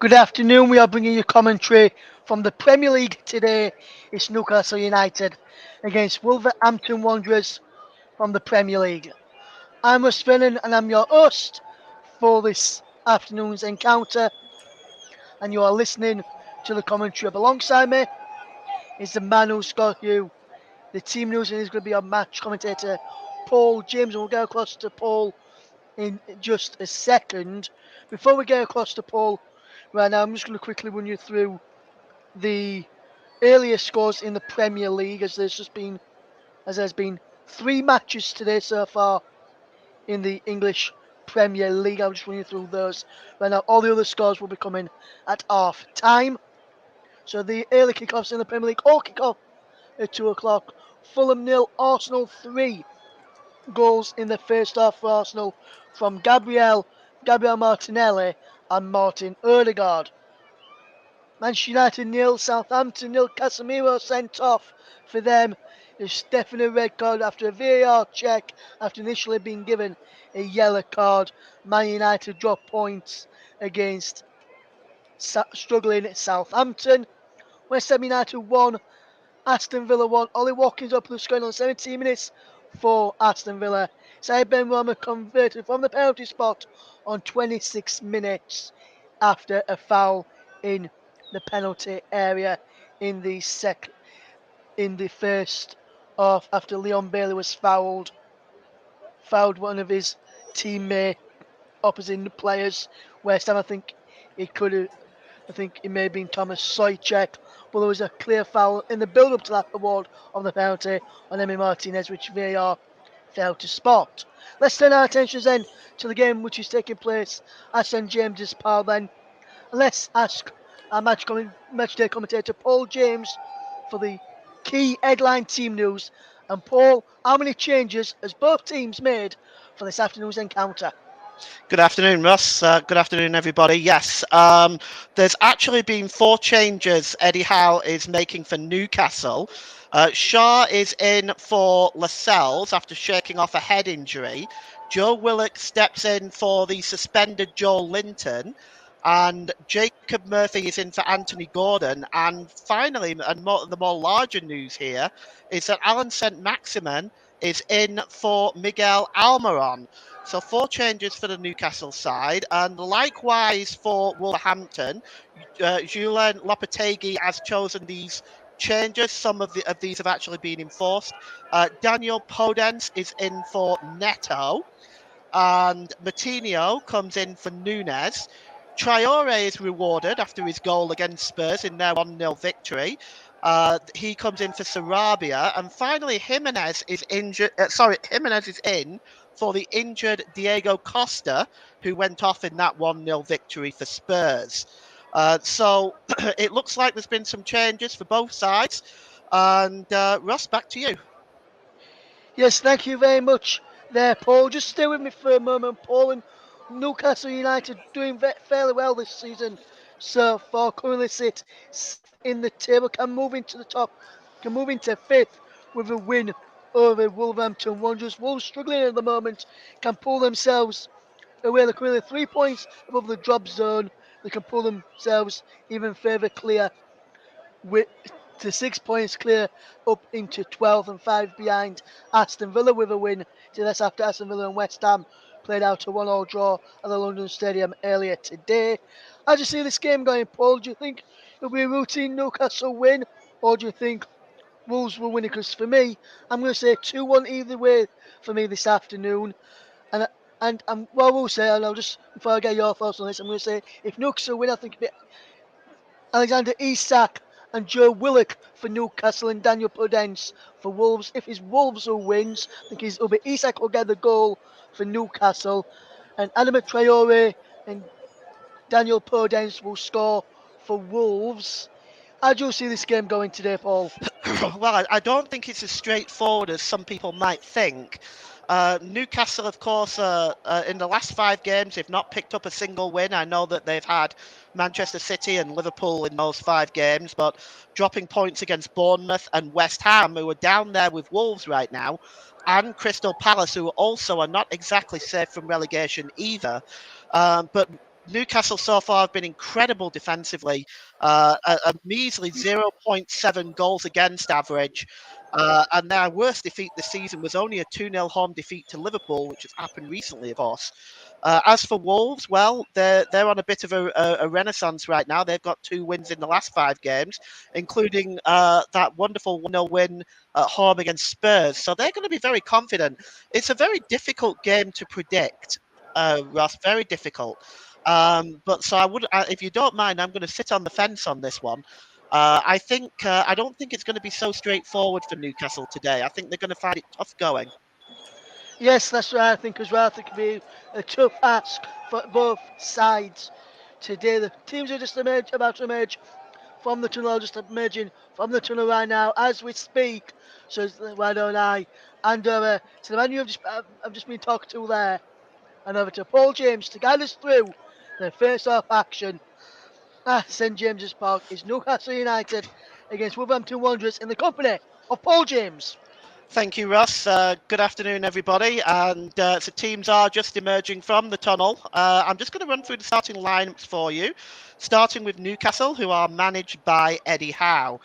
Good afternoon. We are bringing you commentary from the Premier League today. It's Newcastle United against Wolverhampton Wanderers from the Premier League. I'm Russ Vernon and I'm your host for this afternoon's encounter. And you are listening to the commentary. Alongside me is the man who's got you the team news, and he's going to be our match commentator, Paul James. And we'll go across to Paul in just a second. Before we get across to Paul, right now, I'm just going to quickly run you through the earlier scores in the Premier League, as there's been 3 matches today so far in the English Premier League. I'll just run you through those right now. All the other scores will be coming at half time. So the early kickoffs in the Premier League all kick off at 2 o'clock. Fulham 0, Arsenal 3. Goals in the first half for Arsenal from Gabriel Martinelli and Martin Odegaard. Manchester United 0, Southampton 0. Casemiro sent off for them. There's definitely a red card after a VAR check after initially being given a yellow card. Man United drop points against struggling Southampton. West Ham United 1, Aston Villa 1. Ollie Watkins up the scoring on 17 minutes for Aston Villa. Said Ben Rama converted from the penalty spot on 26 minutes after a foul in the penalty area in the first half after Leon Bailey was fouled one of his teammate opposite players. West Ham, I think it may have been Thomas Soychek, but there was a clear foul in the build-up to that award of the penalty on Emi Martinez, which VAR failed to spot. Let's turn our attentions then to the game which is taking place at St James's Park then. Let's ask our matchday commentator Paul James for the key headline team news. And Paul, how many changes has both teams made for this afternoon's encounter? Good afternoon, Russ. Good afternoon, everybody. Yes, there's actually been 4 changes Eddie Howe is making for Newcastle. Shaw is in for Lascelles after shaking off a head injury. Joe Willock steps in for the suspended Joel Linton. And Jacob Murphy is in for Anthony Gordon. And finally, and the more larger news here, is that Alan St. Maximin is in for Miguel Almiron. So 4 changes for the Newcastle side, and likewise for Wolverhampton. Julien Lopetegui has chosen these changes. Some of these have actually been enforced. Daniel Podence is in for Neto, and Matinho comes in for Nunes. Traore is rewarded after his goal against Spurs in their 1-0 victory. He comes in for Sarabia, and finally Jimenez is injured. Jimenez is in for the injured Diego Costa, who went off in that 1-0 victory for Spurs. So it looks like there's been some changes for both sides. And Russ, back to you. Yes, thank you very much there, Paul. Just stay with me for a moment, Paul. And Newcastle United doing fairly well this season so far. Currently sit in the table, can move into the top, can move into 5th with a win over Wolverhampton Wanderers. Wolves struggling at the moment, can pull themselves away. They're currently 3 points above the drop zone. They can pull themselves even further clear with to 6 points clear up into 12th and 5 behind Aston Villa with a win. So that's after Aston Villa and West Ham played out a 1-1 draw at the London Stadium earlier today. How do you see this game going, Paul? Do you think it'll be a routine Newcastle win, or do you think Wolves will win it? Because for me, I'm going to say 2-1 either way for me this afternoon. And what I will say, and I'll just, before I get your thoughts on this, I'm going to say if Newcastle win, I think it'll be Alexander Isak and Joe Willock for Newcastle and Daniel Podence for Wolves. If it's Wolves who wins, I think it'll be Isak will get the goal for Newcastle, and Adama Traore and Daniel Podence will score for Wolves. How do you see this game going today, Paul? Well, I don't think it's as straightforward as some people might think. Newcastle, of course, in the last 5 games, they've not picked up a single win. I know that they've had Manchester City and Liverpool in those 5 games, but dropping points against Bournemouth and West Ham, who are down there with Wolves right now, and Crystal Palace, who also are not exactly safe from relegation either. But Newcastle so far have been incredible defensively, a measly 0.7 goals against average. And their worst defeat this season was only a 2-0 home defeat to Liverpool, which has happened recently, of course. As for Wolves, well, they're on a bit of a renaissance right now. They've got 2 wins in the last 5 games, including that wonderful 1-0 win at home against Spurs. So they're going to be very confident. It's a very difficult game to predict, Ross, very difficult. But so I would, if you don't mind, I'm going to sit on the fence on this one. I don't think it's going to be so straightforward for Newcastle today. I think they're going to find it tough going. Yes, that's what I think as well. I think it'll be a tough ask for both sides today. The teams are just about to emerge from the tunnel, just emerging from the tunnel right now as we speak. So why don't I hand over to the man I've just been talking to there, and over to Paul James to guide us through the first-half action at St James's Park. Is Newcastle United against Wolverhampton Wanderers in the company of Paul James. Thank you, Russ. Good afternoon, everybody. And so teams are just emerging from the tunnel. I'm just going to run through the starting lineups for you, starting with Newcastle, who are managed by Eddie Howe.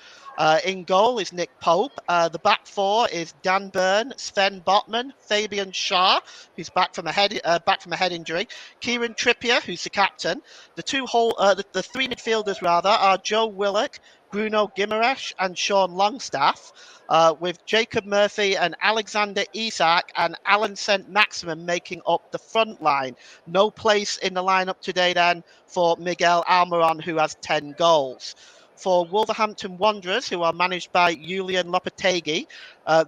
In goal is Nick Pope. The back four is Dan Burn, Sven Botman, Fabian Schär, who's back from a head injury, Kieran Trippier, who's the captain. The three midfielders rather are Joe Willock, Bruno Guimaraes, and Sean Longstaff. With Jacob Murphy and Alexander Isak and Alan St. Maximin making up the front line. No place in the lineup today then for Miguel Almiron, who has 10 goals. For Wolverhampton Wanderers, who are managed by Julian Lopetegui,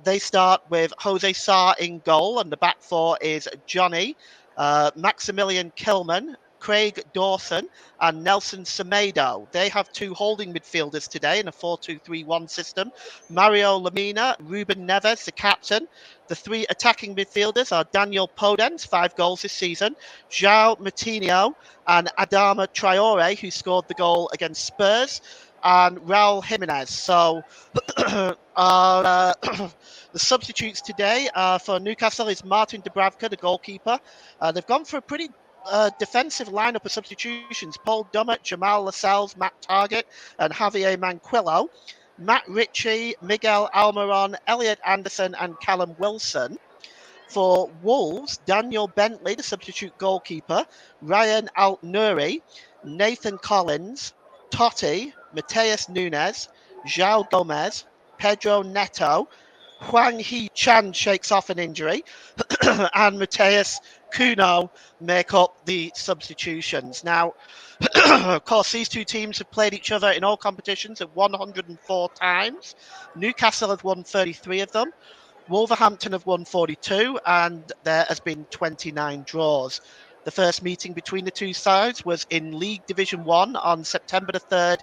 they start with Jose Sarr in goal, and the back four is Johnny, Maximilian Kilman, Craig Dawson, and Nelson Semedo. They have 2 holding midfielders today in a 4-2-3-1 system. Mario Lemina, Ruben Neves, the captain. The 3 attacking midfielders are Daniel Podence, 5 goals this season, João Moutinho, and Adama Traore, who scored the goal against Spurs, and Raul Jimenez. So the substitutes today for Newcastle is Martin Dubravka, the goalkeeper. They've gone for a pretty defensive lineup of substitutions: Paul Dummett, Jamal Lascelles, Matt Targett, and Javier Manquillo. Matt Ritchie, Miguel Almiron, Elliot Anderson, and Callum Wilson. For Wolves, Daniel Bentley, the substitute goalkeeper, Ryan Al-Nouri, Nathan Collins, Totti, Mateus Nunes, João Gomez, Pedro Neto, Huang Hee-chan shakes off an injury, and Mateus Kuno make up the substitutions. Now, of course, these 2 teams have played each other in all competitions at 104 times. Newcastle have won 33 of them. Wolverhampton have won 42, and there has been 29 draws. The first meeting between the 2 sides was in League Division 1 on September the 3rd,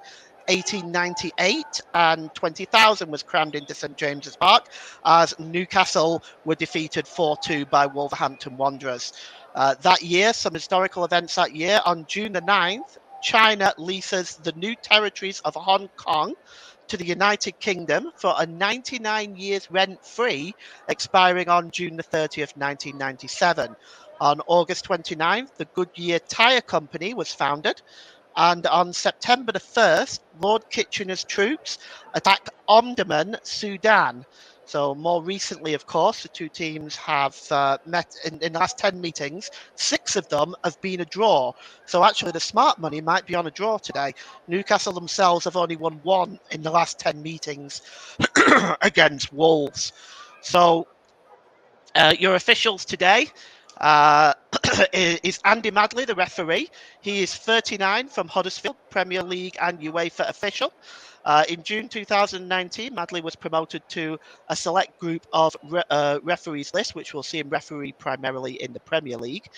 1898, and 20,000 was crammed into St James's Park as Newcastle were defeated 4-2 by Wolverhampton Wanderers. That year, some historical events that year, on June the 9th, China leases the new territories of Hong Kong to the United Kingdom for a 99 years rent-free, expiring on June the 30th, 1997. On August 29th, the Goodyear Tyre Company was founded. And on September the 1st, Lord Kitchener's troops attack Omdurman, Sudan. So more recently, of course, the 2 teams have met in the last 10 meetings. 6 of them have been a draw. So actually the smart money might be on a draw today. Newcastle themselves have only won 1 in the last 10 meetings against Wolves. So your officials today is Andy Madley, the referee. He is 39 from Huddersfield, Premier League and UEFA official. In June 2019, Madley was promoted to a select group of referees list, which will see him referee primarily in the Premier League.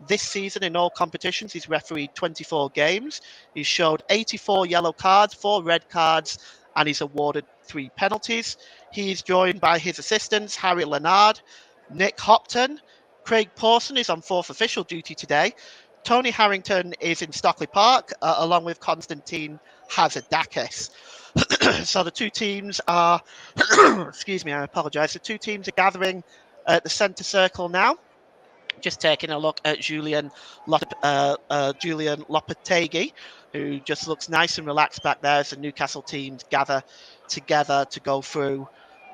This season, in all competitions, he's refereed 24 games. He's showed 84 yellow cards, 4 red cards, and he's awarded 3 penalties. He's joined by his assistants, Harry Leonard, Nick Hopton, Craig Pawson is on 4th official duty today. Tony Harrington is in Stockley Park, along with Konstantin Hazardakis. So the 2 teams are, excuse me, I apologise. The 2 teams are gathering at the centre circle now. Just taking a look at Julian Lopetegui, who just looks nice and relaxed back there as the Newcastle teams gather together to go through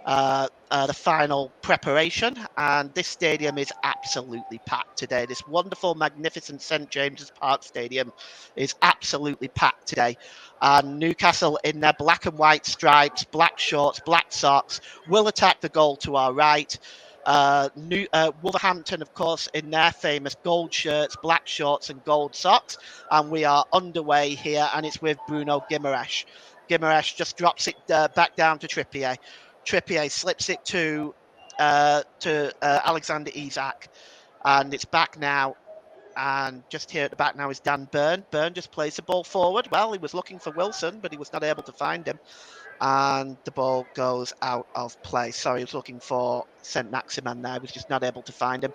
the final preparation. And this stadium is absolutely packed today. This wonderful, magnificent St James's Park Stadium is absolutely packed today. And Newcastle, in their black and white stripes, black shorts, black socks, will attack the goal to our right. Wolverhampton, of course, in their famous gold shirts, black shorts, and gold socks. And we are underway here, and it's with Bruno Guimaraes. Guimaraes just drops it back down to Trippier. Trippier slips it to Alexander Isak, and it's back now. And just here at the back now is Dan Burn. Burn just plays the ball forward. Well, he was looking for Wilson, but he was not able to find him. And the ball goes out of play. Sorry, he was looking for St Maximin there. He was just not able to find him.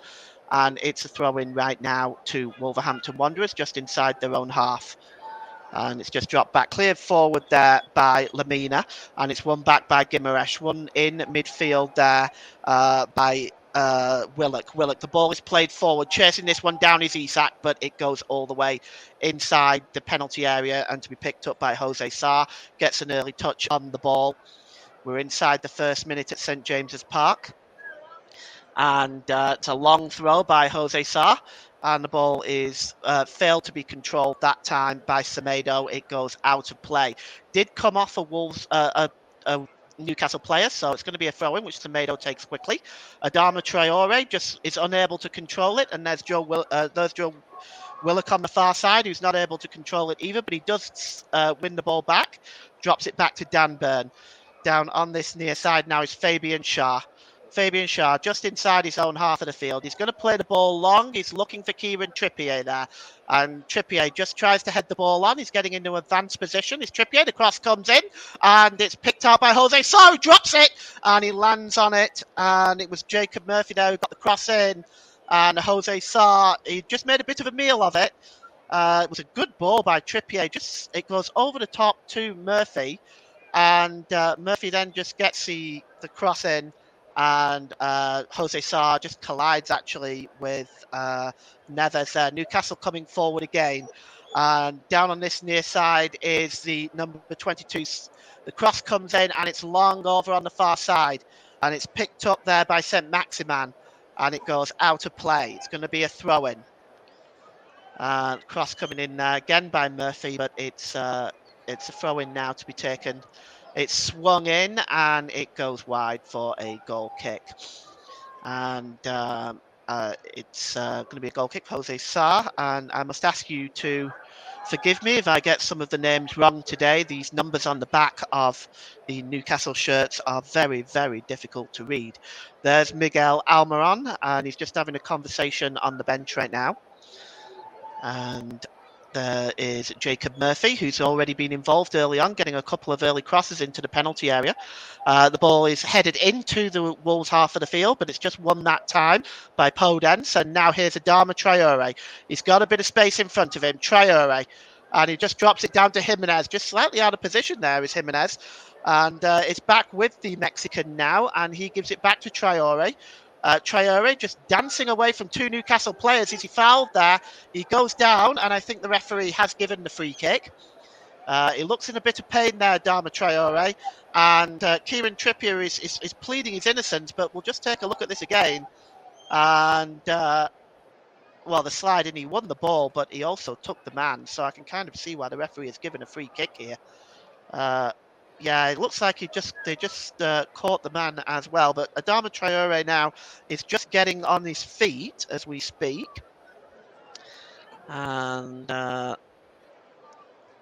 And it's a throw in right now to Wolverhampton Wanderers, just inside their own half. And it's just dropped back, cleared forward there by Lamina, and it's won back by Guimaraes. One in midfield there by Willock. The ball is played forward, chasing this one down is Isak, but it goes all the way inside the penalty area and to be picked up by Jose Sarr. Gets an early touch on the ball. We're inside the first minute at St James's Park. And it's a long throw by Jose Sarr. And the ball is failed to be controlled that time by Semedo. It goes out of play. Did come off a Newcastle player, so it's going to be a throw-in, which Semedo takes quickly. Adama Traore just is unable to control it, and there's Joe Willock on the far side, who's not able to control it either, but he does win the ball back. Drops it back to Dan Burn. Down on this near side now is Fabian Schär. Fabian Schär just inside his own half of the field. He's going to play the ball long. He's looking for Kieran Trippier there. And Trippier just tries to head the ball on. He's getting into advanced position. It's Trippier. The cross comes in and it's picked out by Jose Sarr, who drops it and he lands on it. And it was Jacob Murphy there who got the cross in. And Jose Sarr, he just made a bit of a meal of it. It was a good ball by Trippier. It goes over the top to Murphy. And Murphy then just gets the cross in. And Jose Sarr just collides actually with Neves there. Newcastle coming forward again. And down on this near side is the number 22. The cross comes in and it's long over on the far side. And it's picked up there by St Maximin. And it goes out of play. It's going to be a throw-in. Cross coming in there again by Murphy, but it's a throw-in now to be taken. It's swung in and it goes wide for a goal kick. And it's going to be a goal kick for Jose Sarr. And I must ask you to forgive me if I get some of the names wrong today. These numbers on the back of the Newcastle shirts are very, very difficult to read. There's Miguel Almiron, and he's just having a conversation on the bench right now. And there is Jacob Murphy, who's already been involved early on, getting a couple of early crosses into the penalty area. The ball is headed into the Wolves half of the field, but it's just won that time by Podence. And now here's Adama Traore. He's got a bit of space in front of him, Traore. And he just drops it down to Jimenez, just slightly out of position there is Jimenez. And it's back with the Mexican now, and he gives it back to Traore. Traore just dancing away from two Newcastle players. Is he fouled there? He goes down, and I think the referee has given the free kick. He looks in a bit of pain there, Adama Traore. And Kieran Trippier is pleading his innocence, but we'll just take a look at this again. And, well, the slide, and he won the ball, but he also took the man. So I can kind of see why the referee has given a free kick here. Yeah, it looks like they just caught the man as well. But Adama Traore now is just getting on his feet as we speak. And we're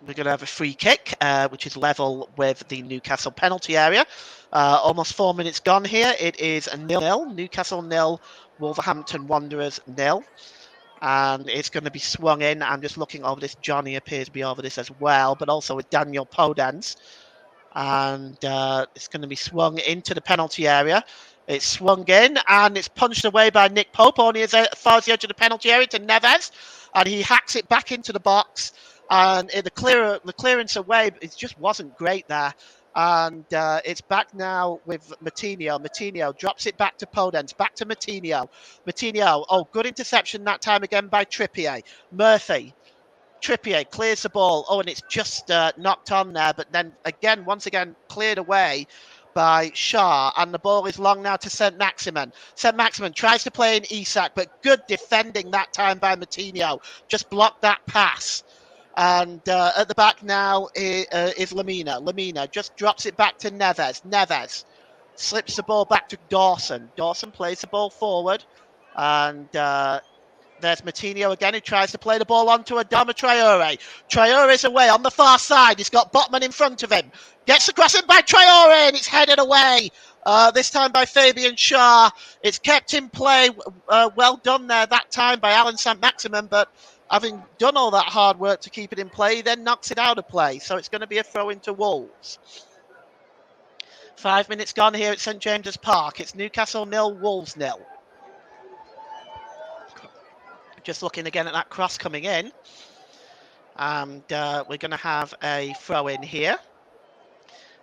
going to have a free kick, which is level with the Newcastle penalty area. Almost 4 minutes gone here. It is 0-0. Newcastle 0, Wolverhampton Wanderers 0. And it's going to be swung in. I'm just looking over this. Johnny appears to be over this as well, but also with Daniel Podence. And it's going to be swung into the penalty area. It's swung in and it's punched away by Nick Pope, only as far as the edge of the penalty area to Neves. And he hacks it back into the box. And the clearance away, it just wasn't great there. And it's back now with Matinho. Matinho drops it back to Podence, back to Matinho. Matinho, oh, good interception that time again by Trippier. Murphy. Trippier clears the ball. Oh, and it's just knocked on there, but then once again, cleared away by Shaw, and the ball is long now to St. Maximin. St. Maximin tries to play in Isak, but good defending that time by Matinho. Just blocked that pass. And at the back now is Lamina. Lamina just drops it back to Neves. Neves slips the ball back to Dawson. Dawson plays the ball forward, and there's Matinho again, who tries to play the ball onto Adama Traore. Traore's away on the far side. He's got Botman in front of him. Gets the cross in by Traore, and it's headed away. This time by Fabian Shaw. It's kept in play. Well done there that time by Alan St. Maximin, but having done all that hard work to keep it in play, he then knocks it out of play. So it's going to be a throw into Wolves. 5 minutes gone here at St. James's Park. It's Newcastle 0, Wolves 0. Just looking again at that cross coming in. And we're going to have a throw in here.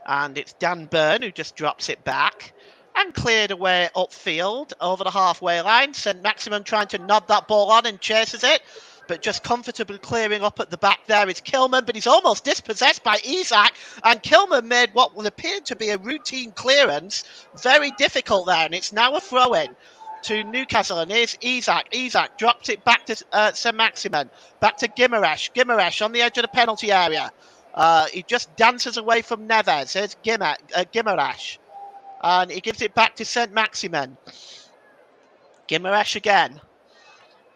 And it's Dan Burn who just drops it back and cleared away upfield over the halfway line. St. Maximin trying to nod that ball on and chases it, but just comfortably clearing up at the back there is Kilman, but he's almost dispossessed by Isak, and Kilman made what would appear to be a routine clearance very difficult there, and it's now a throw-in to Newcastle, and here's Isak. Isak drops it back to St. Maximin, back to Gimaresh. Gimaresh on the edge of the penalty area. He just dances away from Neves. Here's Gimaresh. And he gives it back to St. Maximin. Gimaresh again.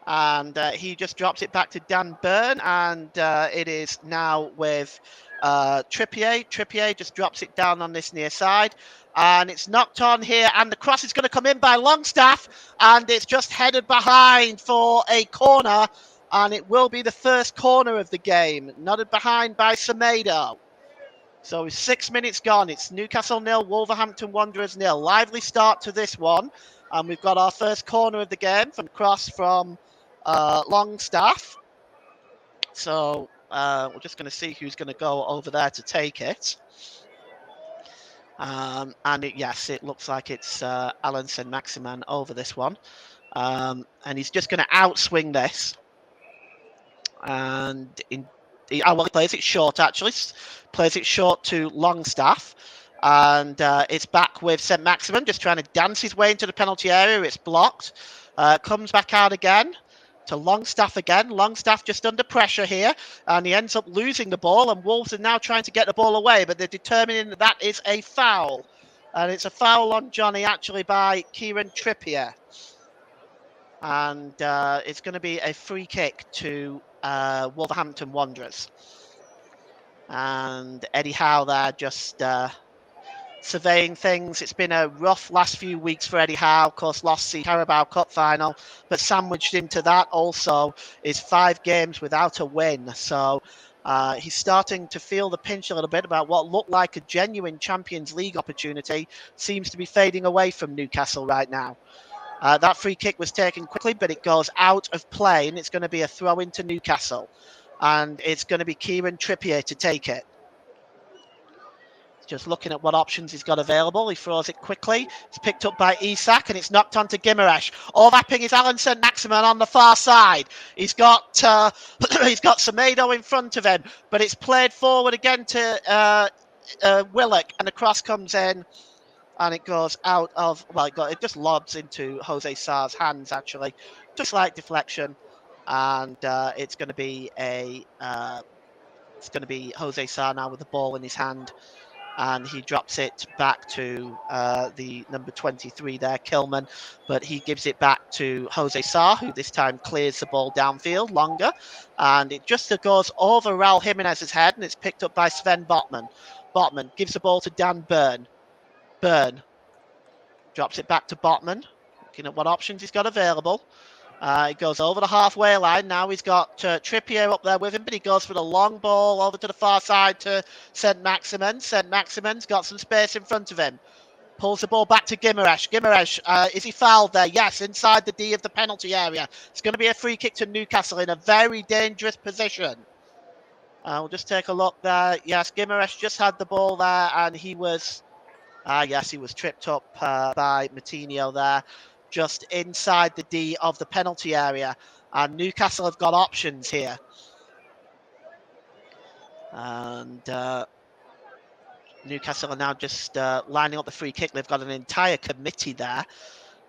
And he just drops it back to Dan Burn. And it is now with Trippier. Trippier just drops it down on this near side. And it's knocked on here. And the cross is going to come in by Longstaff. And it's just headed behind for a corner. And it will be the first corner of the game. Nodded behind by Semedo. So 6 minutes gone. It's Newcastle 0, Wolverhampton Wanderers 0. Lively start to this one. And we've got our first corner of the game from cross from Longstaff. So we're just going to see who's going to go over there to take it. Yes, it looks like it's Alan St. Maximin over this one. And he's just going to outswing this. And he plays it short, actually. Plays it short to Longstaff. And it's back with St. Maximin, just trying to dance his way into the penalty area. It's blocked. Comes back out again to Longstaff again. Longstaff just under pressure here. And he ends up losing the ball. And Wolves are now trying to get the ball away. But they're determining that that is a foul. And it's a foul on Johnny, actually, by Kieran Trippier. And it's going to be a free kick to Wolverhampton Wanderers. And Eddie Howe there just surveying things. It's been a rough last few weeks for Eddie Howe. Of course, lost the Carabao Cup final, but sandwiched into that also is 5 games without a win. So he's starting to feel the pinch a little bit about what looked like a genuine Champions League opportunity. Seems to be fading away from Newcastle right now. That free kick was taken quickly, but it goes out of play, and it's going to be a throw into Newcastle. And it's going to be Kieran Trippier to take it. Just looking at what options he's got available. He throws it quickly. It's picked up by Isak, and it's knocked onto Gimaresh. Overlapping is Alan St. Maximin on the far side. He's got Semedo in front of him, but it's played forward again to Willock, and the cross comes in. And it goes out of, it just lobs into Jose Sar's hands, actually. Just slight deflection. And it's going to be Jose Sar now with the ball in his hand. And he drops it back to the number 23 there, Kilman. But he gives it back to Jose Sar, who this time clears the ball downfield longer. And it just goes over Raul Jimenez's head, and it's picked up by Sven Botman. Botman gives the ball to Dan Burn. Burn drops it back to Botman, looking at what options he's got available. It goes over the halfway line. Now he's got Trippier up there with him, but he goes for the long ball over to the far side to St. Maximin. St. Maximin's got some space in front of him. Pulls the ball back to Gimaresh. Gimaresh, is he fouled there? Yes, inside the D of the penalty area. It's going to be a free kick to Newcastle in a very dangerous position. We'll just take a look there. Yes, Gimaresh just had the ball there, and he was, yes, he was tripped up by Matinho there, just inside the D of the penalty area. And Newcastle have got options here. And Newcastle are now just lining up the free kick. They've got an entire committee there.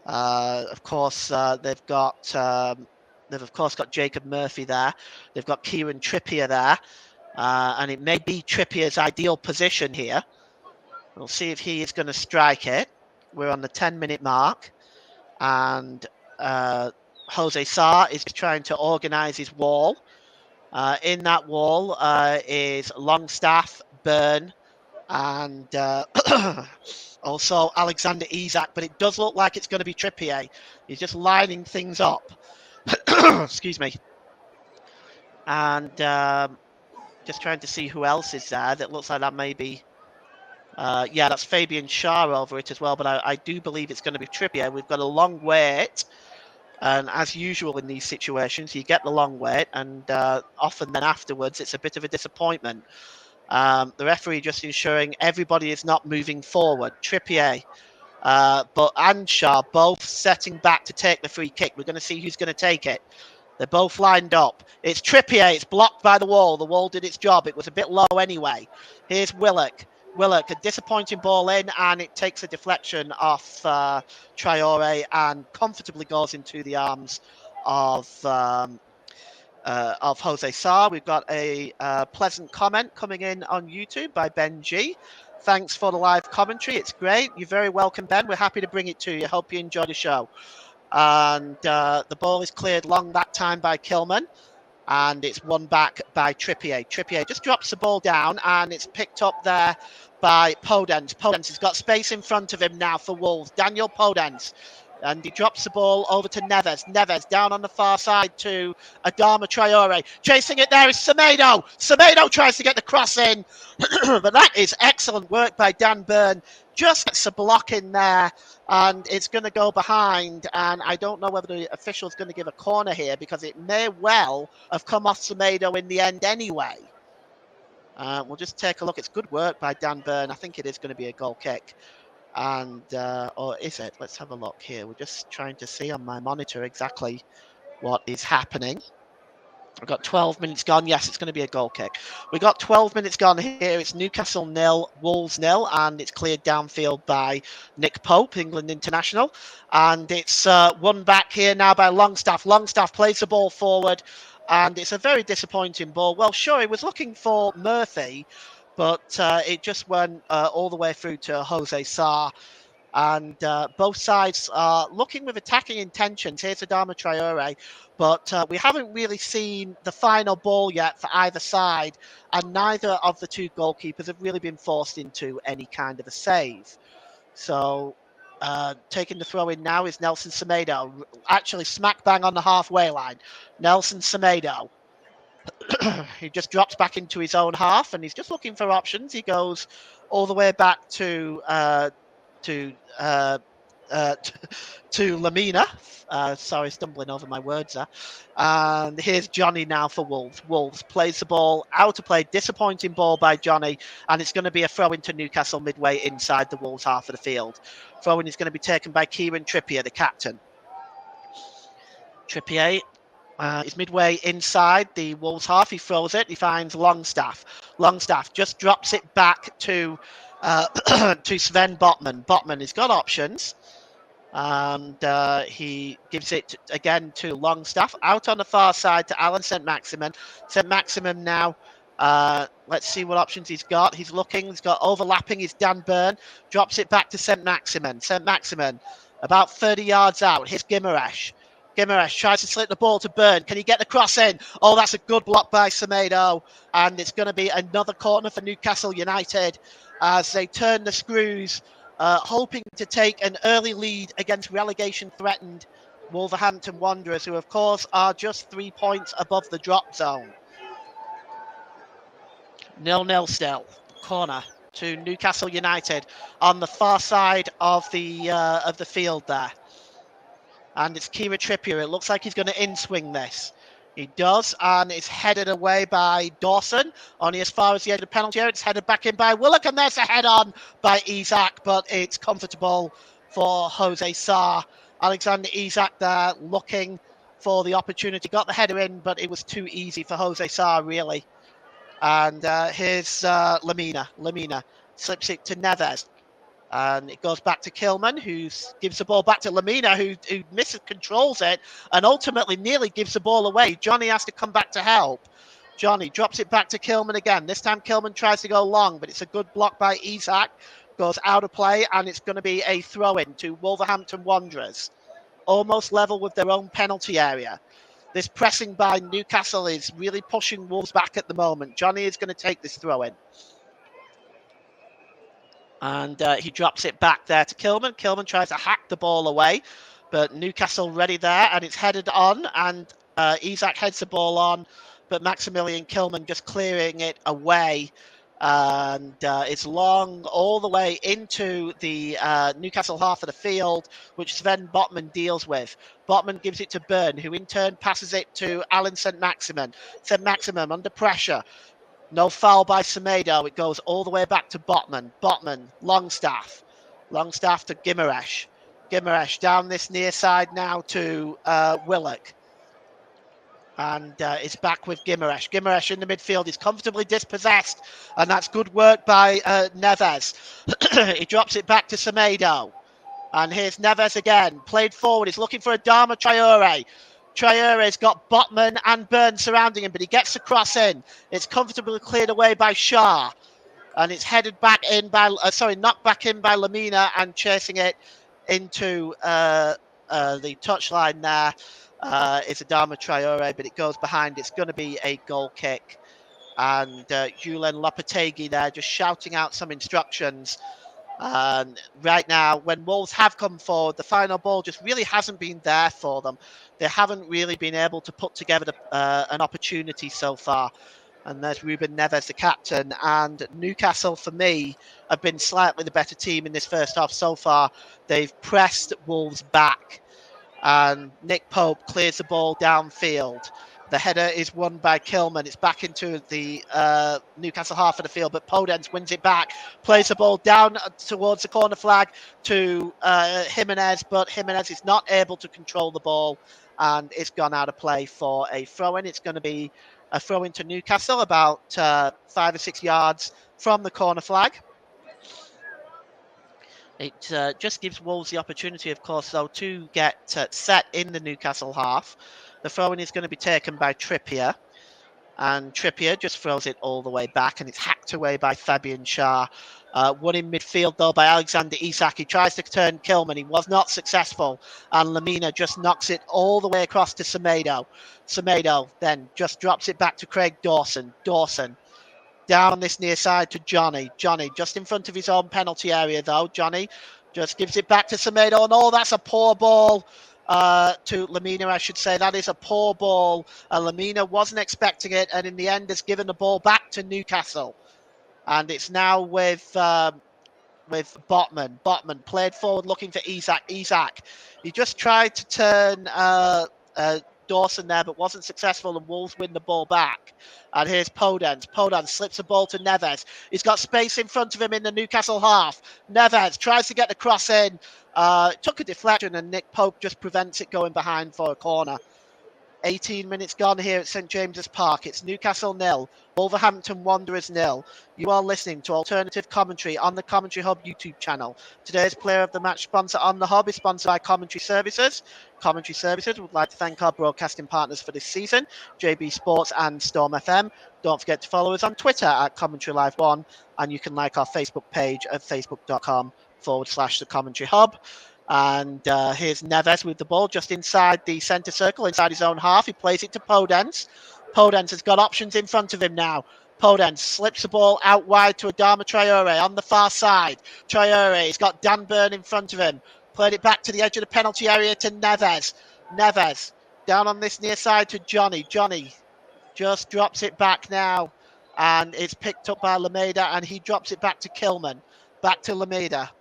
Of course, they've of course got Jacob Murphy there. They've got Kieran Trippier there. And it may be Trippier's ideal position here. We'll see if he is going to strike it. We're on the 10-minute mark. And Jose Sarr is trying to organise his wall. In that wall is Longstaff, Byrne, and also Alexander Isak. But it does look like it's going to be Trippier. He's just lining things up. Excuse me. And just trying to see who else is there. That looks like that may be... yeah, that's Fabian Schär over it as well. But I do believe it's going to be Trippier. We've got a long wait. And as usual in these situations, you get the long wait. And often then afterwards, it's a bit of a disappointment. The referee just ensuring everybody is not moving forward. Trippier and Schär both setting back to take the free kick. We're going to see who's going to take it. They're both lined up. It's Trippier. It's blocked by the wall. The wall did its job. It was a bit low anyway. Here's Willock. Willock, a disappointing ball in, and it takes a deflection off Traore and comfortably goes into the arms of Jose Sarr. We've got a pleasant comment coming in on YouTube by Ben G. Thanks for the live commentary. It's great. You're very welcome, Ben. We're happy to bring it to you. Hope you enjoy the show. And the ball is cleared long that time by Kilman. And it's won back by Trippier. Trippier just drops the ball down, and it's picked up there by Podence. Podence has got space in front of him now for Wolves. Daniel Podence. And he drops the ball over to Neves. Neves down on the far side to Adama Traore. Chasing it there is Semedo. Semedo tries to get the cross in. But that is excellent work by Dan Byrne. Just gets a block in there. And it's going to go behind. And I don't know whether the official's going to give a corner here, because it may well have come off Semedo in the end anyway. We'll just take a look. It's good work by Dan Byrne. I think it is going to be a goal kick. And, or is it? Let's have a look here. We're just trying to see on my monitor exactly what is happening. We've got 12 minutes gone. Yes, it's going to be a goal kick. We've got 12 minutes gone here. It's Newcastle 0, Wolves 0, and it's cleared downfield by Nick Pope, England international. And it's won back here now by Longstaff. Longstaff plays the ball forward, and it's a very disappointing ball. Well, sure, he was looking for Murphy, but it just went all the way through to Jose Sarr. And both sides are looking with attacking intentions. Here's Adama Traore, but we haven't really seen the final ball yet for either side, and neither of the two goalkeepers have really been forced into any kind of a save. So taking the throw in now is Nelson Semedo, actually smack bang on the halfway line. Nelson Semedo. He just drops back into his own half, and he's just looking for options. He goes all the way back to Lamina. Sorry, stumbling over my words there. And here's Johnny now for Wolves. Wolves plays the ball out of play. Disappointing ball by Johnny, and it's going to be a throw into Newcastle midway inside the Wolves half of the field. Throw-in is going to be taken by Kieran Trippier, the captain. Trippier is midway inside the Wolves half. He throws it. He finds Longstaff. Longstaff just drops it back to Sven Botman. Botman has got options. And he gives it again to Longstaff. Out on the far side to Alan St. Maximin. St. Maximin now. Let's see what options he's got. He's looking. He's got overlapping. Is Dan Byrne. Drops it back to St. Maximin. St. Maximin about 30 yards out. Here's Gimaresh. Gimaresh tries to slip the ball to Byrne. Can he get the cross in? Oh, that's a good block by Semedo. And it's going to be another corner for Newcastle United as they turn the screws, hoping to take an early lead against relegation-threatened Wolverhampton Wanderers, who, of course, are just 3 points above the drop zone. 0-0 still. Corner to Newcastle United on the far side of the field there. And it's Kieran Trippier. It looks like he's going to in-swing this. He does, and it's headed away by Dawson, only as far as the edge of the penalty area. It's headed back in by Willock, and there's a head-on by Isak, but it's comfortable for Jose Sarr. Alexander Isak there looking for the opportunity. Got the header in, but it was too easy for Jose Sarr, really. And here's Lamina. Lamina slips it to Neves. And it goes back to Kilman, who gives the ball back to Lamina, who controls it and ultimately nearly gives the ball away. Johnny has to come back to help. Johnny drops it back to Kilman again. This time Kilman tries to go long, but it's a good block by Isak. Goes out of play, and it's going to be a throw-in to Wolverhampton Wanderers. Almost level with their own penalty area. This pressing by Newcastle is really pushing Wolves back at the moment. Johnny is going to take this throw-in. And he drops it back there to Kilman. Kilman tries to hack the ball away, but Newcastle ready there, and it's headed on, and Isak heads the ball on, but Maximilian Kilman just clearing it away. And it's long all the way into the Newcastle half of the field, which Sven Botman deals with. Botman gives it to Byrne, who in turn passes it to Alan St. Maximin. St. Maximin under pressure. No foul by Semedo. It goes all the way back to Botman. Botman, Longstaff. Longstaff to Gimaresh. Gimaresh down this near side now to Willock. And it's back with Gimaresh. Gimaresh in the midfield is comfortably dispossessed. And that's good work by Neves. He drops it back to Semedo. And here's Neves again. Played forward. He's looking for Adama Traore. Traore's got Botman and Byrne surrounding him, but he gets the cross in. It's comfortably cleared away by Shah. And it's headed back in by, knocked back in by Lamina and chasing it into the touchline there. It's Adama Traore, but it goes behind. It's going to be a goal kick. And Julen Lopetegui there just shouting out some instructions. Right now, when Wolves have come forward, the final ball just really hasn't been there for them. They haven't really been able to put together an opportunity so far. And there's Ruben Neves, the captain. And Newcastle, for me, have been slightly the better team in this first half so far. They've pressed Wolves back. And Nick Pope clears the ball downfield. The header is won by Kilman. It's back into the Newcastle half of the field, but Podence wins it back, plays the ball down towards the corner flag to Jimenez, but Jimenez is not able to control the ball, and it's gone out of play for a throw-in. It's going to be a throw-in to Newcastle, about 5 or 6 yards from the corner flag. It just gives Wolves the opportunity, of course, though, to get set in the Newcastle half. The throw-in is going to be taken by Trippier. And Trippier just throws it all the way back, and it's hacked away by Fabian Schär. Won in midfield, though, by Alexander Isak. He tries to turn Kilman. He was not successful. And Lamina just knocks it all the way across to Semedo. Semedo then just drops it back to Craig Dawson. Dawson down this near side to Johnny. Johnny just in front of his own penalty area, though. Johnny just gives it back to Semedo. And oh, that's a poor ball to Lamina, I should say. That is a poor ball. Lamina wasn't expecting it, and in the end has given the ball back to Newcastle. And it's now with Botman. Botman played forward looking for Isak. Isak, he just tried to turn Dawson there, but wasn't successful, and Wolves win the ball back. And here's Podence. Podence slips the ball to Neves. He's got space in front of him in the Newcastle half. Neves tries to get the cross in. Took a deflection, and Nick Pope just prevents it going behind for a corner. 18 minutes gone here at St James's Park. It's Newcastle 0, Wolverhampton Wanderers 0. You are listening to alternative commentary on the Commentary Hub YouTube channel. Today's player of the match sponsor on the Hub is sponsored by Commentary Services. Commentary Services would like to thank our broadcasting partners for this season, JB Sports and Storm FM. Don't forget to follow us on Twitter at Commentary Live 1, and you can like our Facebook page at facebook.com/the Commentary Hub. And here's Neves with the ball just inside the centre circle, inside his own half. He plays it to Podence. Podence has got options in front of him now. Podence slips the ball out wide to Adama Traore on the far side. Traore, he's got Dan Byrne in front of him. Played it back to the edge of the penalty area to Neves. Neves down on this near side to Johnny. Johnny just drops it back now. And it's picked up by Lameda, and he drops it back to Kilman. Back to Lameda.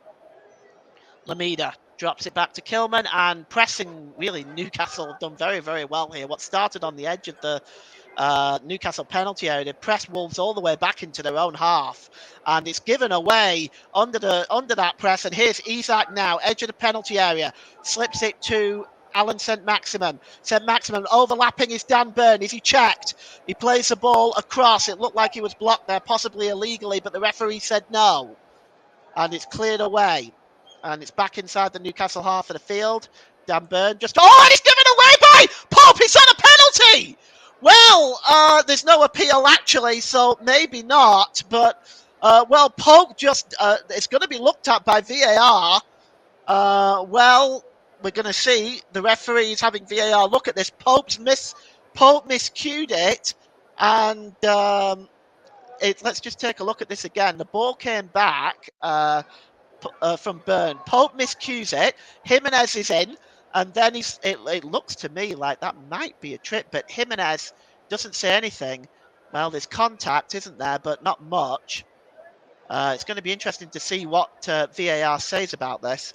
Lameda drops it back to Kilman, and pressing, really, Newcastle have done very, very well here. What started on the edge of the Newcastle penalty area, they press Wolves all the way back into their own half, and it's given away under that press. And here's Isak now, edge of the penalty area, slips it to Alan St. Maximin. St. Maximin overlapping is Dan Burn. Is he checked? He plays the ball across. It looked like he was blocked there, possibly illegally, but the referee said no, and it's cleared away. And it's back inside the Newcastle half of the field. Dan Burn just... Oh, and it's given away by Pope! It's on a penalty! Well, there's no appeal, actually, so maybe not. But, well, Pope just... it's going to be looked at by VAR. Well, we're going to see. The referee is having VAR look at this. Pope miscued it. And let's just take a look at this again. The ball came back... from Burn. Pope miscues it. Jimenez is in, and then it looks to me like that might be a trip, but Jimenez doesn't say anything. Well, there's contact, isn't there, but not much. It's going to be interesting to see what VAR says about this.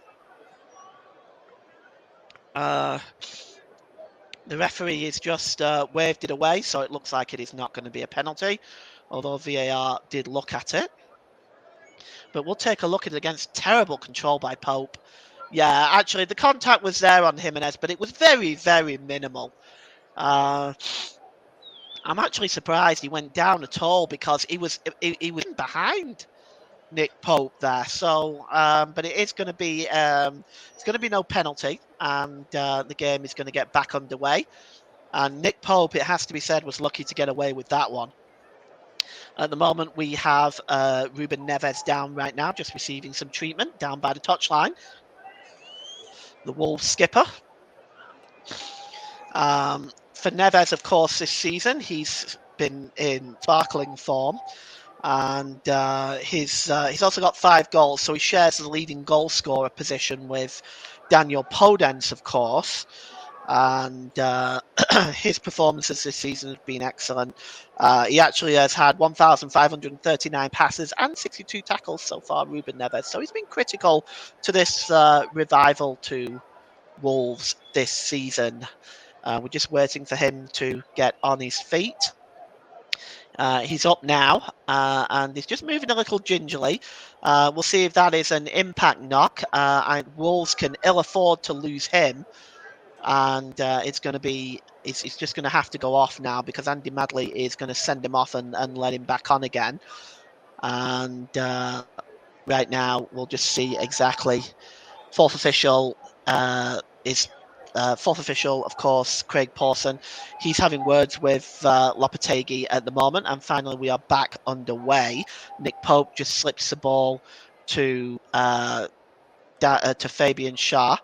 The referee has just waved it away, so it looks like it is not going to be a penalty, although VAR did look at it. But we'll take a look at it against terrible control by Pope. Yeah, actually, the contact was there on Jimenez, but it was very, very minimal. I'm actually surprised he went down at all, because he was behind Nick Pope there. So, but it is going to be it's going to be no penalty, and the game is going to get back underway. And Nick Pope, it has to be said, was lucky to get away with that one. At the moment, we have Ruben Neves down right now, just receiving some treatment down by the touchline. The Wolves skipper. For Neves, of course, this season, he's been in sparkling form. And he's also got 5 goals, so he shares the leading goal scorer position with Daniel Podence, of course. And his performances this season have been excellent. He actually has had 1,539 passes and 62 tackles so far, Ruben Neves. So he's been critical to this revival to Wolves this season. We're just waiting for him to get on his feet. He's up now, and he's just moving a little gingerly. We'll see if that is an impact knock. Wolves can ill afford to lose him. And it's going to be, it's just going to have to go off now, because Andy Madley is going to send him off and let him back on again. And right now, we'll just see exactly. Fourth official, of course, Craig Pawson. He's having words with Lopetegui at the moment. And finally, we are back underway. Nick Pope just slips the ball to Fabian Schär.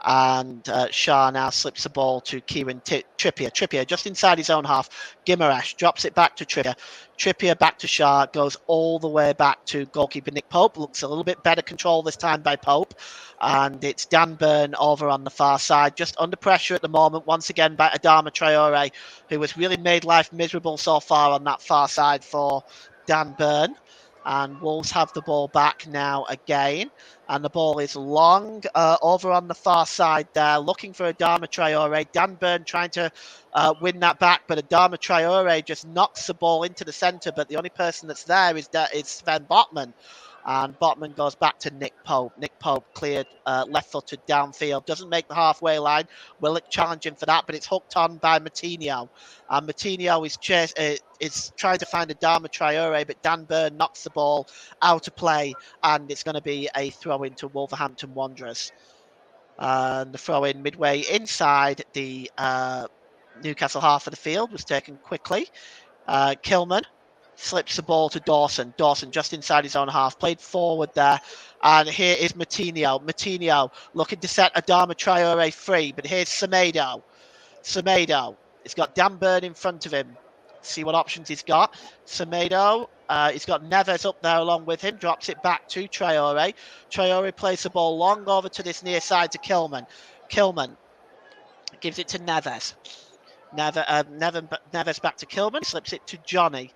And Schär now slips the ball to Kieran Trippier. Trippier just inside his own half. Guimaraes drops it back to Trippier. Trippier back to Schär. Goes all the way back to goalkeeper Nick Pope. Looks a little bit better control this time by Pope. And it's Dan Burn over on the far side. Just under pressure at the moment. Once again by Adama Traore, who has really made life miserable so far on that far side for Dan Burn. And Wolves have the ball back now again. And the ball is long over on the far side there, looking for Adama Traore. Dan Burn trying to win that back, but Adama Traore just knocks the ball into the centre. But the only person that's there is Sven Botman. And Botman goes back to Nick Pope. Nick Pope cleared left-footed downfield. Doesn't make the halfway line. Willock challenging for that, but it's hooked on by Moutinho. And Moutinho is trying to find Adama Traore, but Dan Burn knocks the ball out of play, and it's going to be a throw-in to Wolverhampton Wanderers. The throw-in midway inside the Newcastle half of the field was taken quickly. Kilman slips the ball to Dawson. Dawson just inside his own half, played forward there. And here is Moutinho. Moutinho looking to set Adama Traore free, but here's Semedo. Semedo, he's got Dan Burn in front of him. See what options he's got. Semedo, he's got Neves up there along with him, drops it back to Traore. Traore plays the ball long over to this near side to Kilman. Kilman gives it to Neves. Neves back to Kilman, slips it to Johnny.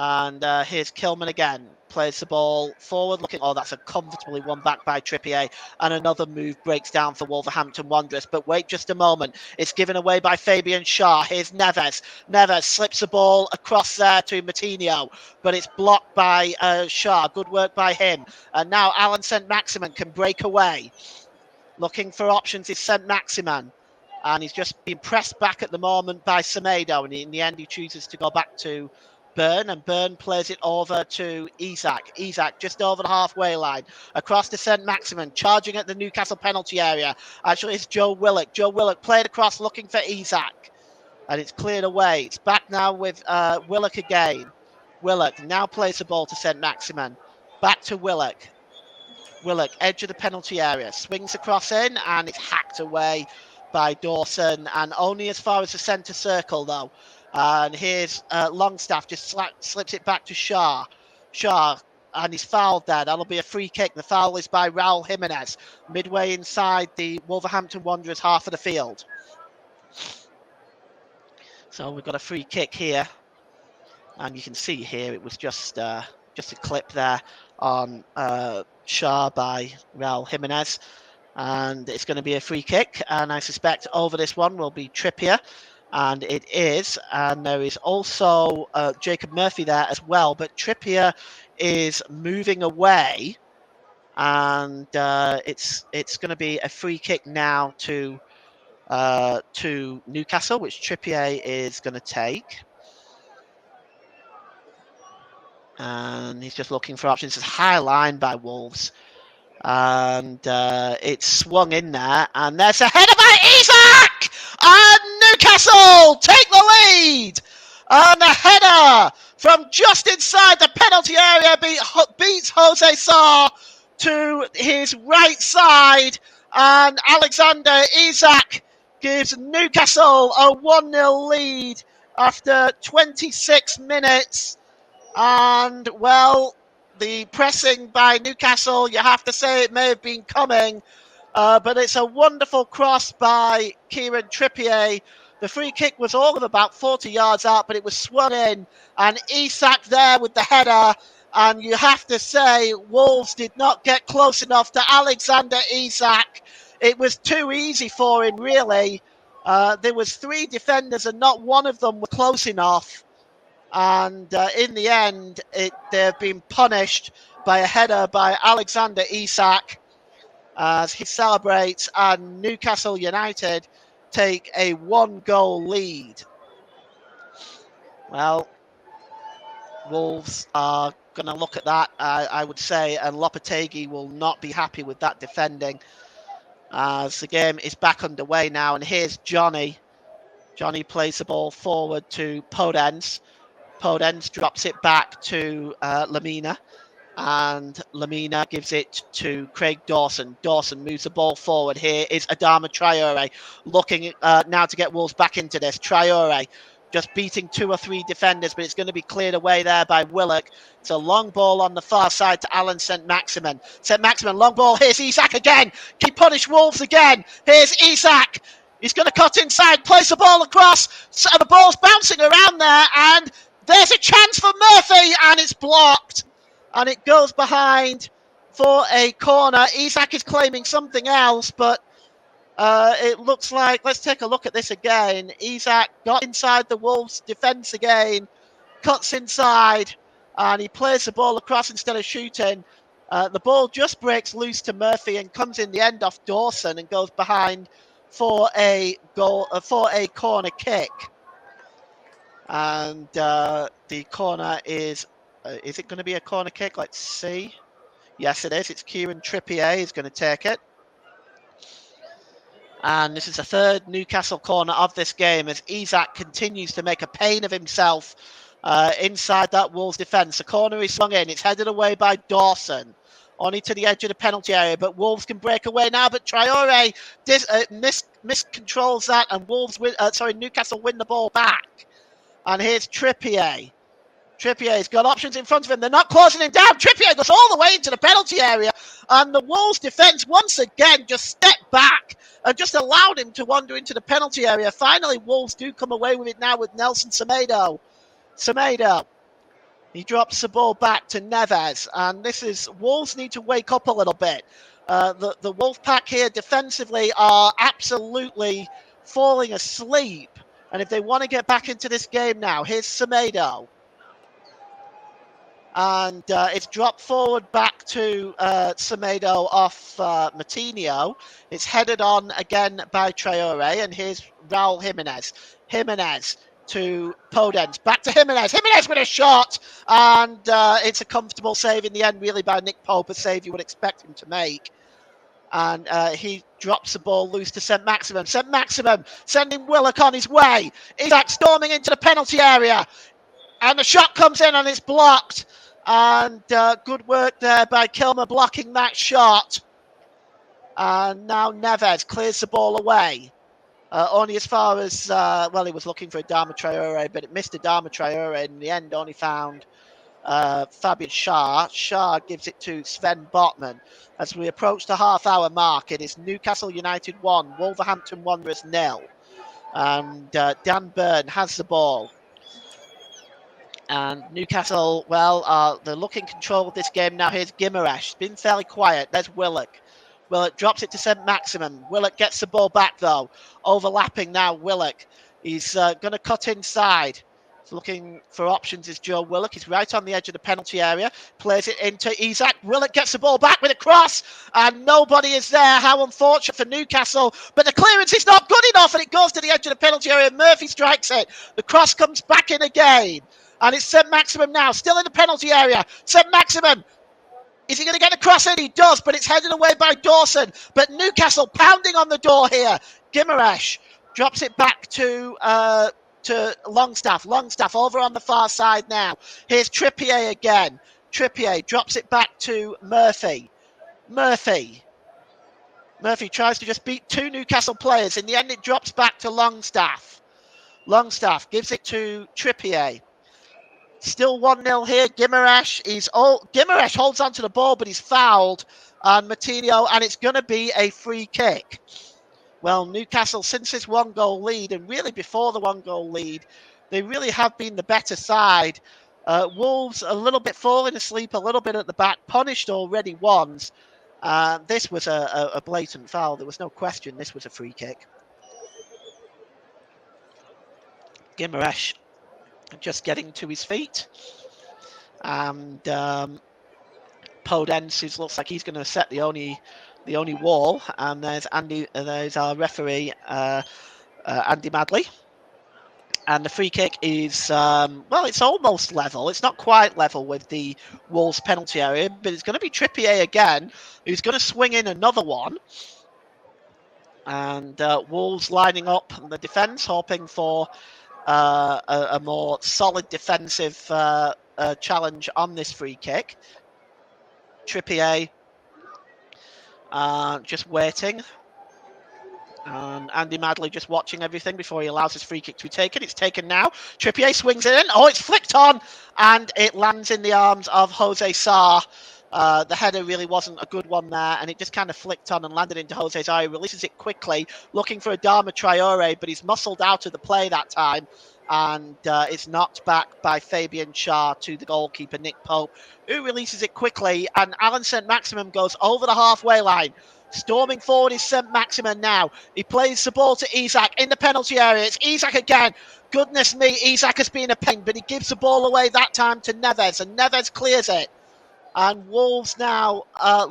And here's Kilman again. Plays the ball forward, looking. Oh, that's a comfortably won back by Trippier. And another move breaks down for Wolverhampton Wanderers. But wait just a moment. It's given away by Fabian Schär. Here's Neves. Neves slips the ball across there to Matinho. But it's blocked by Schär. Good work by him. And now Alan St. Maximin can break away. Looking for options is St. Maximin. And he's just been pressed back at the moment by Semedo. And in the end, he chooses to go back to Byrne, and Byrne plays it over to Isak. Isak just over the halfway line, across to St. Maximin, charging at the Newcastle penalty area. Actually, it's Joe Willock. Joe Willock played across, looking for Isak, and it's cleared away. It's back now with Willock again. Willock now plays the ball to St. Maximin. Back to Willock. Willock, edge of the penalty area, swings across in, and it's hacked away by Dawson, and only as far as the centre circle, though. And here's Longstaff, just slips it back to Schär. Schär, and he's fouled there. That'll be a free kick. The foul is by Raul Jimenez, midway inside the Wolverhampton Wanderers half of the field. So we've got a free kick here. And you can see here it was just a clip there on Schär by Raul Jimenez. And it's going to be a free kick. And I suspect over this one will be Trippier. And it is. And there is also Jacob Murphy there as well. But Trippier is moving away. And it's going to be a free kick now to Newcastle, which Trippier is going to take. And he's just looking for options. It's high line by Wolves. And it's swung in there. And there's a header by Isak! And Newcastle take the lead! And a header from just inside the penalty area beats Jose Sarr to his right side. And Alexander Isak gives Newcastle a 1-0 lead after 26 minutes. And, well, the pressing by Newcastle, you have to say it may have been coming, but it's a wonderful cross by Kieran Trippier. The free kick was all of about 40 yards out, but it was swung in, and Isak there with the header. And you have to say Wolves did not get close enough to Alexander Isak. It was too easy for him, really. There was 3 defenders, and not one of them were close enough. And in the end, they've been punished by a header by Alexander Isak as he celebrates, and Newcastle United take a 1-goal lead. Well, Wolves are going to look at that, I would say, and Lopetegui will not be happy with that defending as the game is back underway now. And here's Johnny. Johnny plays the ball forward to Podence. Podence drops it back to Lamina, and Lamina gives it to Craig Dawson. Dawson moves the ball forward. Here is Adama Traore looking now to get Wolves back into this. Traore just beating 2 or 3 defenders, but it's going to be cleared away there by Willock. It's a long ball on the far side to Alan St. Maximin. St. Maximin, long ball. Here's Isak again. Can he punish Wolves again? Here's Isak. He's going to cut inside, place the ball across. So the ball's bouncing around there, and there's a chance for Murphy, and it's blocked. And it goes behind for a corner. Isak is claiming something else, but it looks like, let's take a look at this again. Isak got inside the Wolves' defence again, cuts inside, and he plays the ball across instead of shooting. The ball just breaks loose to Murphy and comes in the end off Dawson and goes behind for a goal, for a corner kick. And the corner is it going to be a corner kick? Let's see. Yes, it is. It's Kieran Trippier is going to take it. And this is the 3rd Newcastle corner of this game as Isak continues to make a pain of himself inside that Wolves defence. The corner is swung in. It's headed away by Dawson. Only to the edge of the penalty area, but Wolves can break away now. But Traore miscontrols that, and Newcastle win the ball back. And here's Trippier. Trippier's got options in front of him. They're not closing him down. Trippier goes all the way into the penalty area. And the Wolves defence once again just stepped back and just allowed him to wander into the penalty area. Finally, Wolves do come away with it now with Nelson Semedo. Semedo He drops the ball back to Neves, and this is Wolves need to wake up a little bit. The Wolfpack here defensively are absolutely falling asleep, and if they want to get back into this game now, here's Semedo. And it's dropped forward back to Semedo off Matinho. It's headed on again by Traore, and here's Raul Jimenez. Jimenez to Podence, back to Jimenez. Jimenez with a shot, and it's a comfortable save in the end, really, by Nick Pope, a save you would expect him to make. And he drops the ball loose to St. Maximum. St. Maximum sending Willock on his way. Isaac storming into the penalty area. And the shot comes in and it's blocked. And good work there by Kilmer blocking that shot. And now Neves clears the ball away. Only as far as, he was looking for Adama Traore, but it missed Adama Traore. In the end, only found Fabian Schär. Schär gives it to Sven Botman. As we approach the half-hour mark, it is Newcastle United 1, Wolverhampton Wanderers 0. And Dan Burn has the ball. And Newcastle, they're looking control of this game now. Here's Guimaraes. Been fairly quiet. There's Willock. Willock drops it to St. Maximum. Willock gets the ball back, though. Overlapping now, Willock. He's going to cut inside. He's looking for options is Joe Willock. He's right on the edge of the penalty area. Plays it into Isaac. Willock gets the ball back with a cross. And nobody is there. How unfortunate for Newcastle. But the clearance is not good enough. And it goes to the edge of the penalty area. Murphy strikes it. The cross comes back in again. And it's St. Maximum now, still in the penalty area. St. Maximum, is he going to get the cross in? He does, but it's headed away by Dawson. But Newcastle pounding on the door here. Guimaraes drops it back to Longstaff. Longstaff over on the far side now. Here's Trippier again. Trippier drops it back to Murphy. Murphy tries to just beat two Newcastle players. In the end, it drops back to Longstaff. Longstaff gives it to Trippier. Still 1-0 here. Guimaraes holds onto the ball, but he's fouled on Matinho, and it's going to be a free kick. Well, Newcastle, since this one-goal lead, and really before the one-goal lead, they really have been the better side. Wolves a little bit falling asleep, a little bit at the back, punished already once. This was a blatant foul. There was no question this was a free kick. Guimaraes just getting to his feet, and Podence looks like he's going to set the only wall. And there's our referee, Andy Madley, and the free kick is it's almost level. It's not quite level with the Wolves penalty area, but it's going to be Trippier again, who's going to swing in another one. And Wolves lining up in the defence, hoping for a more solid defensive challenge on this free kick. Trippier just waiting. And Andy Madley just watching everything before he allows his free kick to be taken. It's taken now. Trippier swings it in. Oh, it's flicked on. And it lands in the arms of Jose Sarr. The header really wasn't a good one there, and it just kind of flicked on and landed into Jose Sarr. He releases it quickly, looking for Adama Traore, but he's muscled out of the play that time, and it's knocked back by Fabian Schär to the goalkeeper, Nick Pope, who releases it quickly, and Alan St. Maximum goes over the halfway line. Storming forward is St. Maximum now. He plays the ball to Isaac in the penalty area. It's Isaac again. Goodness me, Isaac has been a pain, but he gives the ball away that time to Neves, and Neves clears it. And Wolves now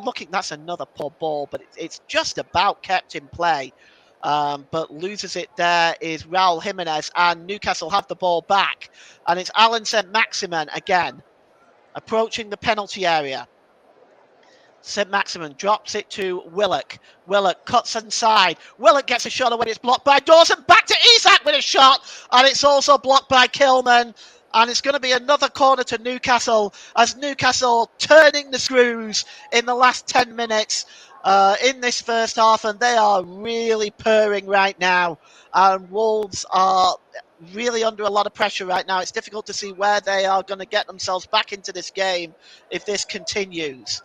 looking, that's another poor ball, but it's just about kept in play. But loses it there is Raul Jimenez, and Newcastle have the ball back. And it's Alan St. Maximin again, approaching the penalty area. St. Maximin drops it to Willock. Willock cuts inside. Willock gets a shot away. It's blocked by Dawson. Back to Isaac with a shot. And it's also blocked by Kilman. And it's going to be another corner to Newcastle, as Newcastle turning the screws in the last 10 minutes in this first half. And they are really purring right now. And Wolves are really under a lot of pressure right now. It's difficult to see where they are going to get themselves back into this game if this continues.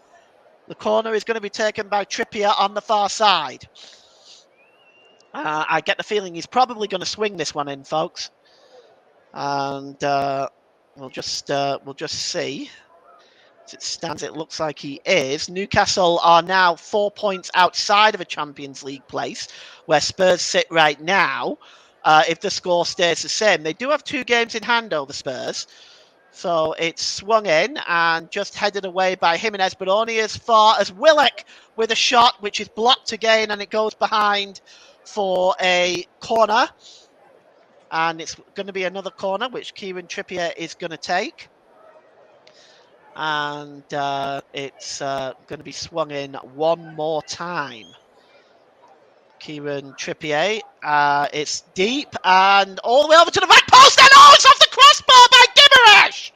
The corner is going to be taken by Trippier on the far side. I get the feeling he's probably going to swing this one in, folks. And We'll just see. As it stands, it looks like he is. Newcastle are now 4 points outside of a Champions League place, where Spurs sit right now. If the score stays the same, they do have 2 games in hand over Spurs. So it's swung in and just headed away by Jimenez, but only as far as Willock with a shot, which is blocked again, and it goes behind for a corner. And it's going to be another corner, which Kieran Trippier is going to take. And it's going to be swung in one more time. Kieran Trippier. It's deep and all the way over to the back post. And oh, it's off the crossbar by Gimaresh.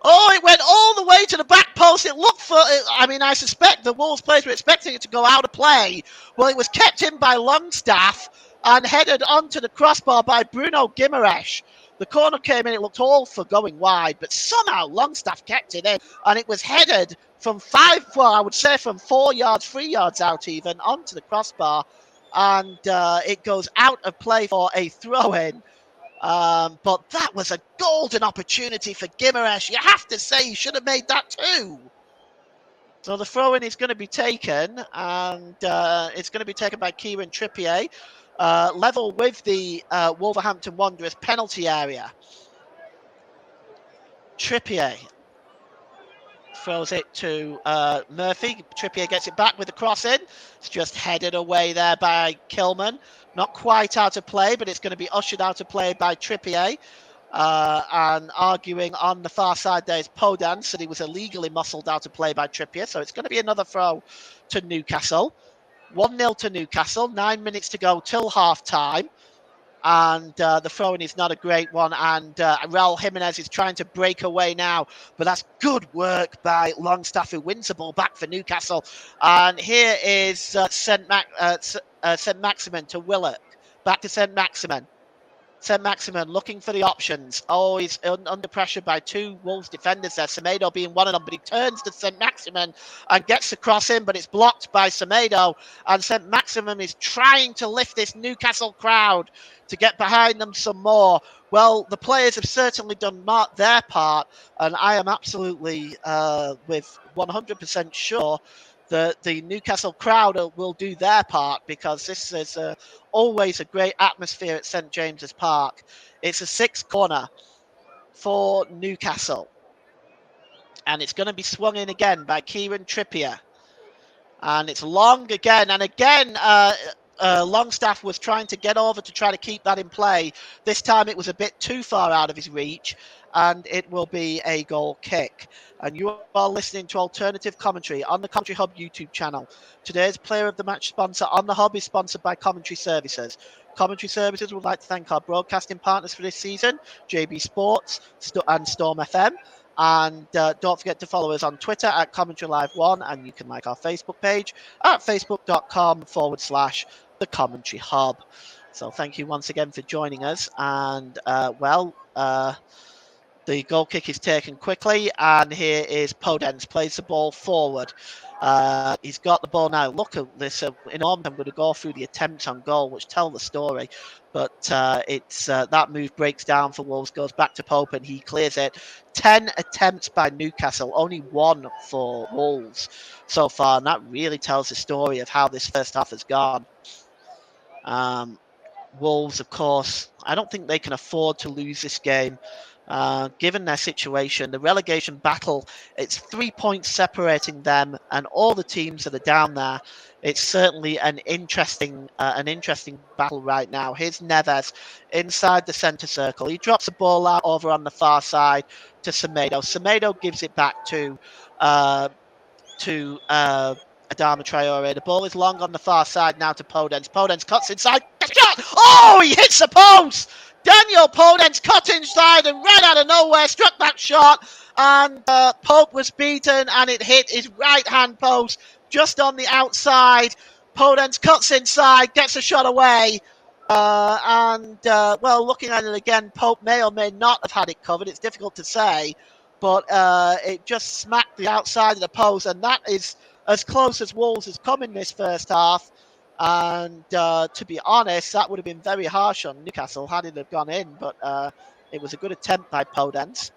Oh, it went all the way to the back post. It looked for, I mean, I suspect the Wolves players were expecting it to go out of play. Well, it was kept in by Longstaff and headed onto the crossbar by Bruno Gimaresh. The corner came in, it looked all for going wide, but somehow Longstaff kept it in, and it was headed from I would say from 4 yards, 3 yards out even, onto the crossbar, and it goes out of play for a throw-in. But that was a golden opportunity for Gimaresh. You have to say he should have made that too. So the throw-in is going to be taken, and it's going to be taken by Kieran Trippier, level with the Wolverhampton Wanderers penalty area. Trippier throws it to Murphy. Trippier gets it back with the cross in. It's just headed away there by Kilman. Not quite out of play, but it's going to be ushered out of play by Trippier. And arguing on the far side there is Podence, said he was illegally muscled out of play by Trippier. So it's going to be another throw to Newcastle. 1-0 to Newcastle. 9 minutes to go till half time. And the throw-in is not a great one. And Raul Jimenez is trying to break away now. But that's good work by Longstaff, who wins the ball back for Newcastle. And here is St. Maximin to Willock. Back to St. Maximin. St. Maximin looking for the options. Oh, he's under pressure by 2 Wolves defenders there. Semedo being one of them, but he turns to St. Maximin and gets the cross in, but it's blocked by Semedo. And St. Maximin is trying to lift this Newcastle crowd to get behind them some more. Well, the players have certainly done their part, and I am absolutely with 100% sure that the Newcastle crowd will do their part, because this is always a great atmosphere at St James's Park. It's a 6th corner for Newcastle, and it's going to be swung in again by Kieran Trippier, and it's long again, and again Longstaff was trying to get over to try to keep that in play. This time it was a bit too far out of his reach, and it will be a goal kick. And you are listening to Alternative Commentary on the Commentary Hub YouTube channel. Today's Player of the Match sponsor on the Hub is sponsored by Commentary Services. Commentary Services would like to thank our broadcasting partners for this season, JB Sports and Storm FM. And don't forget to follow us on Twitter at Commentary Live 1, and you can like our Facebook page at facebook.com/The Commentary Hub. So thank you once again for joining us. And the goal kick is taken quickly, and here is Podence, plays the ball forward. He's got the ball now. Look at this. In a moment, I'm going to go through the attempts on goal, which tell the story. But it's that move breaks down for Wolves, goes back to Pope, and he clears it. 10 attempts by Newcastle, only 1 for Wolves so far, and that really tells the story of how this first half has gone. Wolves, of course, I don't think they can afford to lose this game. Given their situation, the relegation battle, it's 3 points separating them and all the teams that are down there. It's certainly an interesting battle right now. Here's Neves inside the centre circle. He drops the ball out over on the far side to Semedo. Semedo gives it back to Adama Traore. The ball is long on the far side now to Podence. Podence cuts inside. Shot! Oh, he hits the post! Daniel Podence cut inside and right out of nowhere struck that shot, and Pope was beaten, and it hit his right-hand post just on the outside. Podence cuts inside, gets a shot away, well, looking at it again, Pope may or may not have had it covered. It's difficult to say, but it just smacked the outside of the post, and that is as close as Wolves has come in this first half. And to be honest, that would have been very harsh on Newcastle had it have gone in, but it was a good attempt by Podence.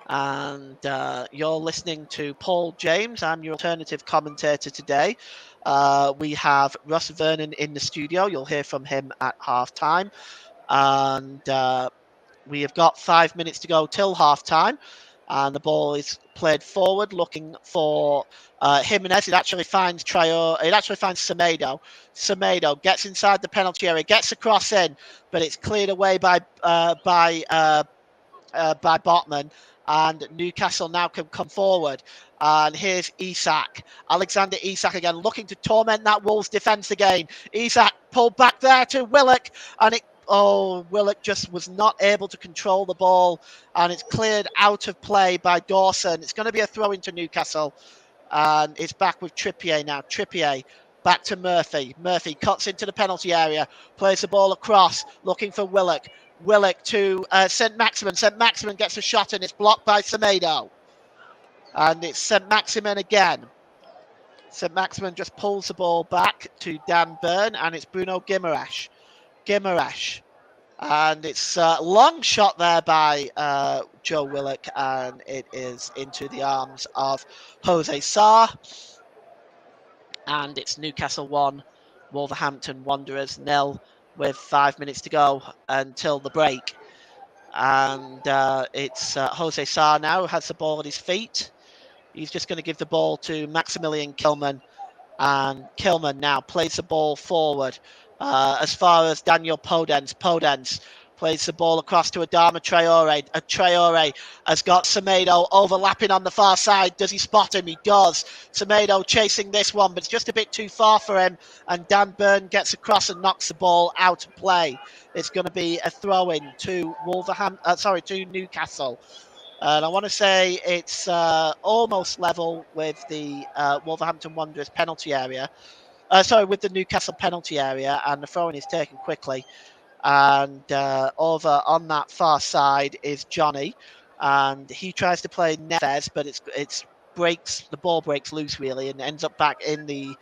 and you're listening to Paul James. I'm your alternative commentator today. We have Russ Vernon in the studio. You'll hear from him at half time. And we have got 5 minutes to go till half time. And the ball is played forward, looking for Jimenez. It actually finds It actually finds Semedo. Semedo gets inside the penalty area, gets a cross in, but it's cleared away by Botman, and Newcastle now can come forward. And here's Isak, Alexander Isak again, looking to torment that Wolves defence again. Isak pulled back there to Willock, and Willock just was not able to control the ball, and it's cleared out of play by Dawson. It's going to be a throw into Newcastle, and it's back with Trippier now. Trippier back to Murphy. Murphy cuts into the penalty area, plays the ball across, looking for Willock. Willock to St. Maximin. St. Maximin gets a shot and it's blocked by Semedo. And it's St. Maximin again. St. Maximin just pulls the ball back to Dan Burn, and it's Bruno Guimaraes. Guimaraes. And it's a long shot there by Joe Willock, and it is into the arms of Jose Sarr. And it's Newcastle 1, Wolverhampton Wanderers 0, with 5 minutes to go until the break. And it's Jose Sarr now who has the ball at his feet. He's just going to give the ball to Maximilian Kilman. And Kilman now plays the ball forward as far as Daniel Podence. Podence plays the ball across to Adama Traore. Traore has got Semedo overlapping on the far side. Does he spot him? He does. Semedo chasing this one, but it's just a bit too far for him. And Dan Burn gets across and knocks the ball out of play. It's going to be a throw-in to to Newcastle. And I want to say it's almost level with the Wolverhampton Wanderers penalty area. With the Newcastle penalty area, and the throw-in is taken quickly. And over on that far side is Johnny, and he tries to play Neves, but the ball breaks loose really, and ends up back in the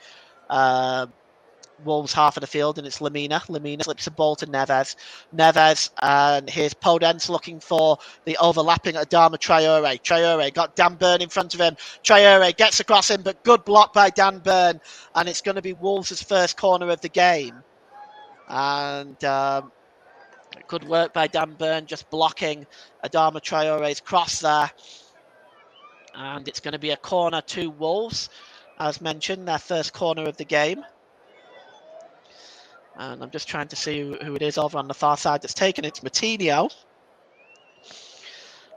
Wolves half of the field, and it's Lamina. Lamina slips the ball to Neves. Neves, and here's Podence looking for the overlapping Adama Traore. Traore got Dan Burn in front of him. Traore gets across him, but good block by Dan Burn, and it's going to be Wolves' first corner of the game. And good work by Dan Burn, just blocking Adama Traore's cross there. And it's going to be a corner to Wolves, as mentioned, their first corner of the game. And I'm just trying to see who it is over on the far side that's taken it. It's Matinho.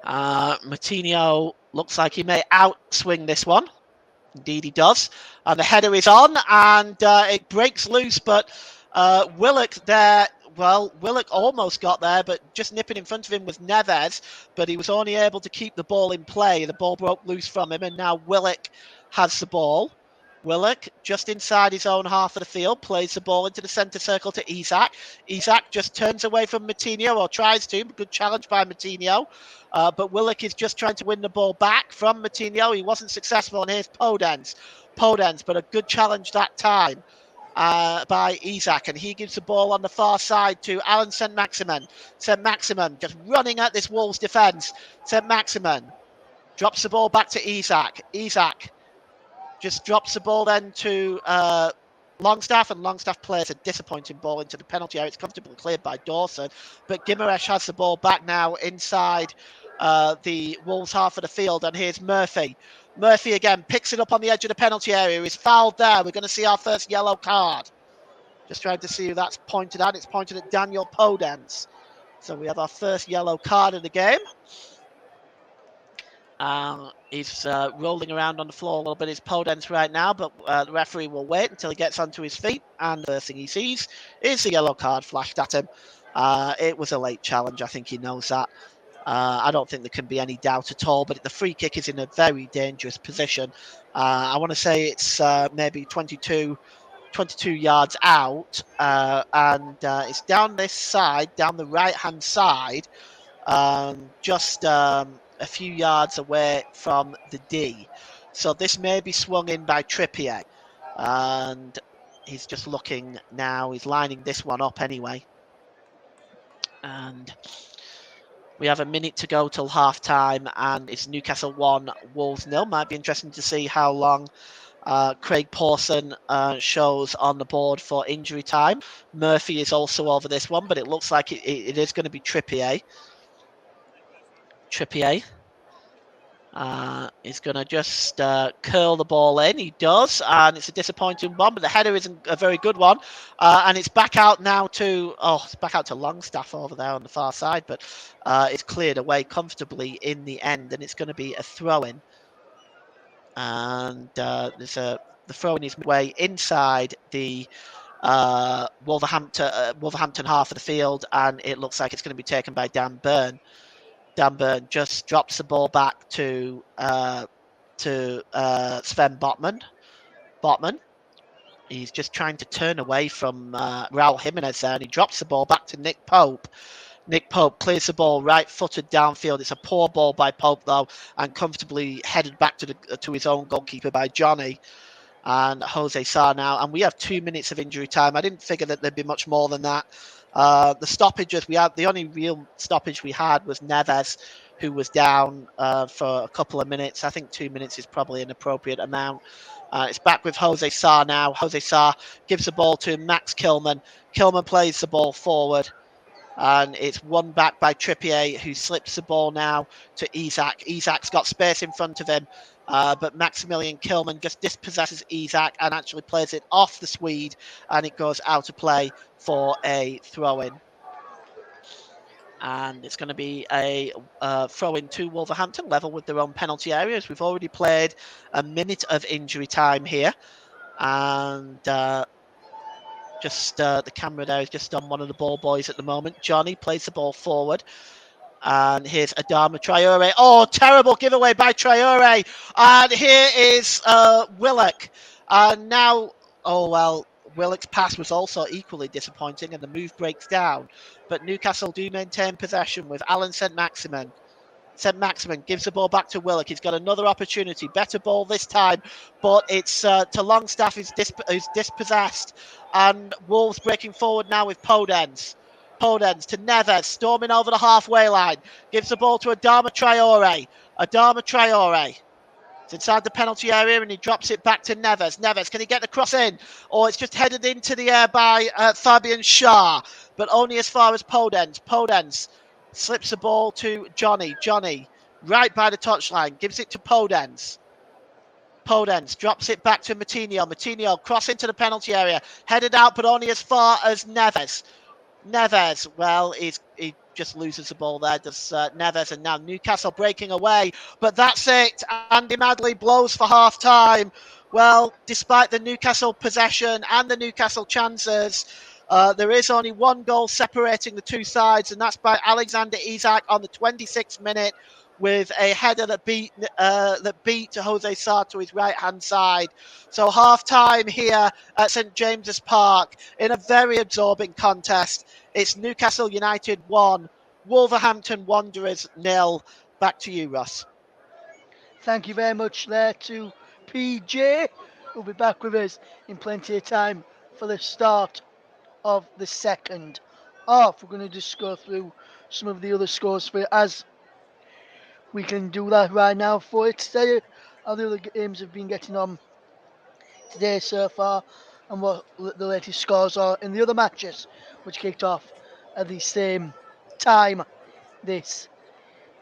Matinho looks like he may outswing this one. Indeed he does. And the header is on, and it breaks loose, but Willock there, Willock almost got there, but just nipping in front of him was Neves, but he was only able to keep the ball in play. The ball broke loose from him, and now Willock has the ball. Willock, just inside his own half of the field, plays the ball into the centre circle to Isak. Isak just turns away from Matinho, or tries to. Good challenge by Matinho. But Willock is just trying to win the ball back from Matinho. He wasn't successful, and here's Podence. Podence, but a good challenge that time by Isak, and he gives the ball on the far side to Alan St. Maximin. St. Maximin just running at this Wolves defence. St. Maximin drops the ball back to Isak. Isak just drops the ball then to Longstaff, and Longstaff plays a disappointing ball into the penalty area. It's comfortably cleared by Dawson, but Guimaraes has the ball back now inside the Wolves half of the field, and here's Murphy. Murphy again picks it up on the edge of the penalty area. He's fouled there. We're going to see our first yellow card. Just trying to see who that's pointed at. It's pointed at Daniel Podence. So we have our first yellow card of the game. He's rolling around on the floor a little bit. It's Podence right now, but the referee will wait until he gets onto his feet. And the first thing he sees is the yellow card flashed at him. It was a late challenge. I think he knows that. I don't think there can be any doubt at all, but the free kick is in a very dangerous position. I want to say it's maybe 22 yards out, and it's down this side, down the right-hand side, just a few yards away from the D. So this may be swung in by Trippier, and he's just looking now. He's lining this one up anyway. And We have a minute to go till half time, and it's Newcastle 1, Wolves 0. Might be interesting to see how long Craig Pawson shows on the board for injury time. Murphy is also over this one, but it looks like it is going to be Trippier. Trippier is going to just curl the ball in. He does, and it's a disappointing one, but the header isn't a very good one. And it's back out now to Longstaff over there on the far side, but it's cleared away comfortably in the end, and it's going to be a throw-in. And the throw-in is way inside the Wolverhampton half of the field, and it looks like it's going to be taken by Dan Burn. Dan Burn just drops the ball back to Sven Botman. He's just trying to turn away from Raul Jimenez there, and he drops the ball back to Nick Pope. Nick Pope clears the ball right-footed downfield. It's a poor ball by Pope, though, and comfortably headed back to his own goalkeeper by Johnny and Jose Sarr now. And we have 2 minutes of injury time. I didn't figure that there'd be much more than that. The stoppages we had, the only real stoppage we had was Neves, who was down for a couple of minutes. I think 2 minutes is probably an appropriate amount. It's back with Jose Sarr now. Jose Sarr gives the ball to Max Kilman. Kilman plays the ball forward, and it's won back by Trippier, who slips the ball now to Isak. Isak's got space in front of him, but Maximilian Kilman just dispossesses Isak and actually plays it off the Swede, and it goes out of play for a throw-in. And it's going to be a throw-in to Wolverhampton, level with their own penalty areas. We've already played a minute of injury time here, and the camera there is just on one of the ball boys at the moment. Johnny plays the ball forward. And here's Adama Traore. Oh, terrible giveaway by Traore. And here is Willock. And now, Willock's pass was also equally disappointing, and the move breaks down. But Newcastle do maintain possession with Alan St. Maximin. St. Maximin gives the ball back to Willock. He's got another opportunity. Better ball this time, but it's to Longstaff, who's dispossessed. And Wolves breaking forward now with Podence. Podence to Neves, storming over the halfway line. Gives the ball to Adama Traore. Adama Traore. It's inside the penalty area, and he drops it back to Neves. Neves, can he get the cross in? Or it's just headed into the air by Fabian Schär, but only as far as Podence. Podence slips the ball to Johnny. Johnny, right by the touchline, gives it to Podence. Podence drops it back to Matinho. Matinho, cross into the penalty area. Headed out, but only as far as Neves. Neves, well, he just loses the ball there, does Neves, and now Newcastle breaking away. But that's it. Andy Madley blows for half-time. Well, despite the Newcastle possession and the Newcastle chances, there is only one goal separating the two sides, and that's by Alexander Isak on the 26th minute with a header that beat Jose Sarr to his right-hand side. So half-time here at St James's Park in a very absorbing contest. It's Newcastle United 1, Wolverhampton Wanderers 0. Back to you, Ross. Thank you very much there to PJ, who'll be back with us in plenty of time for the start of the second half. We're going to just go through some of the other scores for you, as we can do that right now for it today. How the other games have been getting on today so far, and what the latest scores are in the other matches, which kicked off at the same time this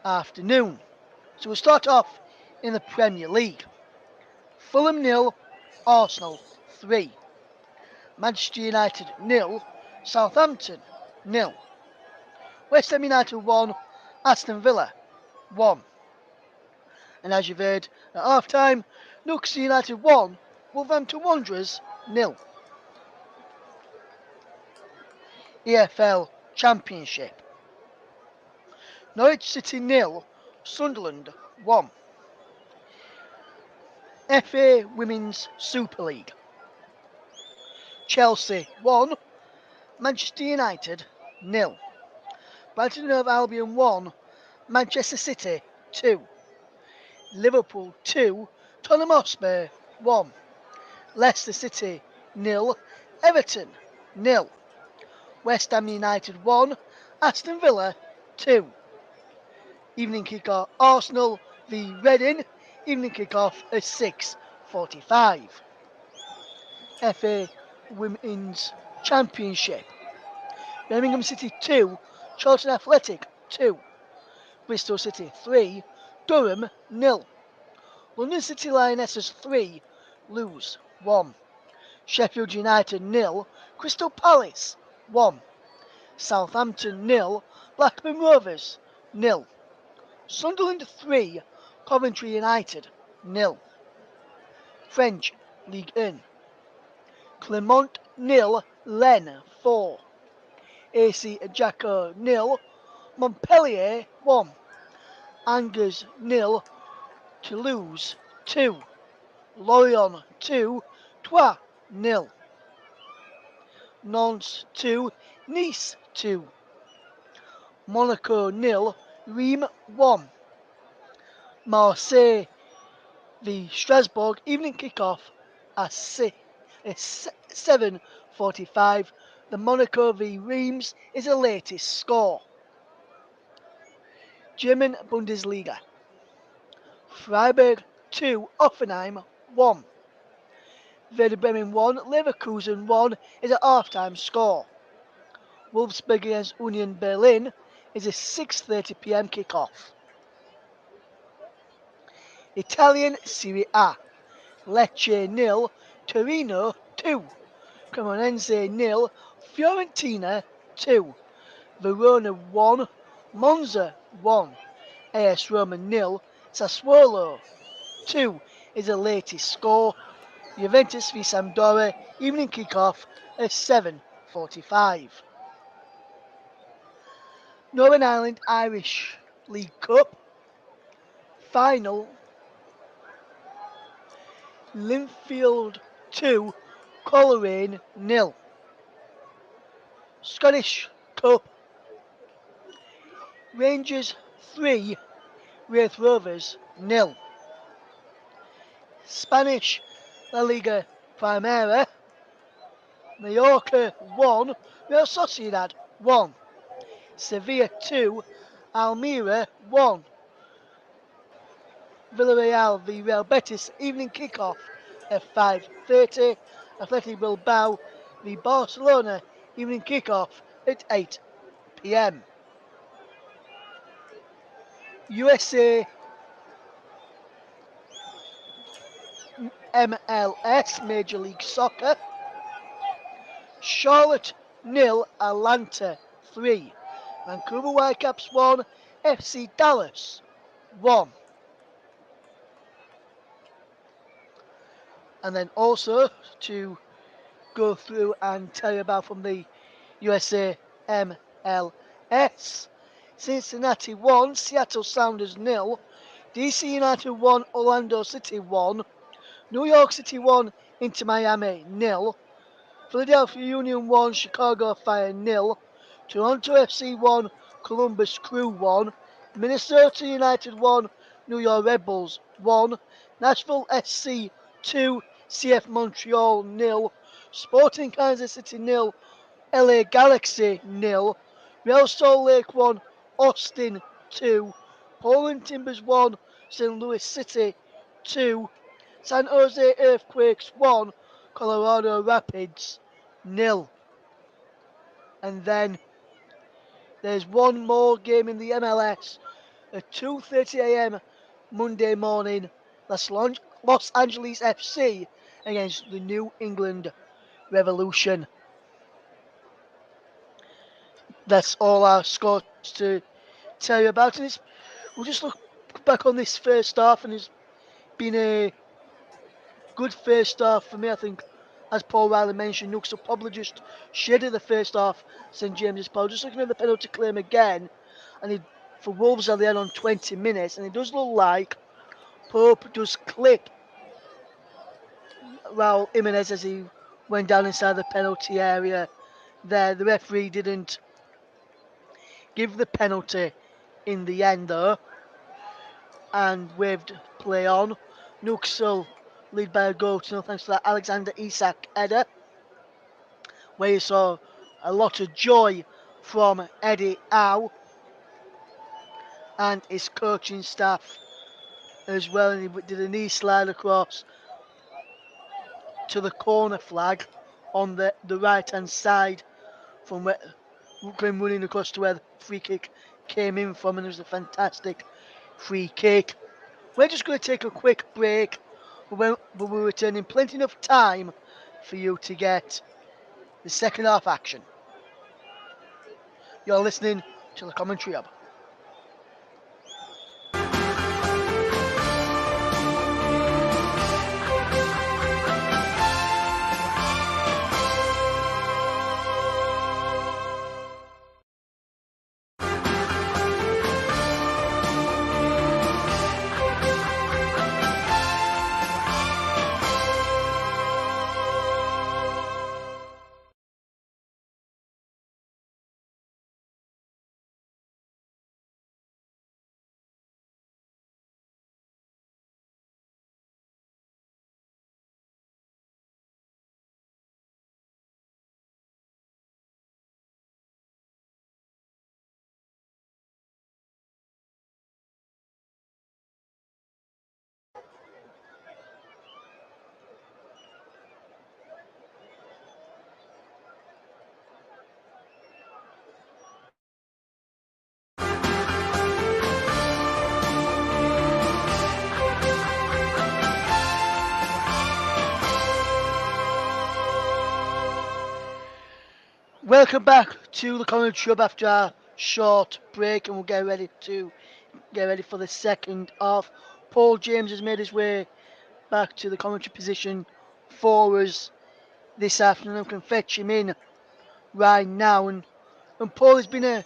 afternoon. So we'll start off in the Premier League. Fulham 0, Arsenal 3. Manchester United 0, Southampton 0. West Ham United 1, Aston Villa 1. And as you've heard, at half-time, Newcastle United 1, Wolverhampton Wanderers 0. EFL Championship. Norwich City 0, Sunderland 1. FA Women's Super League. Chelsea 1, Manchester United 0. Brighton and Albion 1, Manchester City 2. Liverpool 2, Tottenham Hotspur 1. Leicester City 0, Everton 0. West Ham United 1, Aston Villa 2. Evening kickoff Arsenal v Reading. Evening kickoff at 6:45. FA Women's Championship. Birmingham City 2, Charlton Athletic 2, Bristol City 3, Durham 0, London City Lionesses 3, lose 1, Sheffield United 0, Crystal Palace 1, Southampton 0, Blackburn Rovers 0, Sunderland 3, Coventry United 0, French Ligue 1, Clermont 0, Rennes 4, AC Ajaccio 0, Montpellier 1, Angers 0, Toulouse 2, Lorient 2, Troyes 0, Nantes 2, Nice 2, Monaco 0, Reims 1, Marseille v Strasbourg evening kickoff at 7:45. The Monaco v Reims is the latest score. German Bundesliga. Freiburg 2, Offenheim 1. Werder Bremen 1, Leverkusen 1 is a half-time score. Wolfsburg against Union Berlin is a 6:30 p.m. kickoff. Italian Serie A. Lecce 0, Torino 2, Cremonese 0, Fiorentina 2, Verona 1, Monza 1, AS Roma 0, Sassuolo 2 is the latest score. Juventus v Sampdoria evening kickoff at 7:45. Northern Ireland Irish League Cup final. Linfield 2, Coleraine 0. Scottish Cup. Rangers 3, Wraith Rovers 0. Spanish La Liga Primera. Mallorca 1, Real Sociedad 1. Sevilla 2, Almeria 1. Villarreal v Real Betis evening kickoff at 5:30. Athletic Bilbao v Barcelona evening kickoff at 8 p.m. USA MLS Major League Soccer. Charlotte 0, Atlanta 3. Vancouver Whitecaps 1, FC Dallas 1. And then also to go through and tell you about from the USA MLS. Cincinnati 1, Seattle Sounders 0. DC United 1, Orlando City 1. New York City 1, Inter Miami 0. Philadelphia Union 1, Chicago Fire 0. Toronto FC 1, Columbus Crew 1. Minnesota United 1, New York Red Bulls 1. Nashville SC 2, CF Montreal 0. Sporting Kansas City 0, LA Galaxy 0. Real Salt Lake 1, Austin 2. Portland Timbers 1, St. Louis City 2. San Jose Earthquakes 1, Colorado Rapids 0. And then there's one more game in the MLS at 2:30 a.m. Monday morning. That's Los Angeles FC against the New England Revolution. That's all our scores to tell you about. And we'll just look back on this first half, and it's been a good first half for me. I think, as Paul Riley mentioned, Newcastle probably just shaded the first half. St James's Park. Just looking at the penalty claim again, and for Wolves they had on 20 minutes, and it does look like Pope does clip Raul Jimenez as he went down inside the penalty area. There, the referee didn't give the penalty in the end though, and waved play on. Newcastle lead by a goal to nil thanks to that Alexander Isak header, where you saw a lot of joy from Eddie Howe. and his coaching staff as well. And he did a knee slide across to the corner flag on the right hand side from where going running across to where the free kick came in from, and it was a fantastic free kick. We're just going to take a quick break, but we're returning plenty enough time for you to get the second half action. You're listening to the Commentary Hub. Welcome back to the Commentary Hub after our short break, and we'll get ready for the second half. Paul James has made his way back to the commentary position for us this afternoon. I can fetch him in right now. And Paul, has been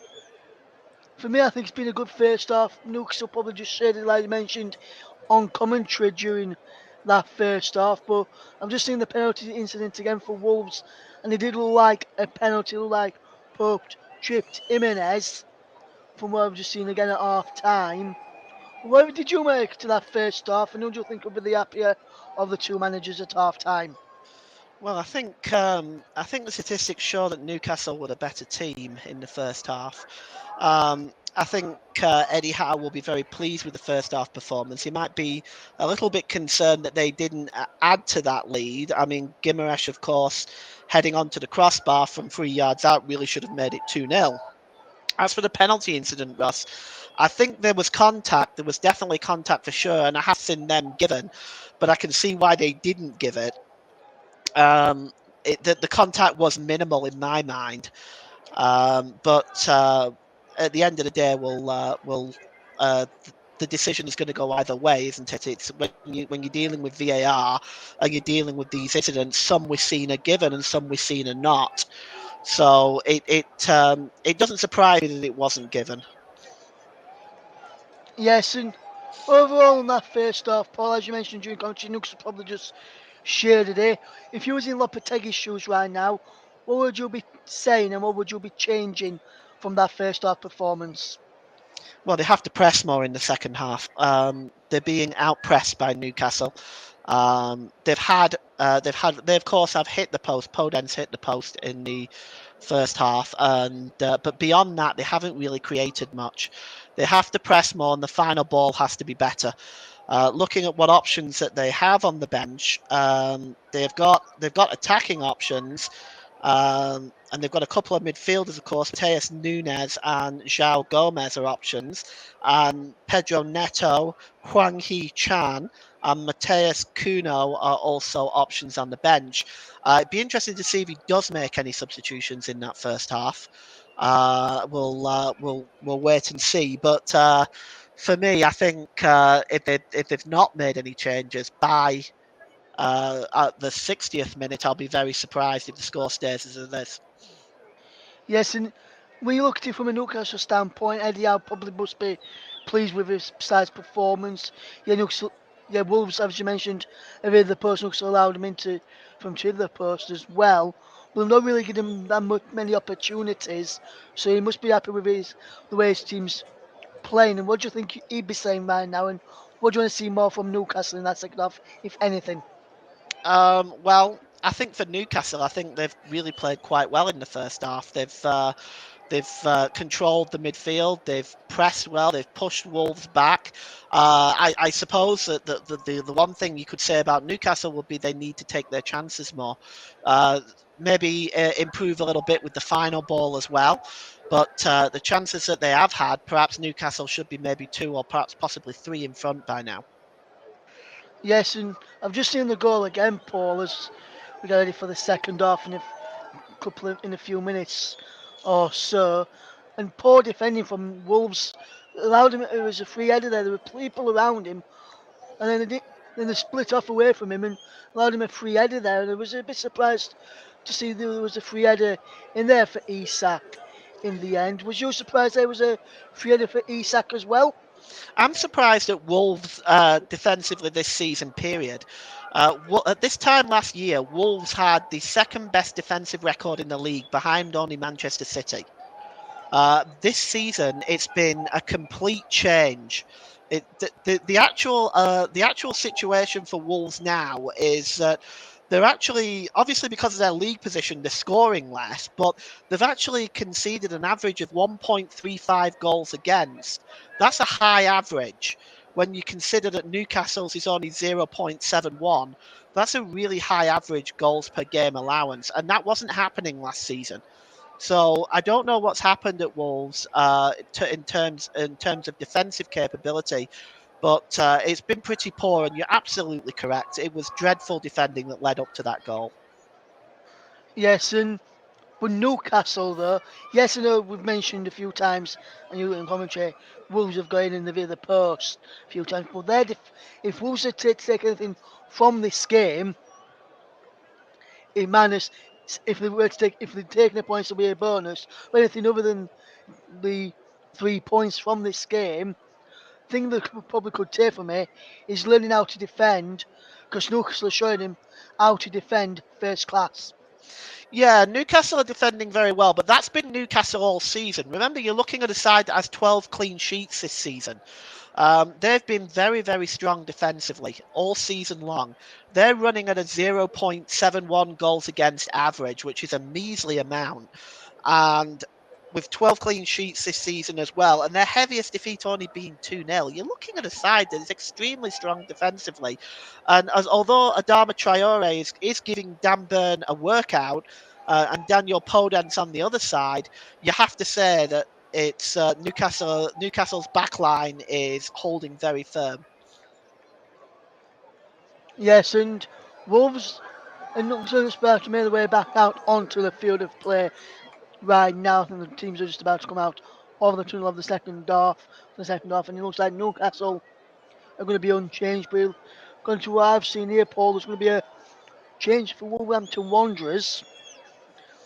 for me, I think it's been a good first half. Newcastle probably just shaded, like you mentioned, on commentary during that first half. But I'm just seeing the penalty incident again for Wolves, and it did look like a penalty, look like Pope tripped Jimenez from what I've just seen again at half time. What did you make to that first half, and who do you think will be the happier of the two managers at half time? Well, I think the statistics show that Newcastle were the better team in the first half. I think Eddie Howe will be very pleased with the first half performance. He might be a little bit concerned that they didn't add to that lead. I mean, Gimaresh, of course, heading onto the crossbar from 3 yards out, really should have made it 2-0. As for the penalty incident, Russ, I think there was contact. There was definitely contact for sure, and I have seen them given, but I can see why they didn't give it. Um, the contact was minimal in my mind, but at the end of the day, the decision is going to go either way, isn't it? It's when you're dealing with VAR and you're dealing with these incidents, some we've seen are given and some we've seen are not. So it doesn't surprise me that it wasn't given. Yes, and overall in that first half, Paul, as you mentioned during commentary, Newcastle probably just shared a day. If you was in Lopetegui's shoes right now, what would you be saying and what would you be changing from that first half performance? Well, they have to press more in the second half. They're being outpressed by Newcastle. They of course have hit the post. Podence hit the post in the first half, and but beyond that, they haven't really created much. They have to press more, and the final ball has to be better. Looking at what options that they have on the bench, they've got attacking options, and they've got a couple of midfielders, of course. Mateus Nunes and João Gomez are options, and Pedro Neto, Huang Hee Chan, and Mateus Kuno are also options on the bench. It'd be interesting to see if he does make any substitutions in that first half. We'll wait and see. But for me, I think if they've not made any changes by at the 60th minute, I'll be very surprised if the score stays as it is. Yes, and when you look at it from a Newcastle standpoint, Eddie Howe probably must be pleased with his side's performance. Yeah, Newcastle, yeah, Wolves, as you mentioned, have hit the post. Newcastle allowed him into from to the post as well. Will not really give him that many opportunities, so he must be happy with the way his team's playing. And what do you think he'd be saying right now? And what do you want to see more from Newcastle in that second half, if anything? Well, I think for Newcastle, I think they've really played quite well in the first half. They've controlled the midfield. They've pressed well. They've pushed Wolves back. I suppose that the one thing you could say about Newcastle would be they need to take their chances more. Maybe improve a little bit with the final ball as well. But the chances that they have had, perhaps Newcastle should be maybe 2 or perhaps possibly 3 in front by now. Yes, and I've just seen the goal again, Paul, as we get ready for the second half in a few minutes or so. And poor defending from Wolves allowed him. It was a free header there. There were people around him, and then they split off away from him and allowed him a free header there. And I was a bit surprised to see there was a free header in there for Isak in the end. Was you surprised there was a free header for Isak as well? I'm surprised at Wolves defensively this season, period. At this time last year, Wolves had the second best defensive record in the league behind only Manchester City. This season, it's been a complete change. The actual situation for Wolves now is that they're actually, obviously because of their league position, they're scoring less, but they've actually conceded an average of 1.35 goals against. That's a high average when you consider that Newcastle's is only 0.71. That's a really high average goals per game allowance, and that wasn't happening last season. So I don't know what's happened at Wolves in terms of defensive capability, but it's been pretty poor. And you're absolutely correct. It was dreadful defending that led up to that goal. Yes, and but Newcastle, though, yes, I know we've mentioned a few times, and you in commentary, Wolves have got in the post a few times. But if Wolves are to take anything from this game, it minus if they were to take if they're taking the points, it'll be a bonus. But anything other than the 3 points from this game, thing that probably could take from it is learning how to defend, because Newcastle are showing him how to defend first class. Yeah, Newcastle are defending very well, but that's been Newcastle all season. Remember, you're looking at a side that has 12 clean sheets this season. They've been very, very strong defensively all season long. They're running at a 0.71 goals against average, which is a measly amount. And with 12 clean sheets this season as well, and their heaviest defeat only being 2-0, you're looking at a side that is extremely strong defensively. And although Adama Traore is giving Dan Burn a workout, and Daniel Podence on the other side, you have to say that it's Newcastle's backline is holding very firm. Yes, and Wolves and Newcastle about to make their way back out onto the field of play right now. I think the teams are just about to come out of the tunnel of the second half, and it looks like Newcastle are going to be unchanged. But going to what I've seen here, Paul, there's going to be a change for Wolverhampton Wanderers,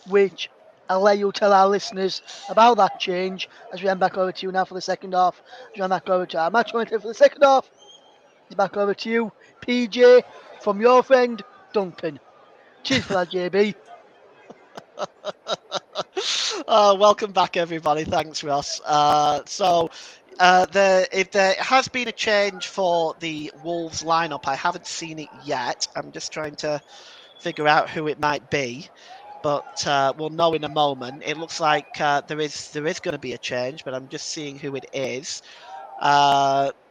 which I'll let you tell our listeners about that change as we hand back over to you now for the second half. As we hand back over to our match commentator for the second half. It's back over to you, PJ, from your friend Duncan. Cheers for that, JB. Welcome back, everybody. Thanks, Ross. If there has been a change for the Wolves lineup, I haven't seen it yet. I'm just trying to figure out who it might be, but we'll know in a moment. It looks like there is going to be a change, but I'm just seeing who it is.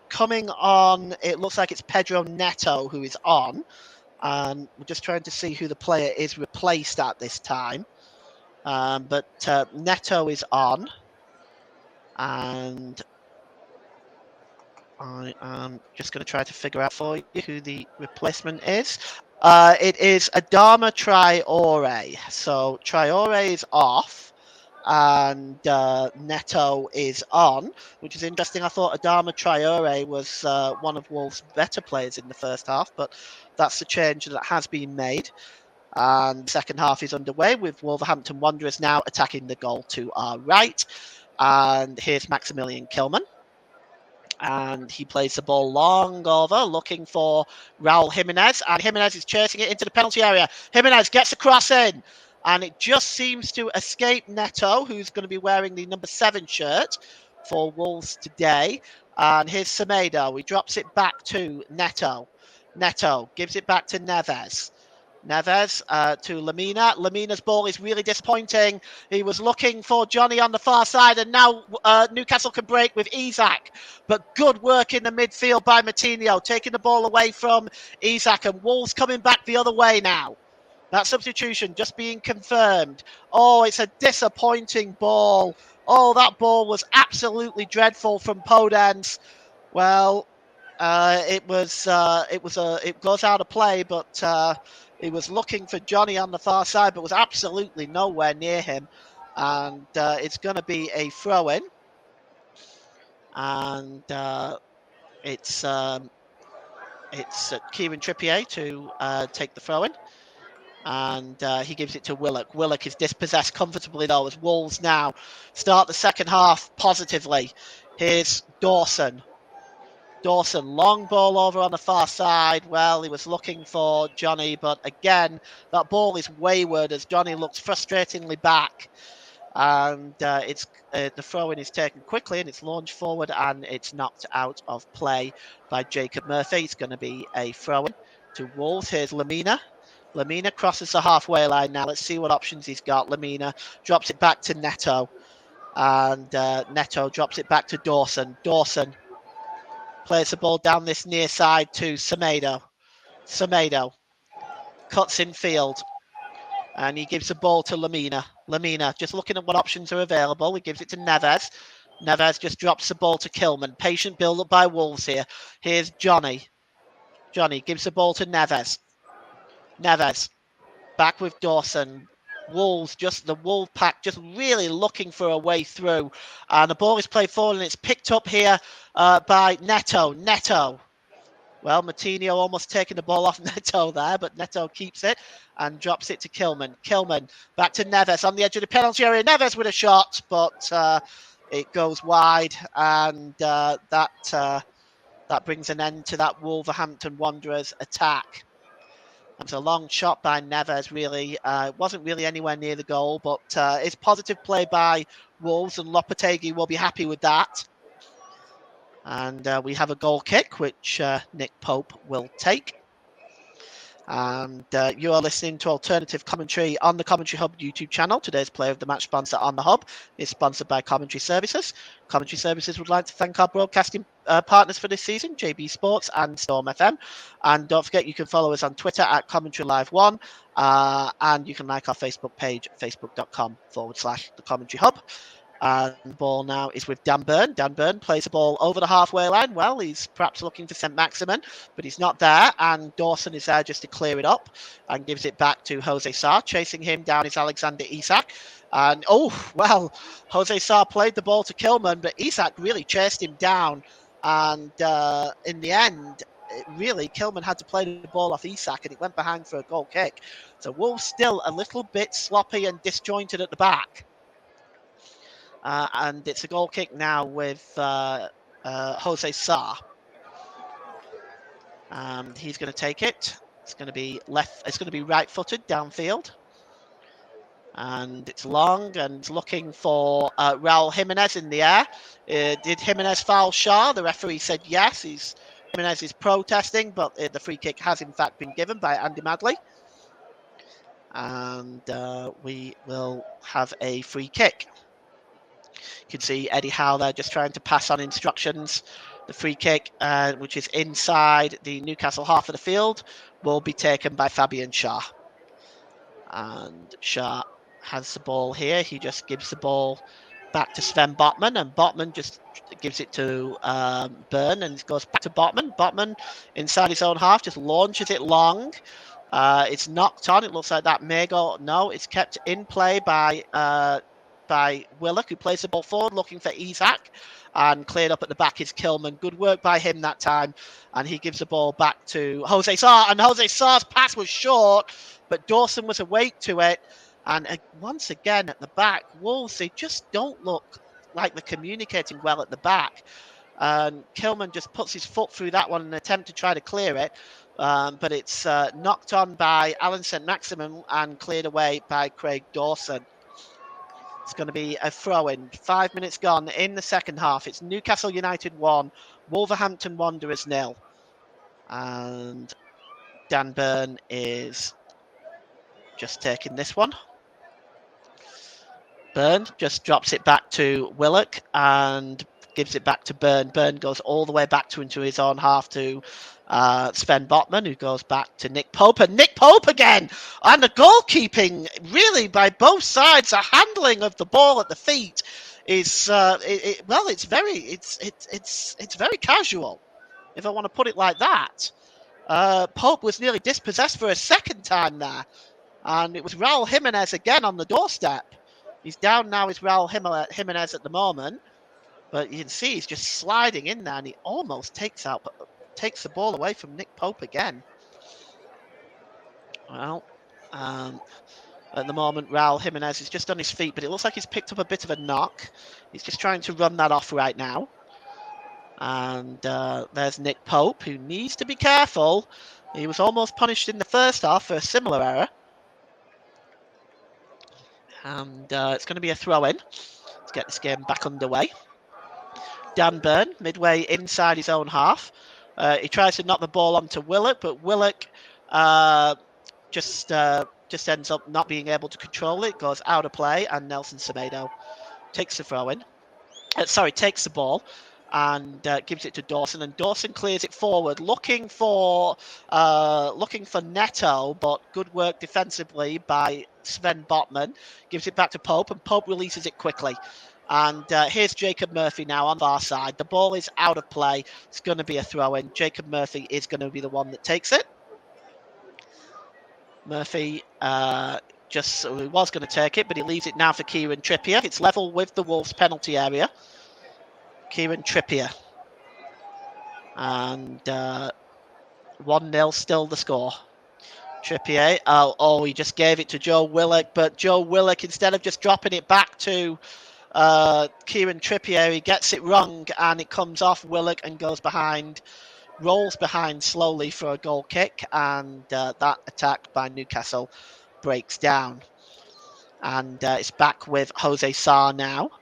Coming on, it looks like it's Pedro Neto who is on, and we're just trying to see who the player is replaced at this time. But Neto is on, and I am just going to try to figure out for you who the replacement is. It is Adama Traore. So Traore is off, and Neto is on, which is interesting. I thought Adama Traore was one of Wolves' better players in the first half, but that's the change that has been made. And the second half is underway with Wolverhampton Wanderers now attacking the goal to our right. And here's Maximilian Kilman. And he plays the ball long over, looking for Raul Jimenez. And Jimenez is chasing it into the penalty area. Jimenez gets a cross in. And it just seems to escape Neto, who's going to be wearing the number 7 shirt for Wolves today. And here's Semedo. He drops it back to Neto. Neto gives it back to Neves. Neves to Lamina. Lamina's ball is really disappointing. He was looking for Johnny on the far side, and now Newcastle can break with Isak. But good work in the midfield by Martinho, taking the ball away from Isak, and Wolves coming back the other way now. That substitution just being confirmed. Oh, it's a disappointing ball. Oh, that ball was absolutely dreadful from Podence. Well, it goes out of play, but he was looking for Johnny on the far side, but was absolutely nowhere near him, and it's going to be a throw in, and it's Kieran Trippier to take the throw in. And he gives it to Willock. Willock is dispossessed comfortably, though, as Wolves now start the second half positively. Here's Dawson. Dawson, long ball over on the far side. Well, he was looking for Johnny, but again, that ball is wayward as Johnny looks frustratingly back. And the throw-in is taken quickly, and it's launched forward, and it's knocked out of play by Jacob Murphy. It's going to be a throw-in to Wolves. Here's Lamina. Lamina crosses the halfway line now. Let's see what options he's got. Lamina drops it back to Neto. And Neto drops it back to Dawson. Dawson plays the ball down this near side to Semedo. Semedo cuts in field. And he gives the ball to Lamina. Lamina just looking at what options are available. He gives it to Neves. Neves just drops the ball to Kilman. Patient build up by Wolves here. Here's Johnny. Johnny gives the ball to Neves. Neves back with Dawson. Wolves, just the Wolf pack, just really looking for a way through. And the ball is played forward, and it's picked up here by Neto. Neto. Well, Martinho almost taking the ball off Neto there, but Neto keeps it and drops it to Kilman. Kilman back to Neves on the edge of the penalty area. Neves with a shot, but it goes wide, and that brings an end to that Wolverhampton Wanderers attack. It was a long shot by Neves, really. It wasn't really anywhere near the goal, but it's positive play by Wolves, and Lopetegui will be happy with that. And we have a goal kick, which Nick Pope will take. And you are listening to alternative commentary on the Commentary Hub YouTube channel. Today's Player of the Match sponsor on the Hub is sponsored by Commentary Services. Commentary Services would like to thank our broadcasting partners for this season, JB Sports and Storm FM. And don't forget, you can follow us on Twitter at Commentary Live 1. And you can like our Facebook page, facebook.com/the Commentary Hub. And the ball now is with Dan Burn. Dan Burn plays the ball over the halfway line. Well, he's perhaps looking for St. Maximin, but he's not there. And Dawson is there just to clear it up and gives it back to Jose Sarr. Chasing him down is Alexander Isak. And, Jose Sarr played the ball to Kilman, but Isak really chased him down. And in the end, Kilman had to play the ball off Isak, and it went behind for a goal kick. So Wolves still a little bit sloppy and disjointed at the back. And it's a goal kick now with Jose Sarr. And he's going to take it. It's going to be It's going to be right-footed downfield. And it's long and looking for Raul Jimenez in the air. Did Jimenez foul Shah? The referee said yes. Jimenez is protesting, but the free kick has in fact been given by Andy Madley. And we will have a free kick. You can see Eddie Howe there just trying to pass on instructions. The free kick, which is inside the Newcastle half of the field, will be taken by Fabian Shah. And Shah has the ball here. He just gives the ball back to Sven Botman, and Botman just gives it to Byrne, and it goes back to Botman. Botman inside his own half just launches it long. It's knocked on. It looks like that may go. No, it's kept in play by Willock, who plays the ball forward looking for Isak, and cleared up at the back is Kilman. Good work by him that time, and he gives the ball back to Jose Sarr, and Jose Sarr's pass was short, but Dawson was awake to it. And once again at the back, Wolves, they just don't look like they're communicating well at the back. And Kilman just puts his foot through that one in an attempt to try to clear it, but it's knocked on by Alan St. Maximin and cleared away by Craig Dawson. It's going to be a throw-in. 5 minutes gone in the second half. It's Newcastle United 1, Wolverhampton Wanderers 0. And Dan Burn is just taking this one. Byrne just drops it back to Willock and gives it back to Byrne. Byrne goes all the way back into his own half to Sven Botman, who goes back to Nick Pope. And Nick Pope again! And the goalkeeping, really, by both sides, the handling of the ball at the feet is, it's very casual, if I want to put it like that. Pope was nearly dispossessed for a second time there. And it was Raul Jimenez again on the doorstep. He's down now, is Raul Jimenez at the moment. But you can see he's just sliding in there, and he almost takes the ball away from Nick Pope again. Well, at the moment, Raul Jimenez is just on his feet, but it looks like he's picked up a bit of a knock. He's just trying to run that off right now. And there's Nick Pope, who needs to be careful. He was almost punished in the first half for a similar error. And it's going to be a throw-in. Let's get this game back underway. Dan Byrne, midway inside his own half. He tries to knock the ball onto Willock, but Willock just ends up not being able to control it, goes out of play, and Nelson Semedo takes the throw-in. Takes the ball and gives it to Dawson, and Dawson clears it forward, looking for Neto, but good work defensively by Sven Botman. Gives it back to Pope, and Pope releases it quickly. And here's Jacob Murphy now on our side. The ball is out of play. It's going to be a throw-in. Jacob Murphy is going to be the one that takes it. Murphy he was going to take it, but he leaves it now for Kieran Trippier. It's level with the Wolves penalty area. Kieran Trippier. And 1-0 still the score. Trippier, he just gave it to Joe Willock, but Joe Willock, instead of just dropping it back to Kieran Trippier, he gets it wrong, and it comes off Willock and goes behind, rolls behind slowly for a goal kick, and that attack by Newcastle breaks down. And it's back with Jose Sarr now.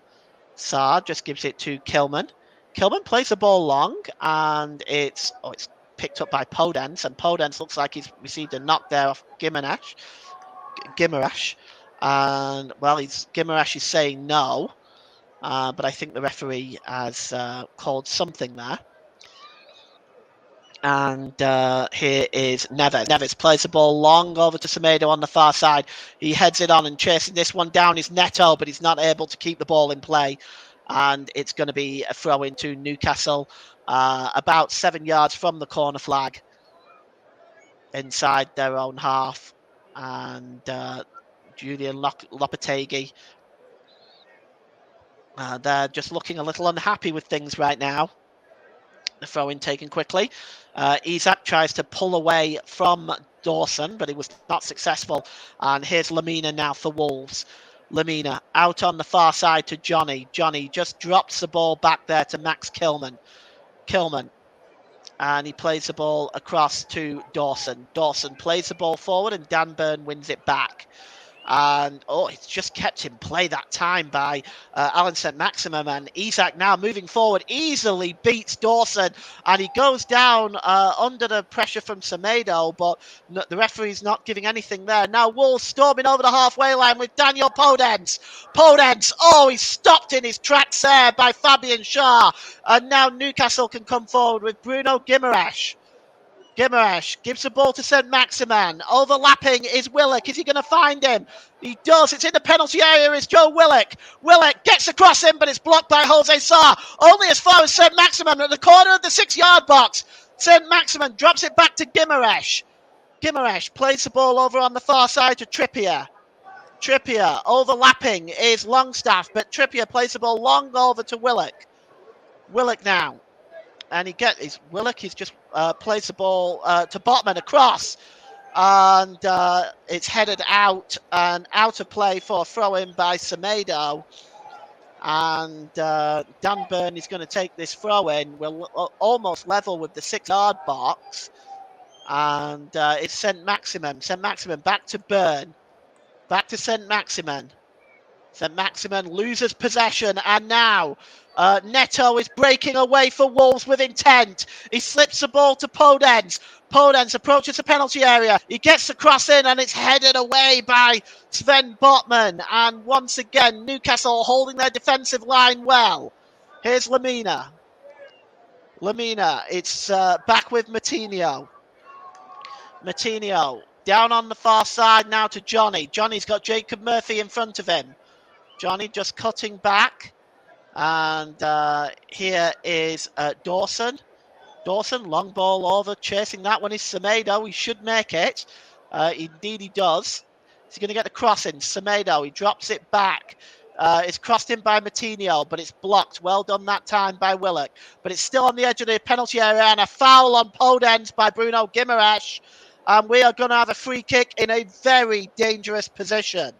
Sarr just gives it to Kilman. Kilman plays the ball long, and it's picked up by Podence, and Podence looks like he's received a knock there off Guimaraes. And Guimaraes is saying no, but I think the referee has called something there. And here is Neves. Neves plays the ball long over to Semedo on the far side. He heads it on, and chasing this one down is Neto, but he's not able to keep the ball in play. And it's going to be a throw into Newcastle, about 7 yards from the corner flag, inside their own half. And Julian Lopetegui, they're just looking a little unhappy with things right now. The throw-in taken quickly. Isak tries to pull away from Dawson, but he was not successful. And here's Lamina now for Wolves. Lamina out on the far side to Johnny. Johnny just drops the ball back there to Max Kilman. And he plays the ball across to Dawson. Dawson plays the ball forward, and Dan Byrne wins it back. And it's just kept in play that time by Alan St. Maximum, and Isak now moving forward easily beats Dawson, and he goes down under the pressure from Semedo, but the referee's not giving anything there. Now Wolves storming over the halfway line with Daniel Podence. He's stopped in his tracks there by Fabian Schär, and now Newcastle can come forward with Bruno Guimaraes. Guimaraes gives the ball to St. Maximin. Overlapping is Willock. Is he going to find him? He does. It's in the penalty area. It's Joe Willock. Willock gets across him, but it's blocked by Jose Sarr. Only as far as St. Maximin at the corner of the 6-yard box. St. Maximin drops it back to Guimaraes. Guimaraes plays the ball over on the far side to Trippier. Trippier overlapping is Longstaff, but Trippier plays the ball long over to Willock. Willock now. And Willock just plays the ball to Botman across, and it's headed out and out of play for a throw-in by Semedo. And Dan Byrne is going to take this throw-in. We're almost level with the 6-yard box, and it's St. Maximin. St. Maximin back to Byrne, back to St. Maximin. St. Maximin loses possession, and now Neto is breaking away for Wolves with intent. He slips the ball to Podence. Podence approaches the penalty area. He gets the cross in, and it's headed away by Sven Botman. And once again, Newcastle holding their defensive line well. Here's Lamina. It's back with Matinho. Matinho down on the far side now to Johnny. Johnny's got Jacob Murphy in front of him. Johnny just cutting back. And here is Dawson. Dawson, long ball over, chasing that one is Semedo. He should make it. Indeed he does. He's going to get the cross in. Semedo, he drops it back. It's crossed in by Matinho, but it's blocked. Well done that time by Willock. But it's still on the edge of the penalty area, and a foul on Podence by Bruno Guimaraes. And we are going to have a free kick in a very dangerous position.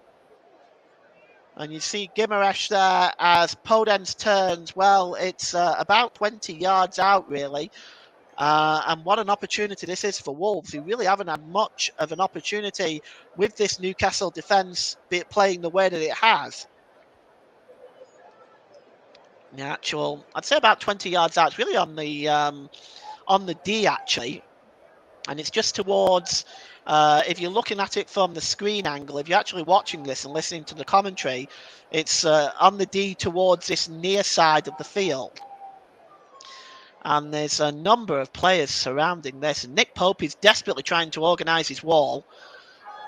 And you see Guimaraes there as Podence turns. Well, it's about 20 yards out, really. And what an opportunity this is for Wolves, who really haven't had much of an opportunity with this Newcastle defence playing the way that it has. The actual, I'd say about 20 yards out. It's really on the D, actually. And it's just towards, if you're looking at it from the screen angle, if you're actually watching this and listening to the commentary, it's on the D towards this near side of the field. And there's a number of players surrounding this. And Nick Pope is desperately trying to organise his wall.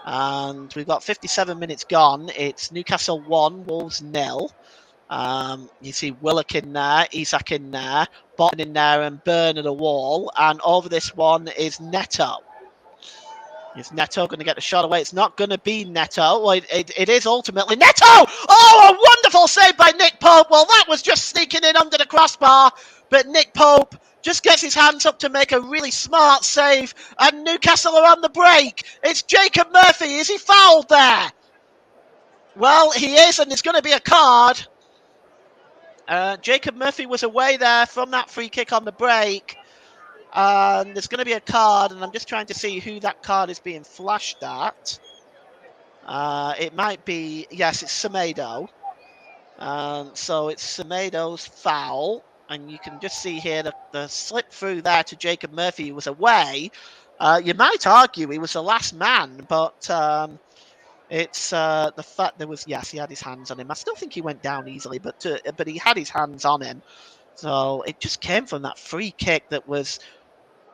And we've got 57 minutes gone. It's Newcastle 1, Wolves 0. You see Willock in there, Isak in there, Botman in there, and Burn at the wall. And over this one is Neto. Is Neto going to get the shot away? It's not going to be Neto. Well, it is ultimately Neto! Oh, a wonderful save by Nick Pope. Well, that was just sneaking in under the crossbar. But Nick Pope just gets his hands up to make a really smart save. And Newcastle are on the break. It's Jacob Murphy. Is he fouled there? Well, he is, and there's going to be a card. Jacob Murphy was away there from that free kick on the break. And there's going to be a card, and I'm just trying to see who that card is being flashed at. It might be, yes, it's Semedo. So it's Semedo's foul. And you can just see here the slip through there to Jacob Murphy, who was away. You might argue he was the last man, but it's the fact there was, yes, he had his hands on him. I still think he went down easily, but he had his hands on him. So it just came from that free kick that was,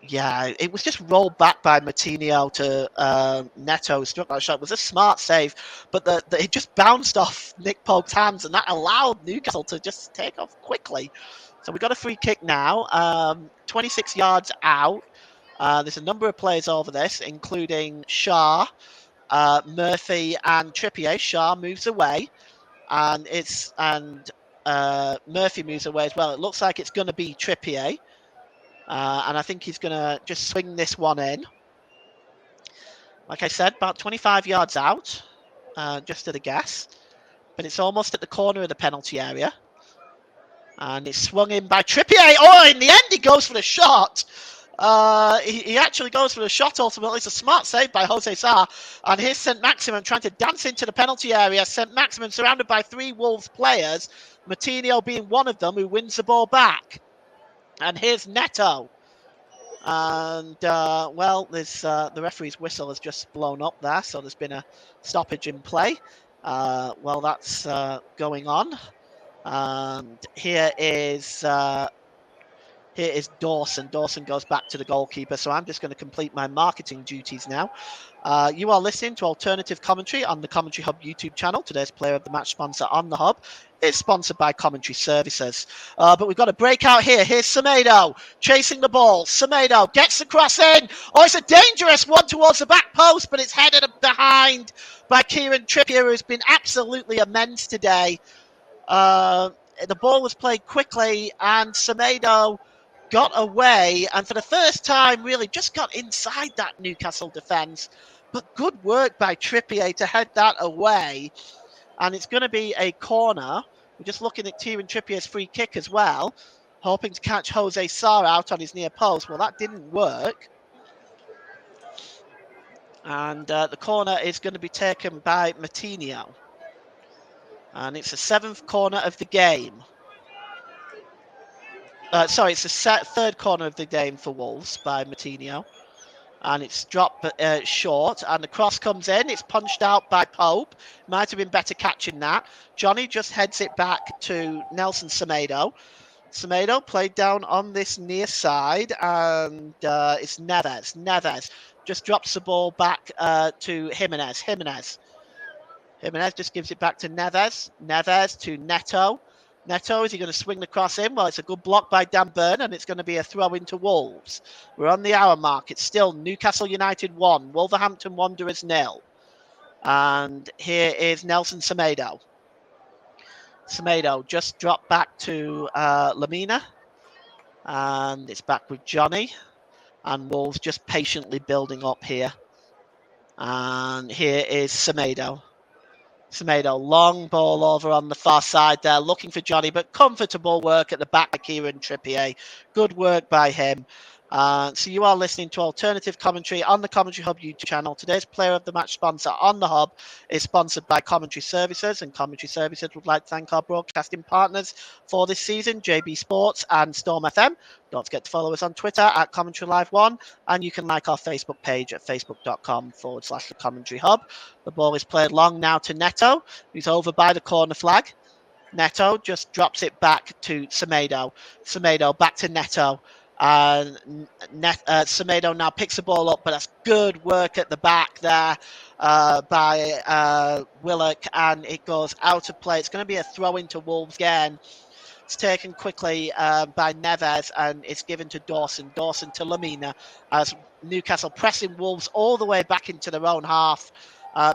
yeah, it was just rolled back by Matinho to Neto, struck that shot. It was a smart save, but it just bounced off Nick Pope's hands, and that allowed Newcastle to just take off quickly. So we got a free kick now, 26 yards out. There's a number of players over this, including Shah, Murphy, and Trippier. Shah moves away, and Murphy moves away as well. It looks like it's going to be Trippier. And I think he's going to just swing this one in. Like I said, about 25 yards out, just at a guess. But it's almost at the corner of the penalty area. And it's swung in by Trippier. Oh, in the end, he goes for the shot. He actually goes for the shot ultimately. It's a smart save by Jose Sarr. And here's St. Maximin trying to dance into the penalty area. St. Maximin surrounded by 3 Wolves players. Matinho being one of them, who wins the ball back. And here's Neto. And, well, there's the referee's whistle has just blown up there, so there's been a stoppage in play. Well, that's going on. And here is Dawson. Dawson goes back to the goalkeeper, so I'm just going to complete my marketing duties now. You are listening to alternative commentary on the Commentary Hub YouTube channel. Today's player of the match sponsor on the Hub is sponsored by Commentary Services. But we've got a breakout here. Here's Semedo chasing the ball. Semedo gets the cross in. Oh, it's a dangerous one towards the back post, but it's headed behind by Kieran Trippier, who's been absolutely immense today. The ball was played quickly, and Semedo got away, and for the first time, really just got inside that Newcastle defence. But good work by Trippier to head that away. And it's going to be a corner. We're just looking at Kieran Trippier's free kick as well, hoping to catch Jose Sarr out on his near post. Well, that didn't work. And the corner is going to be taken by Matinho. And it's the 7th corner of the game. Sorry, it's the third corner of the game for Wolves by Moutinho. And it's dropped short, and the cross comes in. It's punched out by Pope. Might have been better catching that. Johnny just heads it back to Nelson Semedo. Semedo played down on this near side, and it's Neves. Neves just drops the ball back to Jimenez. Jimenez just gives it back to Neves. Neves to Neto. Neto, is he going to swing the cross in? Well, it's a good block by Dan Burn, and it's going to be a throw into Wolves. We're on the hour mark. It's still Newcastle United 1, Wolverhampton Wanderers 0. And here is Nelson Semedo. Semedo just dropped back to Lamina. And it's back with Johnny. And Wolves just patiently building up here. And here is Semedo. Semedo, long ball over on the far side there, looking for Johnny, but comfortable work at the back by Kieran Trippier. Good work by him. So you are listening to Alternative Commentary on the Commentary Hub YouTube channel. Today's Player of the Match sponsor on the Hub is sponsored by Commentary Services, and Commentary Services would like to thank our broadcasting partners for this season, JB Sports and Storm FM. Don't forget to follow us on Twitter at Commentary Live 1, and you can like our Facebook page at facebook.com/the Commentary Hub. The ball is played long now to Neto, who's over by the corner flag. Neto just drops it back to Semedo. Semedo back to Neto. Semedo now picks the ball up, but that's good work at the back there by Willock, and it goes out of play. It's going to be a throw into Wolves again. It's taken quickly by Neves, and it's given to Dawson. Dawson to Lamina as Newcastle pressing Wolves all the way back into their own half.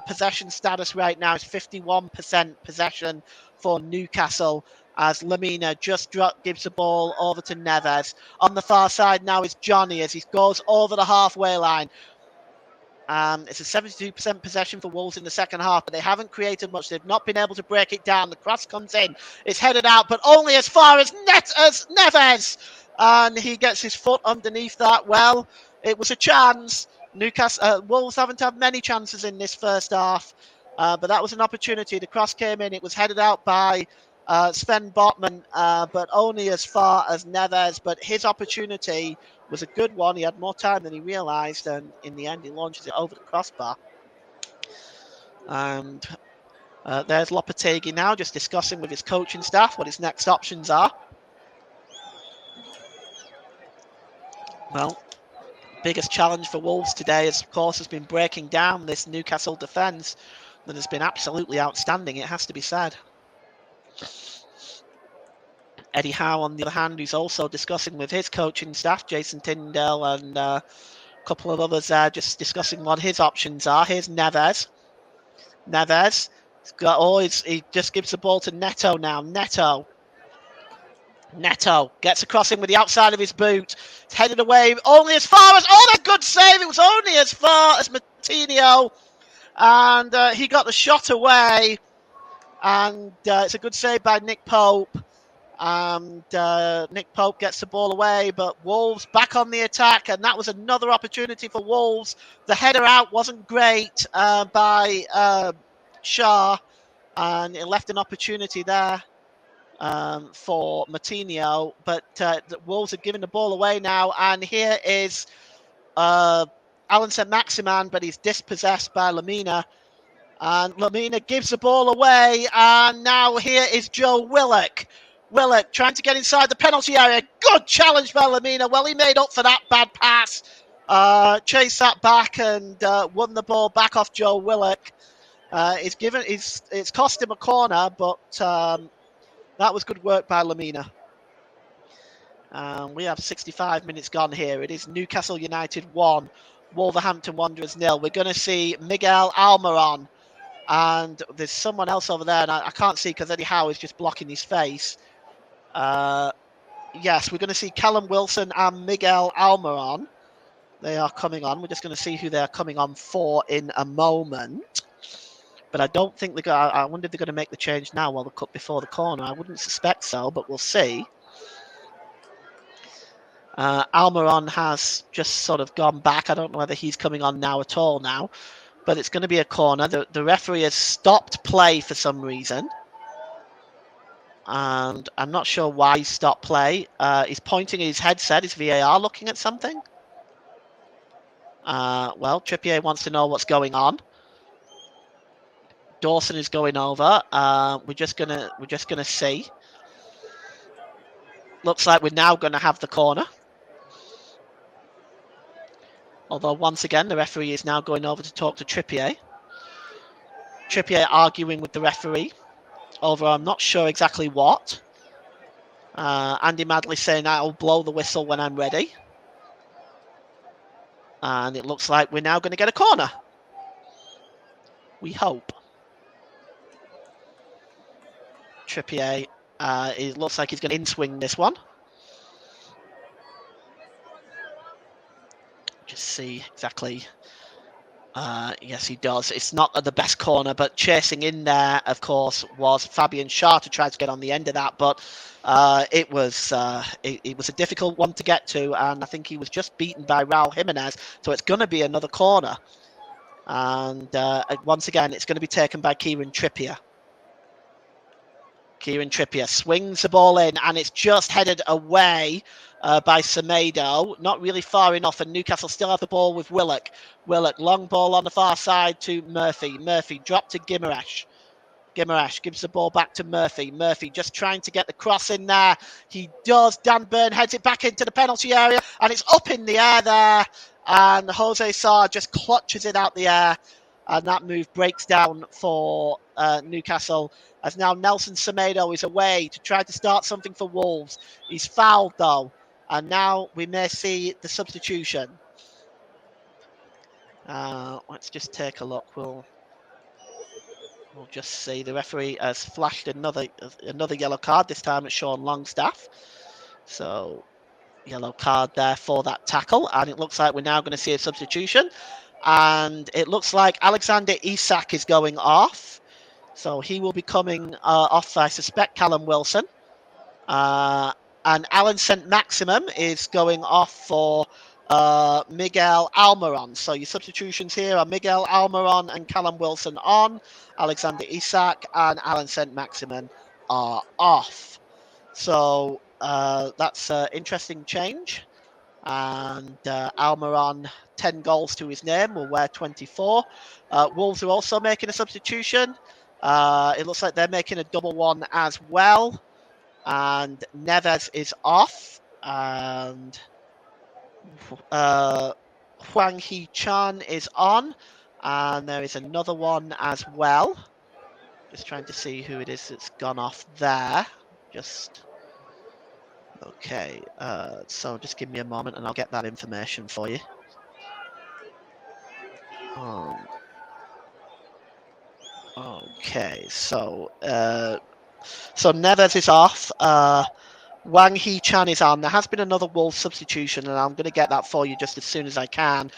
Possession status right now is 51% possession for Newcastle, as Lamina just gives the ball over to Neves. On the far side now is Johnny as he goes over the halfway line. It's a 72% possession for Wolves in the second half, but they haven't created much. They've not been able to break it down. The cross comes in. It's headed out, but only as far as Neves. And he gets his foot underneath that. Well, it was a chance. Wolves haven't had many chances in this first half, but that was an opportunity. The cross came in. It was headed out by Sven Botman, but only as far as Neves. But his opportunity was a good one. He had more time than he realised, and in the end, he launches it over the crossbar. And there's Lopetegui now, just discussing with his coaching staff what his next options are. Well, biggest challenge for Wolves today, of course, has been breaking down this Newcastle defence that has been absolutely outstanding, it has to be said. Eddie Howe, on the other hand, who's also discussing with his coaching staff, Jason Tyndale and a couple of others there, just discussing what his options are. Here's Neves. Neves, he just gives the ball to Neto now. Neto gets across him with the outside of his boot. It's headed away only as far as... Oh, that's a good save. It was only as far as Moutinho. And he got the shot away. And it's a good save by Nick Pope. And Nick Pope gets the ball away, but Wolves back on the attack, and that was another opportunity for Wolves. The header out wasn't great by Shah, and it left an opportunity there for Moutinho, but the Wolves have given the ball away now, and here is Alan Saint-Maximin, but he's dispossessed by Lamina. And Lamina gives the ball away, and now here is Joe Willock. Willock trying to get inside the penalty area. Good challenge by Lamina. Well, he made up for that bad pass. Chased that back and won the ball back off Joe Willock. It's cost him a corner, but that was good work by Lamina. We have 65 minutes gone here. It is Newcastle United 1, Wolverhampton Wanderers 0. We're going to see Miguel Almiron. And there's someone else over there, and I can't see because Eddie Howe is just blocking his face. Yes, we're going to see Callum Wilson and Miguel Almiron. They are coming on. We're just going to see who they're coming on for in a moment. But I don't think I wonder if they're going to make the change now while they're cut before the corner. I wouldn't suspect so, but we'll see. Almiron has just sort of gone back. I don't know whether he's coming on now at all now. But it's going to be a corner. The referee has stopped play for some reason. And I'm not sure why he stopped play. He's pointing at his headset. Is VAR looking at something? Well, Trippier wants to know what's going on. Dawson is going over. We're just gonna see. Looks like we're now gonna have the corner. Although once again, the referee is now going over to talk to Trippier. Trippier arguing with the referee over I'm not sure exactly what. Andy Madley saying I'll blow the whistle when I'm ready. And it looks like we're now going to get a corner. We hope. Trippier, it looks like he's going to in-swing this one. Just see exactly. Yes, he does. It's not the best corner, but chasing in there, of course, was Fabian Schär to try to get on the end of that. But it was a difficult one to get to, and I think he was just beaten by Raul Jimenez. So it's going to be another corner. And once again, it's going to be taken by Kieran Trippier. Kieran Trippier swings the ball in, and it's just headed away by Semedo. Not really far enough, and Newcastle still have the ball with Willock. Willock, long ball on the far side to Murphy. Murphy dropped to Guimaraes. Guimaraes gives the ball back to Murphy. Murphy just trying to get the cross in there. He does. Dan Burn heads it back into the penalty area, and it's up in the air there. And Jose Sarr just clutches it out the air, and that move breaks down for Newcastle. As now Nelson Semedo is away to try to start something for Wolves. He's fouled though, and now we may see the substitution. Let's just take a look. We'll just see. The referee has flashed another yellow card. This time it's Sean Longstaff. So yellow card there for that tackle, and it looks like we're now going to see a substitution. And it looks like Alexander Isak is going off. So he will be coming off, I suspect, Callum Wilson. And Alan St. Maximum is going off for Miguel Almiron. So your substitutions here are Miguel Almiron and Callum Wilson on. Alexander Isak and Alan St. Maximum are off. So that's an interesting change. And Almiron, 10 goals to his name, will wear 24. Wolves are also making a substitution. It looks like they're making a double one as well. And Neves is off. And Huang Hee-chan is on. And there is another one as well. Just trying to see who it is that's gone off there. Okay, so just give me a moment and I'll get that information for you. Okay, so Neves is off. Wang Hee-chan is on. There has been another Wolves substitution, and I'm going to get that for you just as soon as I can.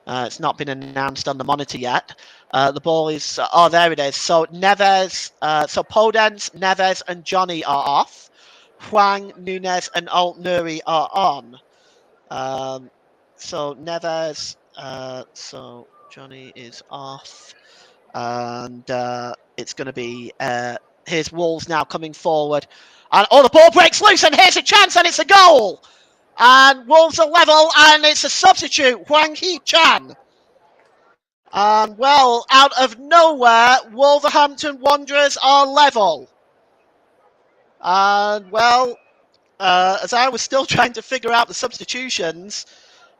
It's not been announced on the monitor yet. The ball is... oh, there it is. So Neves... so Podence, Neves and Johnny are off. Huang, Nunes and Alt Nuri are on. So Neves... so Johnny is off. And it's going to be... here's Wolves now coming forward. And the ball breaks loose, and here's a chance, and it's a goal. And Wolves are level, and it's a substitute, Huang Hee-chan. And well, out of nowhere, Wolverhampton Wanderers are level. And well, as I was still trying to figure out the substitutions,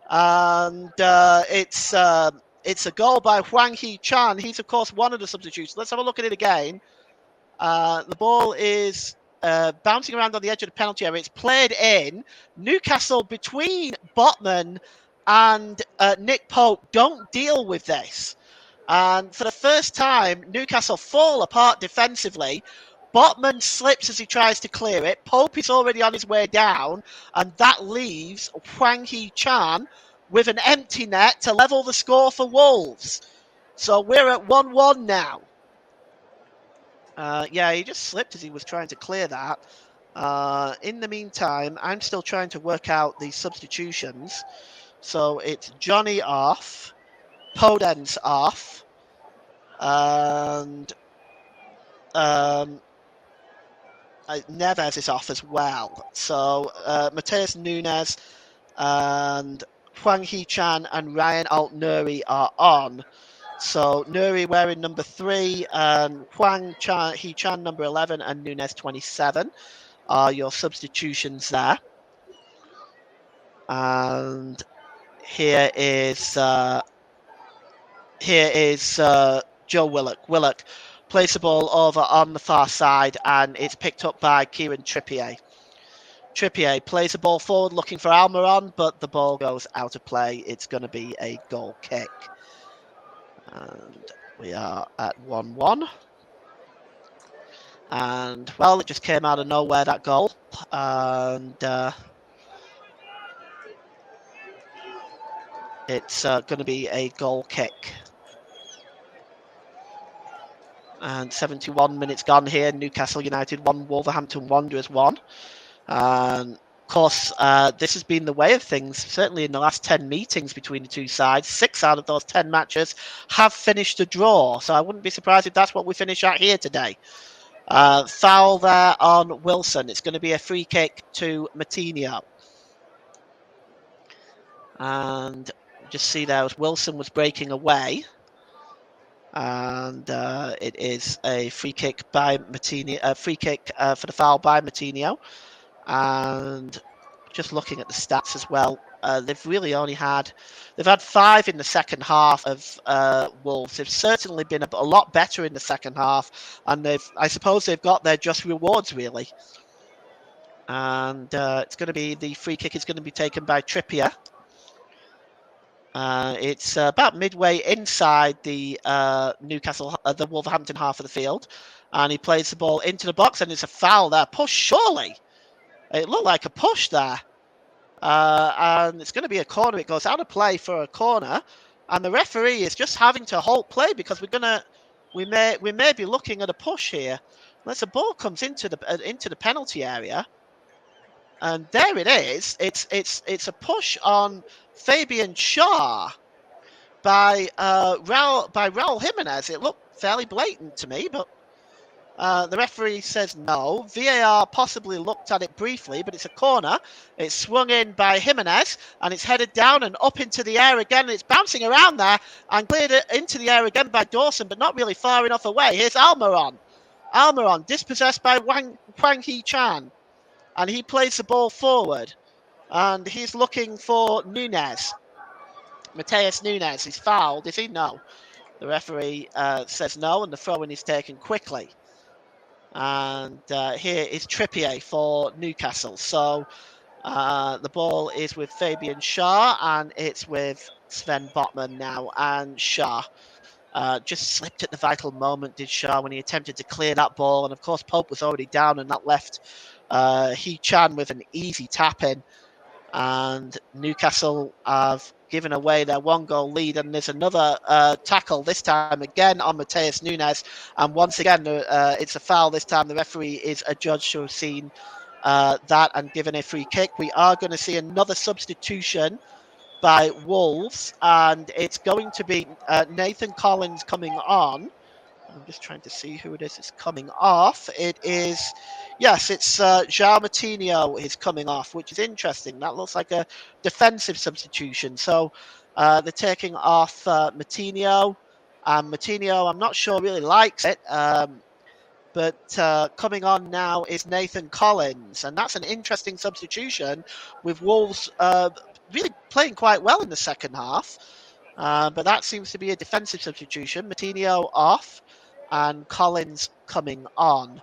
and it's a goal by Huang Hee-chan. He's of course one of the substitutions. Let's have a look at it again. The ball is bouncing around on the edge of the penalty area. It's played in. Newcastle, between Botman and Nick Pope, don't deal with this. And for the first time, Newcastle fall apart defensively. Botman slips as he tries to clear it. Pope is already on his way down, and that leaves Huang Hee-chan with an empty net to level the score for Wolves. So we're at 1-1 now. Yeah, he just slipped as he was trying to clear that. In the meantime, I'm still trying to work out the substitutions. So it's Johnny off, Podence off, and Neves is off as well. So Mateus Nunes and Hwang Hee-chan and Ryan Alt-Nuri are on. So Nuri wearing number 3 and Hee-chan number 11 and Nunes 27 are your substitutions there. And here is Joe Willock. Willock plays the ball over on the far side and it's picked up by Kieran Trippier. Trippier plays the ball forward looking for Almiron, but the ball goes out of play. It's going to be a goal kick. And we are at 1-1. And, well, it just came out of nowhere, that goal. And it's going to be a goal kick. And 71 minutes gone here. Newcastle United 1, Wolverhampton Wanderers 1. And of course, this has been the way of things, certainly in the last 10 meetings between the two sides. 6 out of those 10 matches have finished a draw. So I wouldn't be surprised if that's what we finish at here today. Foul there on Wilson. It's going to be a free kick to Matinho. And just see there as Wilson was breaking away. And it is a free kick by Matinho, a free kick for the foul by Matinho. And just looking at the stats as well, they've really only had 5 in the second half of Wolves. They've certainly been a lot better in the second half, and I suppose they've got their just rewards really. And it's going to be the free kick is going to be taken by Trippier. It's about midway inside the the Wolverhampton half of the field, and he plays the ball into the box, and it's a foul there. Push surely. It looked like a push there. And it's going to be a corner. It goes out of play for a corner. And the referee is just having to halt play because we may be looking at a push here. Unless the ball comes into the penalty area. And there it is. It's a push on Fabian Schär by Raul Jimenez. It looked fairly blatant to me, but the referee says no. VAR possibly looked at it briefly, but it's a corner. It's swung in by Jimenez, and it's headed down and up into the air again. And it's bouncing around there and cleared it into the air again by Dawson, but not really far enough away. Here's Almiron. Almiron dispossessed by Hwang Hee-chan, and he plays the ball forward. And he's looking for Nunes. Mateus Nunes. He's fouled. Is he? No. The referee says no, and the throw-in is taken quickly. And here is Trippier for Newcastle. So the ball is with Fabian Schär, and it's with Sven Botman now. And Schär just slipped at the vital moment, did Schär, when he attempted to clear that ball. And of course, Pope was already down, and that left Hee-chan with an easy tap in. And Newcastle have given away their 1-goal lead, and there's another tackle, this time again on Mateus Nunes, and once again it's a foul. This time the referee is adjudged to have seen that and given a free kick. We are going to see another substitution by Wolves, and it's going to be Nathan Collins coming on. I'm just trying to see who it is that's coming off. It is, yes, it's João Moutinho is coming off, which is interesting. That looks like a defensive substitution. So they're taking off Moutinho. Moutinho, I'm not sure really likes it. But coming on now is Nathan Collins. And that's an interesting substitution with Wolves really playing quite well in the second half. But that seems to be a defensive substitution. Moutinho off and Collins coming on.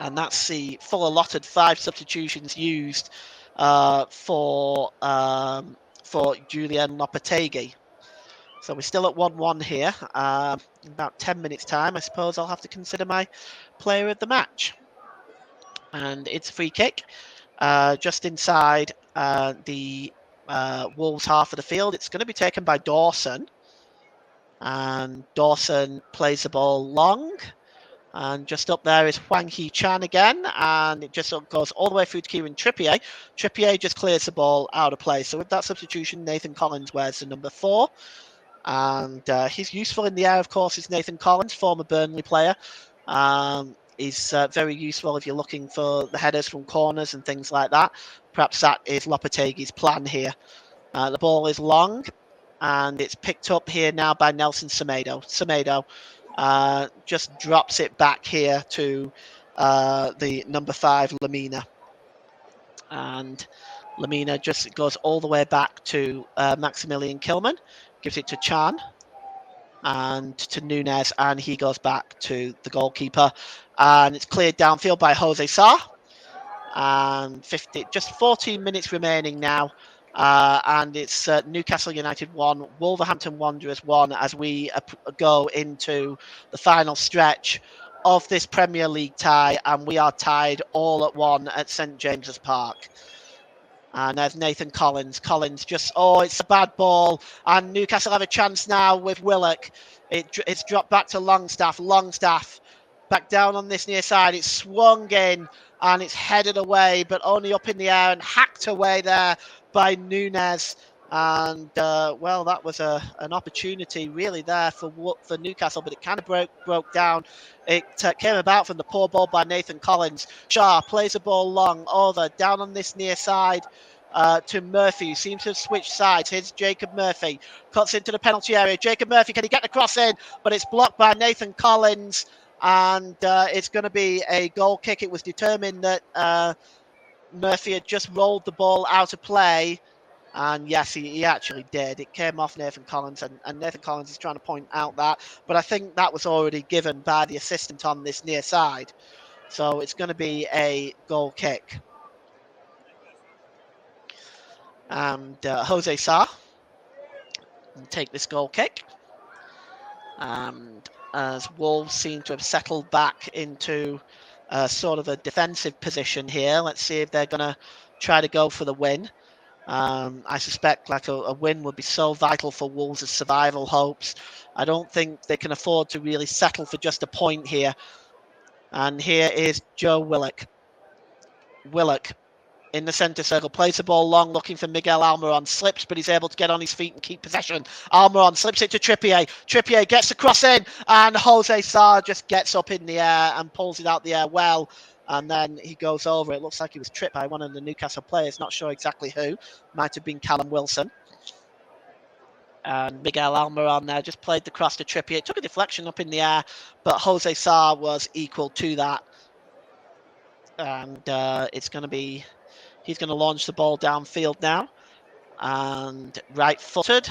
And that's the full allotted 5 substitutions used for Julian Lopetegui. So we're still at 1-1 here. In about 10 minutes' time, I suppose I'll have to consider my player of the match. And it's a free kick just inside the Wolves half of the field. It's going to be taken by Dawson. And Dawson plays the ball long. And just up there is Hwang Hee-chan again. And it just goes all the way through to Kieran Trippier. Trippier just clears the ball out of play. So with that substitution, Nathan Collins wears the number 4. And he's useful in the air, of course, is Nathan Collins, former Burnley player. is very useful if you're looking for the headers from corners and things like that. Perhaps that is Lopetegui's plan here. The ball is long, and it's picked up here now by Nelson Semedo. Semedo just drops it back here to the number 5, Lamina. And Lamina just goes all the way back to Maximilian Kilman, gives it to Chan and to Nunes, and he goes back to the goalkeeper. And it's cleared downfield by Jose Sarr. And just 14 minutes remaining now. And it's Newcastle United 1, Wolverhampton Wanderers 1 as we go into the final stretch of this Premier League tie, and we are tied all at 1 at St James's Park. And there's Nathan Collins. Collins just, it's a bad ball. And Newcastle have a chance now with Willock. It's dropped back to Longstaff. Longstaff back down on this near side. It's swung in and it's headed away, but only up in the air and hacked away there by Nunes. And, well, that was an opportunity really there for Newcastle, but it kind of broke down. It came about from the poor ball by Nathan Collins. Shah plays the ball long over down on this near side to Murphy, who seems to have switched sides. Here's Jacob Murphy, cuts into the penalty area. Jacob Murphy, can he get the cross in? But it's blocked by Nathan Collins, and it's going to be a goal kick. It was determined that Murphy had just rolled the ball out of play. And yes, he actually did. It came off Nathan Collins, and Nathan Collins is trying to point out that. But I think that was already given by the assistant on this near side. So it's going to be a goal kick. And Jose Sarr will take this goal kick. And as Wolves seem to have settled back into sort of a defensive position here, let's see if they're going to try to go for the win. I suspect like a win would be so vital for Wolves' survival hopes. I don't think they can afford to really settle for just a point here. And here is Joe Willock. Willock in the centre circle, plays the ball long, looking for Miguel Almiron, slips, but he's able to get on his feet and keep possession. Almiron slips it to Trippier. Trippier gets the cross in, and Jose Sarr just gets up in the air and pulls it out the air well. And then he goes over. It looks like he was tripped by one of the Newcastle players. Not sure exactly who. Might have been Callum Wilson. And Miguel Almiron there just played the cross to Trippier. It took a deflection up in the air, but Jose Sarr was equal to that. And it's going to be... He's going to launch the ball downfield now. And right-footed.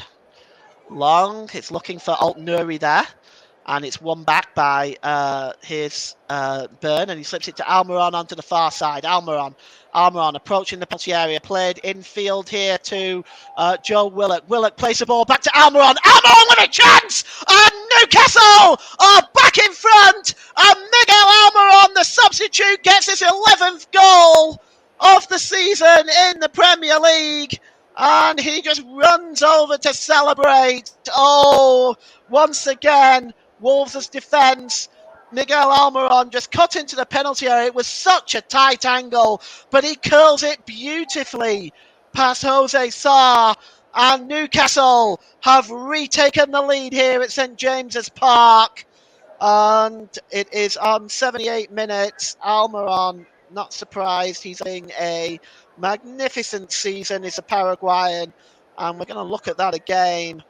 Long. It's looking for Alt-Nouri there. And it's won back by his Byrne, and he slips it to Almiron onto the far side. Almiron approaching the penalty area, played infield here to Joe Willock. Willock plays the ball back to Almiron. Almiron with a chance, and Newcastle are back in front. And Miguel Almiron, the substitute, gets his 11th goal of the season in the Premier League. And he just runs over to celebrate. Once again, Wolves' defence. Miguel Almiron just cut into the penalty area. It was such a tight angle, but he curls it beautifully past Jose Sarr. And Newcastle have retaken the lead here at St James's Park. And it is on 78 minutes. Almiron, not surprised. He's having a magnificent season. He's a Paraguayan. And we're going to look at that again.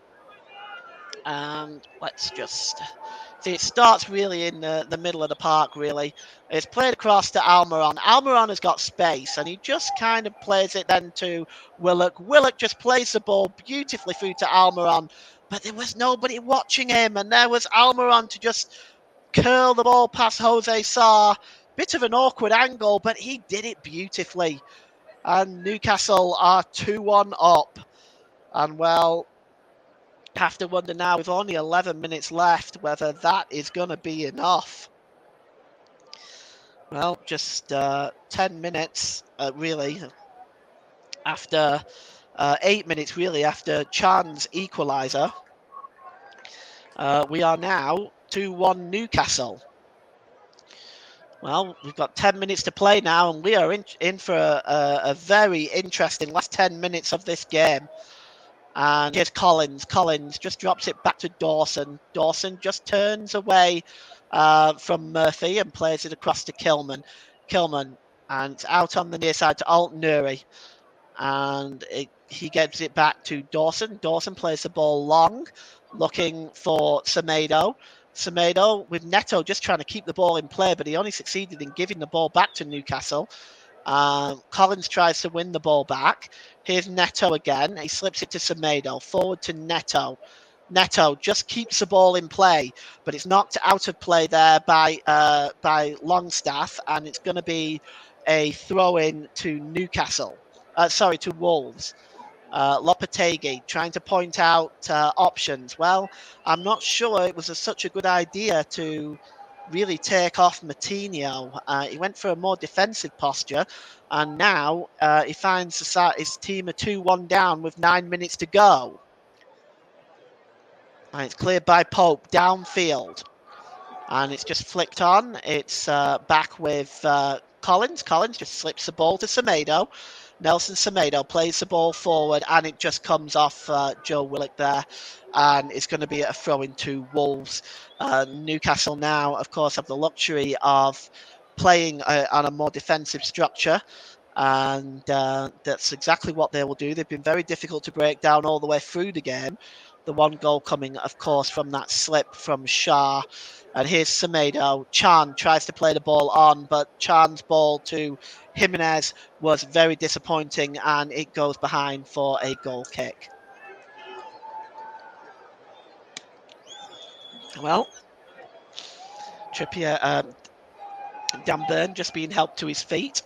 And let's just see, it starts really in the middle of the park, really. It's played across to Almiron. Almiron has got space, and he just kind of plays it then to Willock. Willock just plays the ball beautifully through to Almiron, but there was nobody watching him, and there was Almiron to just curl the ball past Jose Sarr. Bit of an awkward angle, but he did it beautifully. And Newcastle are 2-1 up. And, well, have to wonder now, with only 11 minutes left, whether that is going to be enough. Well, just 10 minutes, really, after 8 minutes, really, after Chan's equaliser. We are now 2-1 Newcastle. Well, we've got 10 minutes to play now, and we are in for a very interesting last 10 minutes of this game. And here's Collins. Collins just drops it back to Dawson. Dawson just turns away from Murphy and plays it across to Kilman. Kilman, and it's out on the near side to Alt Nuri. And he gives it back to Dawson. Dawson plays the ball long, looking for Semedo. Semedo with Neto just trying to keep the ball in play, but he only succeeded in giving the ball back to Newcastle. Collins tries to win the ball back. Here's Neto again. He slips it to Semedo. Forward to Neto. Neto just keeps the ball in play, but it's knocked out of play there by Longstaff, and it's going to be a throw-in to Newcastle. To Wolves. Lopetegui trying to point out options. Well, I'm not sure it was such a good idea to really take off Matinho. He went for a more defensive posture, and now he finds his team a 2-1 down with 9 minutes to go. And it's cleared by Pope downfield. And it's just flicked on. It's back with Collins. Collins just slips the ball to Semedo. Nelson Semedo plays the ball forward, and it just comes off Joe Willock there. And it's going to be a throw into Wolves. Newcastle now, of course, have the luxury of playing on a more defensive structure. And that's exactly what they will do. They've been very difficult to break down all the way through the game. The one goal coming, of course, from that slip from Shah. And here's Semedo. Chan tries to play the ball on, but Chan's ball to Jimenez was very disappointing, and it goes behind for a goal kick. Well, Trippier, Dan Burn just being helped to his feet.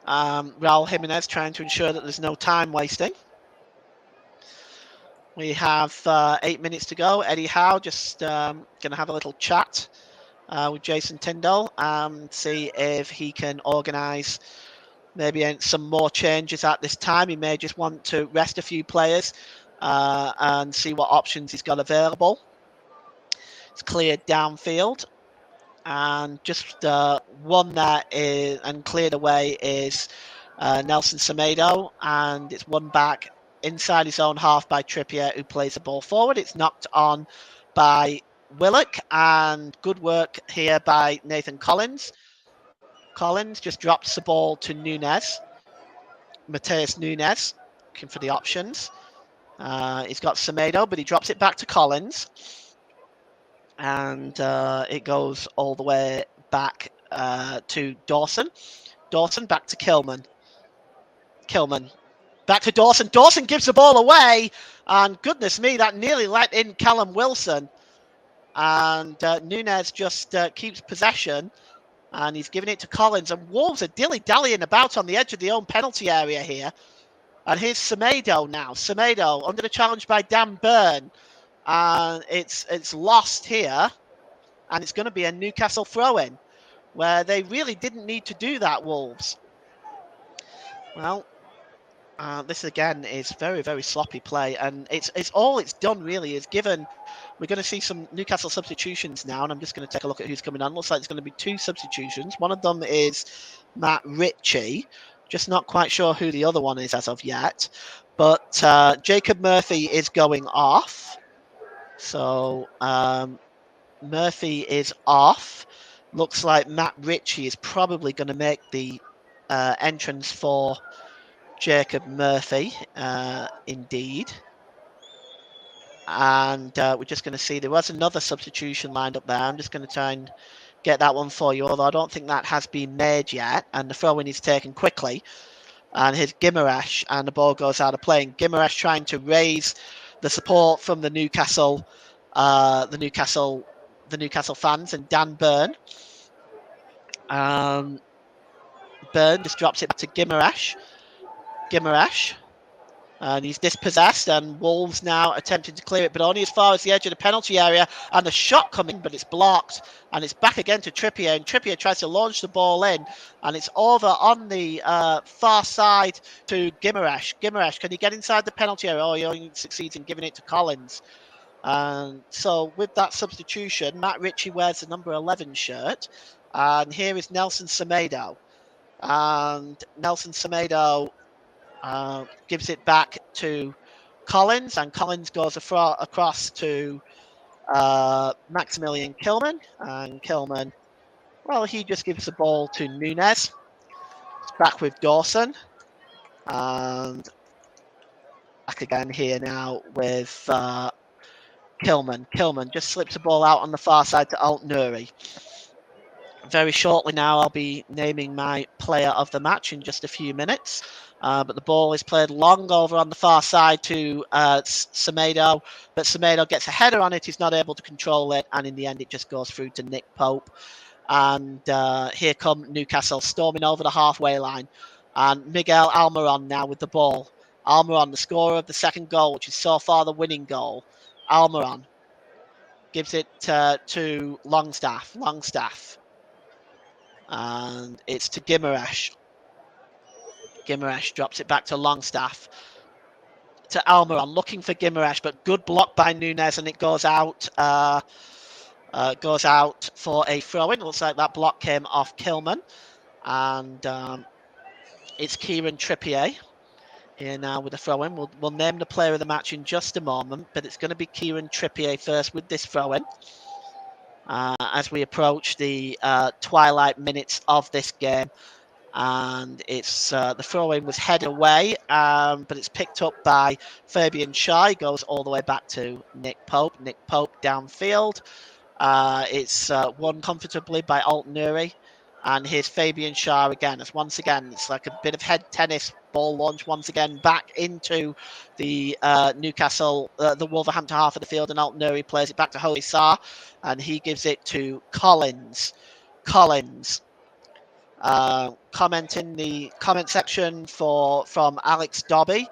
Raul Jimenez trying to ensure that there's no time wasting. We have 8 minutes to go. Eddie Howe just going to have a little chat with Jason Tyndall and see if he can organise maybe some more changes at this time. He may just want to rest a few players and see what options he's got available. It's cleared downfield. And just one that is and cleared away is Nelson Semedo, and it's won back inside his own half by Trippier, who plays the ball forward. It's knocked on by Willock, and good work here by Nathan Collins. Collins just drops the ball to Nunes. Mateus Nunes, looking for the options. He's got Semedo, but he drops it back to Collins. And it goes all the way back to Dawson. Dawson back to Kilman. Kilman back to Dawson. Dawson gives the ball away. And goodness me, that nearly let in Callum Wilson. And Nunes just keeps possession. And he's giving it to Collins. And Wolves are dilly-dallying about on the edge of the own penalty area here. And here's Semedo now. Semedo under the challenge by Dan Burn. And it's lost here. And it's going to be a Newcastle throw-in, where they really didn't need to do that, Wolves. Well, this again is very, very sloppy play. And it's all it's done really is given... We're going to see some Newcastle substitutions now, and I'm just going to take a look at who's coming on. Looks like there's going to be 2 substitutions. One of them is Matt Ritchie. Just not quite sure who the other one is as of yet. But Jacob Murphy is going off. So Murphy is off. Looks like Matt Ritchie is probably going to make the entrance for Jacob Murphy, indeed. And we're just going to see there was another substitution lined up there. I'm just going to try and get that one for you, although I don't think that has been made yet. And the throw-in is taken quickly. And here's Guimaraes, and the ball goes out of play. And Guimaraes trying to raise the support from the Newcastle fans, and Dan Burn. Burn just drops it back to Guimaraes. And he's dispossessed, and Wolves now attempting to clear it, but only as far as the edge of the penalty area. And the shot coming, but it's blocked. And it's back again to Trippier, and Trippier tries to launch the ball in, and it's over on the far side to Guimaraes. Guimaraes, can he get inside the penalty area? Oh, he only succeeds in giving it to Collins. And so with that substitution, Matt Ritchie wears the number 11 shirt. And here is Nelson Semedo. And Nelson Semedo gives it back to Collins, and Collins goes across to Maximilian Kilman, and Kilman, well, he just gives the ball to Nunes. It's back with Dawson, and back again here now with Kilman. Kilman just slips the ball out on the far side to Alt Nuri. Very shortly now, I'll be naming my player of the match in just a few minutes. But the ball is played long over on the far side to Semedo. But Semedo gets a header on it. He's not able to control it. And in the end, it just goes through to Nick Pope. And here come Newcastle storming over the halfway line. And Miguel Almiron now with the ball. Almiron, the scorer of the second goal, which is so far the winning goal. Almiron gives it to Longstaff. Longstaff. And it's to Gimaresh. Gimaresh drops it back to Longstaff. To Almiron, looking for Gimaresh, but good block by Nunes, and it goes out. Goes out for a throw-in. Looks like that block came off Kilman, and it's Kieran Trippier here now with a throw-in. We'll name the player of the match in just a moment, but it's going to be Kieran Trippier first with this throw-in. As we approach the twilight minutes of this game. And it's the throw-in was headed away, but it's picked up by Fabian Schär. He goes all the way back to Nick Pope. Nick Pope downfield. It's won comfortably by Alt Nuri. And here's Fabian Schär again. Once again, it's like a bit of head tennis, ball launch once again back into the Newcastle, the Wolverhampton half of the field, and Alt Nuri plays it back to Holy Sarr, and he gives it to Collins. Collins. Comment in the comment section from Alex Dobby.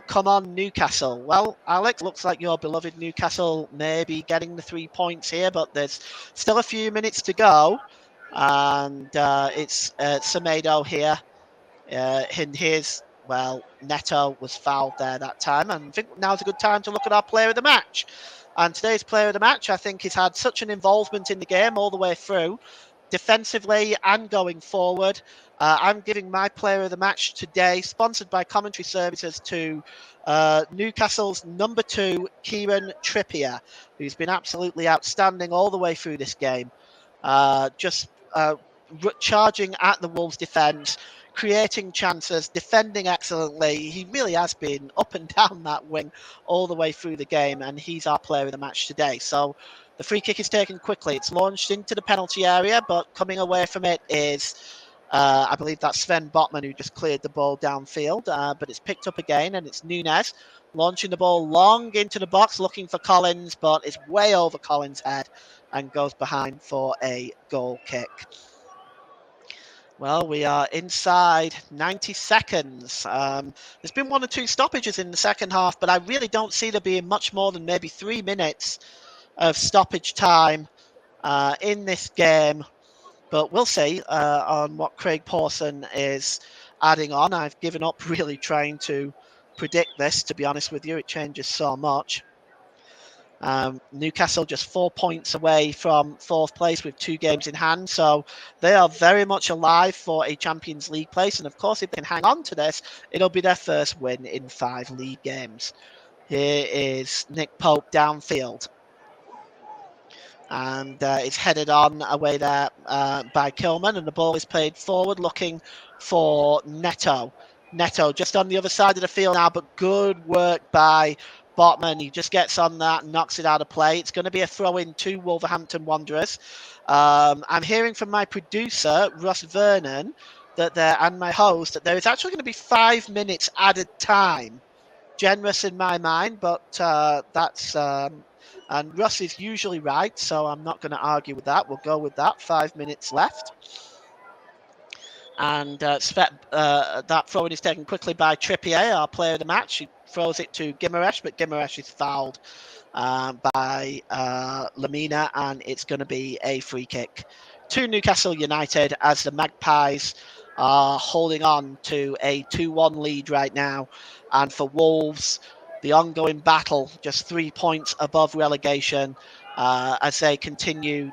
Come on, Newcastle. Well, Alex, looks like your beloved Newcastle may be getting the 3 points here, but there's still a few minutes to go. And it's Semedo here. And here's, well, Neto was fouled there that time. And I think now's a good time to look at our player of the match. And today's player of the match, I think, has had such an involvement in the game all the way through, defensively and going forward. I'm giving my player of the match today, sponsored by Commentary Services, to Newcastle's number 2, Kieran Trippier, who's been absolutely outstanding all the way through this game. Just charging at the Wolves' defence, creating chances, defending excellently. He really has been up and down that wing all the way through the game, and he's our player of the match today. So the free kick is taken quickly. It's launched into the penalty area, but coming away from it is, I believe that's Sven Botman, who just cleared the ball downfield, but it's picked up again, and it's Nunes launching the ball long into the box, looking for Collins, but it's way over Collins' head and goes behind for a goal kick. Well, we are inside 90 seconds. There's been 1 or 2 stoppages in the second half, but I really don't see there being much more than maybe 3 minutes of stoppage time in this game. But we'll see on what Craig Pawson is adding on. I've given up really trying to predict this, to be honest with you. It changes so much. Newcastle just 4 points away from 4th place with 2 games in hand, so they are very much alive for a Champions League place, and of course if they can hang on to this, it'll be their first win in 5 league games. Here is Nick Pope downfield, and it's headed on away there by Kilman, and the ball is played forward looking for Neto. Neto just on the other side of the field now, but good work by Botman. He just gets on that and knocks it out of play. It's going to be a throw-in to Wolverhampton Wanderers. I'm hearing from my producer, Russ Vernon, and my host, that there is actually going to be 5 minutes added time. Generous in my mind, but that's... and Russ is usually right, so I'm not going to argue with that. We'll go with that. 5 minutes left. And that throw-in is taken quickly by Trippier, our player of the match. He throws it to Gimaresh, but Gimaresh is fouled by Lamina, and it's going to be a free kick to Newcastle United as the Magpies are holding on to a 2-1 lead right now. And for Wolves, the ongoing battle, just 3 points above relegation as they continue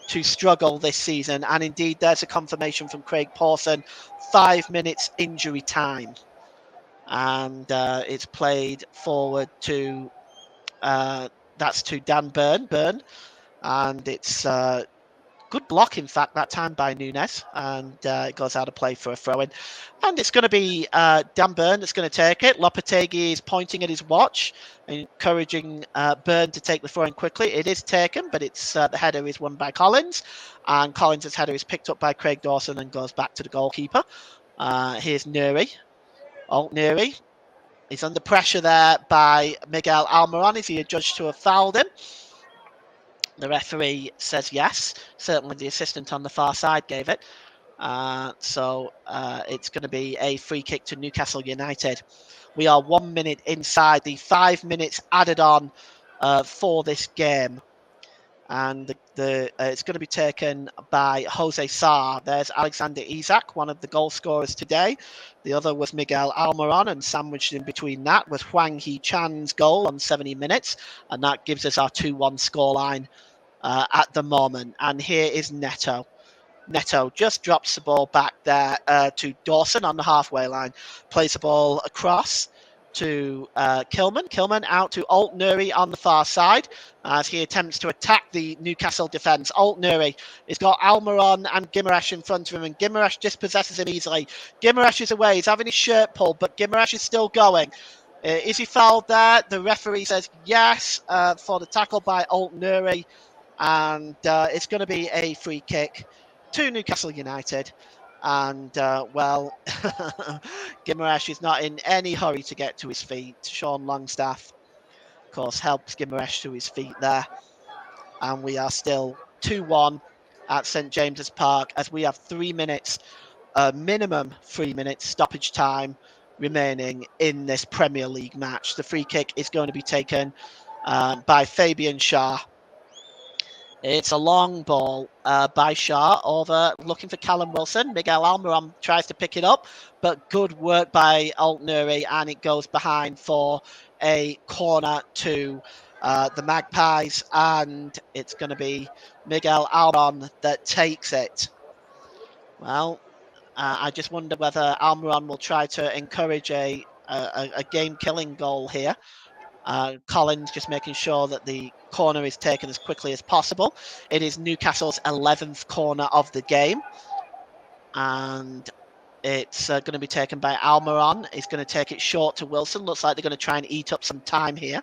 to struggle this season. And indeed, there's a confirmation from Craig Pawson, 5 minutes injury time. And it's played forward to, that's to Dan Burn. And it's good block, in fact, that time by Nunes. And it goes out of play for a throw-in. And it's going to be Dan Burn that's going to take it. Lopetegui is pointing at his watch, encouraging Burn to take the throw-in quickly. It is taken, but it's the header is won by Collins. And Collins' header is picked up by Craig Dawson and goes back to the goalkeeper. Here's Nuri. Nuri. He's under pressure there by Miguel Almiron. Is he adjudged to have fouled him? The referee says yes. Certainly the assistant on the far side gave it. So it's going to be a free kick to Newcastle United. We are 1 minute inside the 5 minutes added on for this game. And it's going to be taken by Jose Sarr. There's Alexander Isak, one of the goal scorers today. The other was Miguel Almiron, and sandwiched in between that was Hwang Hee-chan's goal on 70 minutes. And that gives us our 2-1 scoreline at the moment. And here is Neto. Neto just drops the ball back there to Dawson on the halfway line. Plays the ball across to Kilman. Kilman out to Alt Nuri on the far side as he attempts to attack the Newcastle defence. Alt Nuri has got Almiron and Guimaraes in front of him, and Guimaraes dispossesses him easily. Guimaraes is away. He's having his shirt pulled, but Guimaraes is still going. Is he fouled there? The referee says yes for the tackle by Alt Nuri, and it's going to be a free kick to Newcastle United. And, Guimaraes is not in any hurry to get to his feet. Sean Longstaff, of course, helps Guimaraes to his feet there. And we are still 2-1 at St James's Park as we have 3 minutes, minimum 3 minutes stoppage time remaining in this Premier League match. The free kick is going to be taken by Fabian Schär. It's a long ball by Schär over looking for Callum Wilson. Miguel Almiron tries to pick it up, but good work by Alt Nuri, and it goes behind for a corner to the Magpies, and it's going to be Miguel Almiron that takes it. Well, I just wonder whether Almiron will try to encourage a game-killing goal here. Collins just making sure that the corner is taken as quickly as possible. It is Newcastle's 11th corner of the game. And it's going to be taken by Almiron. He's going to take it short to Wilson. Looks like they're going to try and eat up some time here.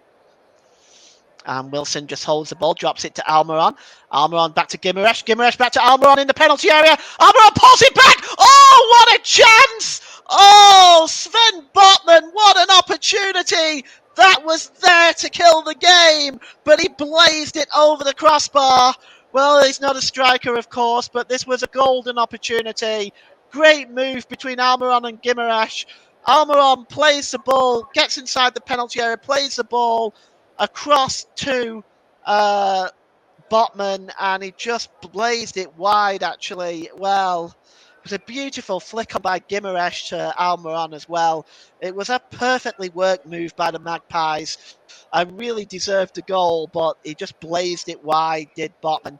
And Wilson just holds the ball, drops it to Almiron. Almiron back to Guimaraes. Guimaraes back to Almiron in the penalty area. Almiron pulls it back. Oh, what a chance! Oh, Sven Botman, what an opportunity! That was there to kill the game, but he blazed it over the crossbar. Well, he's not a striker, of course, but this was a golden opportunity. Great move between Almiron and Guimaraes. Almiron plays the ball, gets inside the penalty area, plays the ball across to Botman, and he just blazed it wide, actually. Well, it was a beautiful flick on by Guimaraes to Almiron as well. It was a perfectly worked move by the Magpies. I really deserved the goal, but he just blazed it wide, did Botman.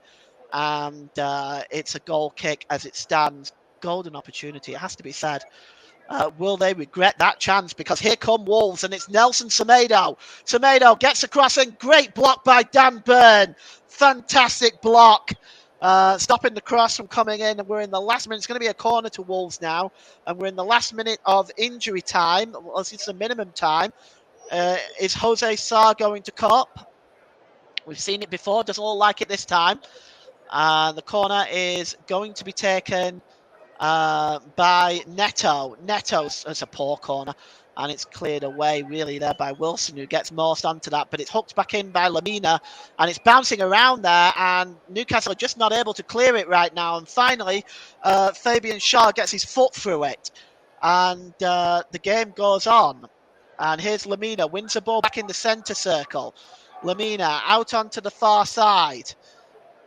And it's a goal kick as it stands. Golden opportunity, it has to be said. Will they regret that chance? Because here come Wolves, and it's Nelson Semedo. Semedo gets across, and great block by Dan Burn. Fantastic block. Stopping the cross from coming in, and we're in the last minute. It's going to be a corner to Wolves now, and we're in the last minute of injury time. Well, it's the minimum time. Is Jose Sarr going to cop? We've seen it before. Doesn't look like it this time. The corner is going to be taken by Neto. It's a poor corner, and it's cleared away really there by Wilson, who gets most onto that, but it's hooked back in by Lamina, and it's bouncing around there, and Newcastle are just not able to clear it right now. And finally, Fabian Schär gets his foot through it, and the game goes on. And here's Lamina, wins the ball back in the centre circle. Lamina out onto the far side.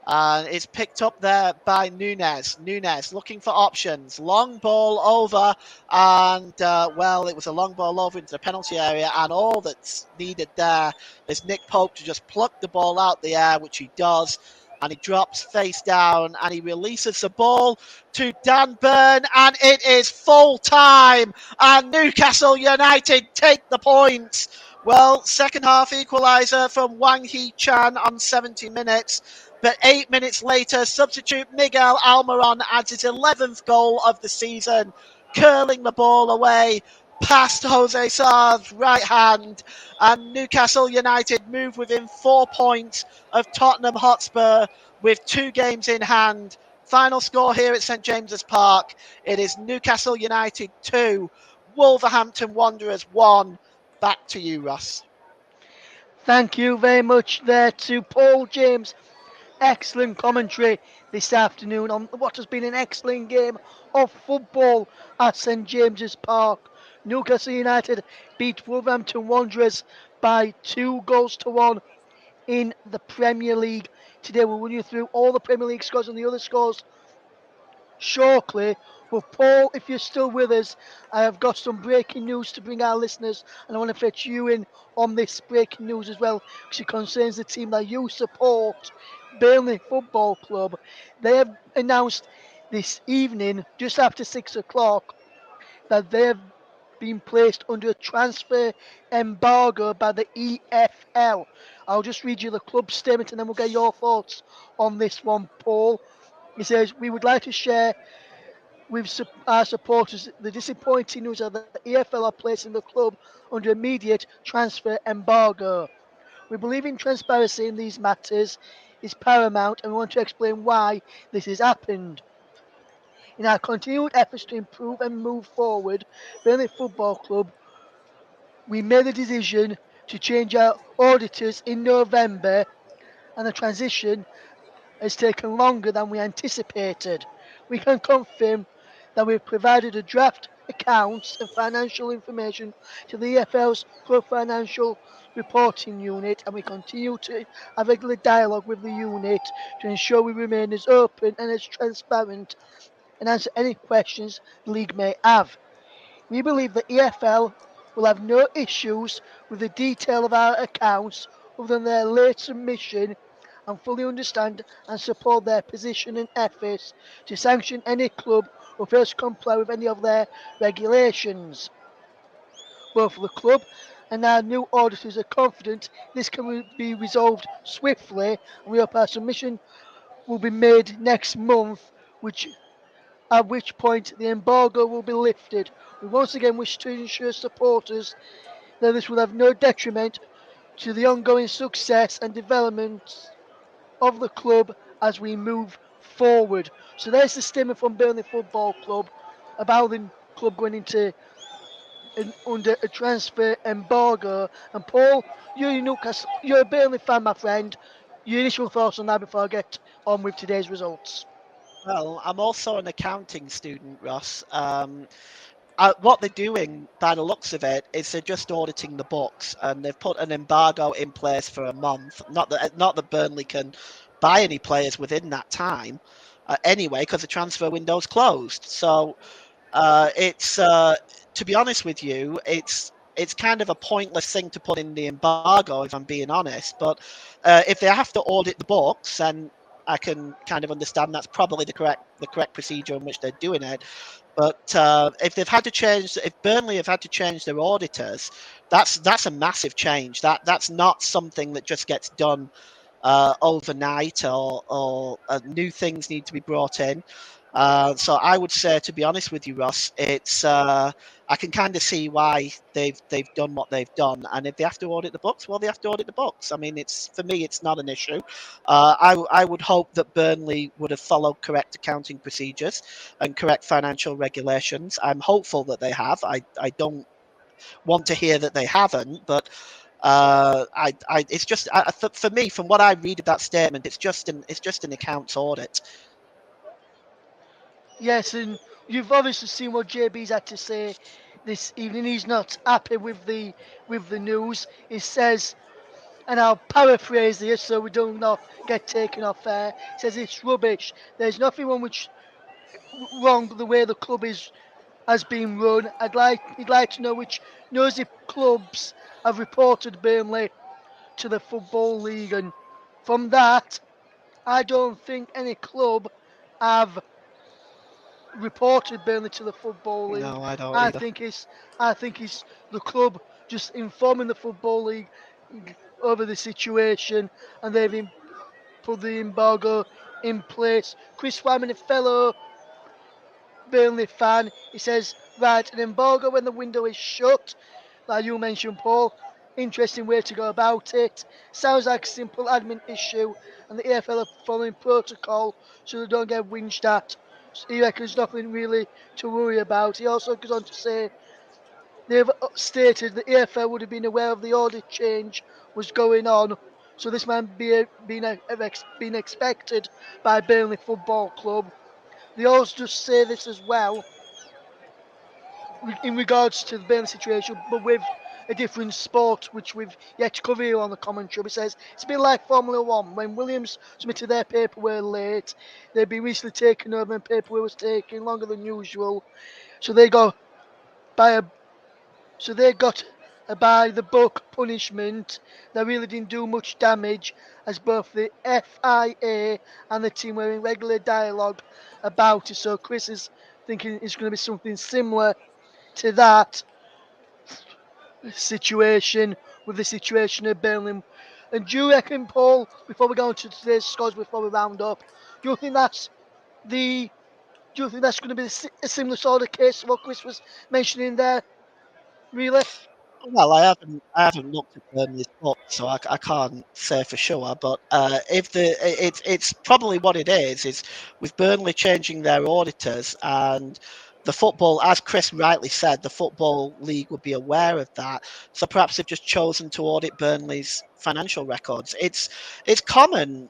It's picked up there by Nunes. Nunes looking for options. Long ball over, and it was a long ball over into the penalty area, and all that's needed there is Nick Pope to just pluck the ball out the air, which he does. and he drops face down and he releases the ball to Dan Burn, and it is full time, and Newcastle United take the points. Well, second half equaliser from Wang Hee Chan on 70 minutes. But 8 minutes later, substitute Miguel Almiron adds his 11th goal of the season, curling the ball away past Jose Sar's right hand. And Newcastle United move within 4 points of Tottenham Hotspur with 2 games in hand. Final score here at St James's Park. It is Newcastle United 2, Wolverhampton Wanderers 1. Back to you, Ross. Thank you very much there to Paul James. Excellent commentary this afternoon on what has been an excellent game of football at St James's Park. Newcastle United beat Wolverhampton Wanderers by 2 goals to 1 in the Premier League. Today we'll run you through all the Premier League scores and the other scores shortly. But Paul, if you're still with us, I have got some breaking news to bring our listeners, and I want to fetch you in on this breaking news as well, because it concerns the team that you support, Burnley Football Club. They have announced this evening, just after 6 o'clock, that they have been placed under a transfer embargo by the EFL. I'll just read you the club statement and then we'll get your thoughts on this one, Paul. He says, "We would like to share with our supporters the disappointing news that the EFL are placing the club under immediate transfer embargo. We believe in transparency in these matters is paramount and we want to explain why this has happened. In our continued efforts to improve and move forward, Burnley Football Club, we made the decision to change our auditors in November, and the transition has taken longer than we anticipated. We can confirm that we've provided a draft accounts and financial information to the EFL's Club Financial Reporting Unit, and we continue to have regular dialogue with the unit to ensure we remain as open and as transparent and answer any questions the league may have. We believe the EFL will have no issues with the detail of our accounts other than their late submission and fully understand and support their position and efforts to sanction any club who fails to comply with any of their regulations. Both the club and our new auditors are confident this can be resolved swiftly, and we hope our submission will be made next month, at which point the embargo will be lifted. We once again wish to ensure supporters that this will have no detriment to the ongoing success and development of the club as we move forward." So there's the statement from Burnley Football Club about the club going into under a transfer embargo. And Paul, you're a Burnley fan, my friend. Your initial thoughts on that before I get on with today's results. Well, I'm also an accounting student, Ross. What they're doing, by the looks of it, is they're just auditing the books, and they've put an embargo in place for a month. Not that Burnley can buy any players within that time, anyway, because the transfer window's closed. So it's to be honest with you, it's kind of a pointless thing to put in the embargo, if I'm being honest. But if they have to audit the books, and I can kind of understand that's probably the correct procedure in which they're doing it. But if Burnley have had to change their auditors, that's a massive change. That's not something that just gets done overnight, or new things need to be brought in. So I would say, to be honest with you, Ross, it's I can kind of see why they've done what they've done, and if they have to audit the books, well, they have to audit the books. I mean, it's for me, it's not an issue. I would hope that Burnley would have followed correct accounting procedures and correct financial regulations. I'm hopeful that they have. I don't want to hear that they haven't, but it's just for me, from what I read of that statement, it's just an accounts audit. Yes, and you've obviously seen what JB's had to say this evening. He's not happy with the news. He says, and I'll paraphrase this so we do not get taken off air. He says it's rubbish. There's nothing wrong with the way the club has been run. He'd like to know which nosy clubs have reported Burnley to the Football League, and from that, I don't think any club have reported Burnley to the Football League. No, I don't I either. think it's I think it's the club just informing the Football League over the situation, and put the embargo in place. Chris Wyman, a fellow Burnley fan, he says, right, an embargo when the window is shut, like you mentioned, Paul. Interesting way to go about it. Sounds like a simple admin issue, and the EFL are following protocol so they don't get whinged at. So he reckons nothing really to worry about. He also goes on to say they've stated the EFL would have been aware of the audit change was going on, so this might been expected by Burnley Football Club. They also just say this as well in regards to the Burnley situation, but with a different sport, which we've yet to cover here on the commentary. It says it's a bit like Formula One. When Williams submitted their paperwork late, they'd been recently taken over and paperwork was taking longer than usual. So they got by a so they got a by the book punishment that really didn't do much damage, as both the FIA and the team were in regular dialogue about it. So Chris is thinking it's going to be something similar to that situation with the situation of Burnley. And do you reckon, Paul, before we go into today's scores, before we round up, do you think that's the do you think that's going to be a similar sort of case to what Chris was mentioning there? Really? Well, I haven't looked at Burnley's book, so I can't say for sure. But if it's probably what it is with Burnley changing their auditors and the football, as Chris rightly said, the football league would be aware of that. So perhaps they've just chosen to audit Burnley's financial records. It's common.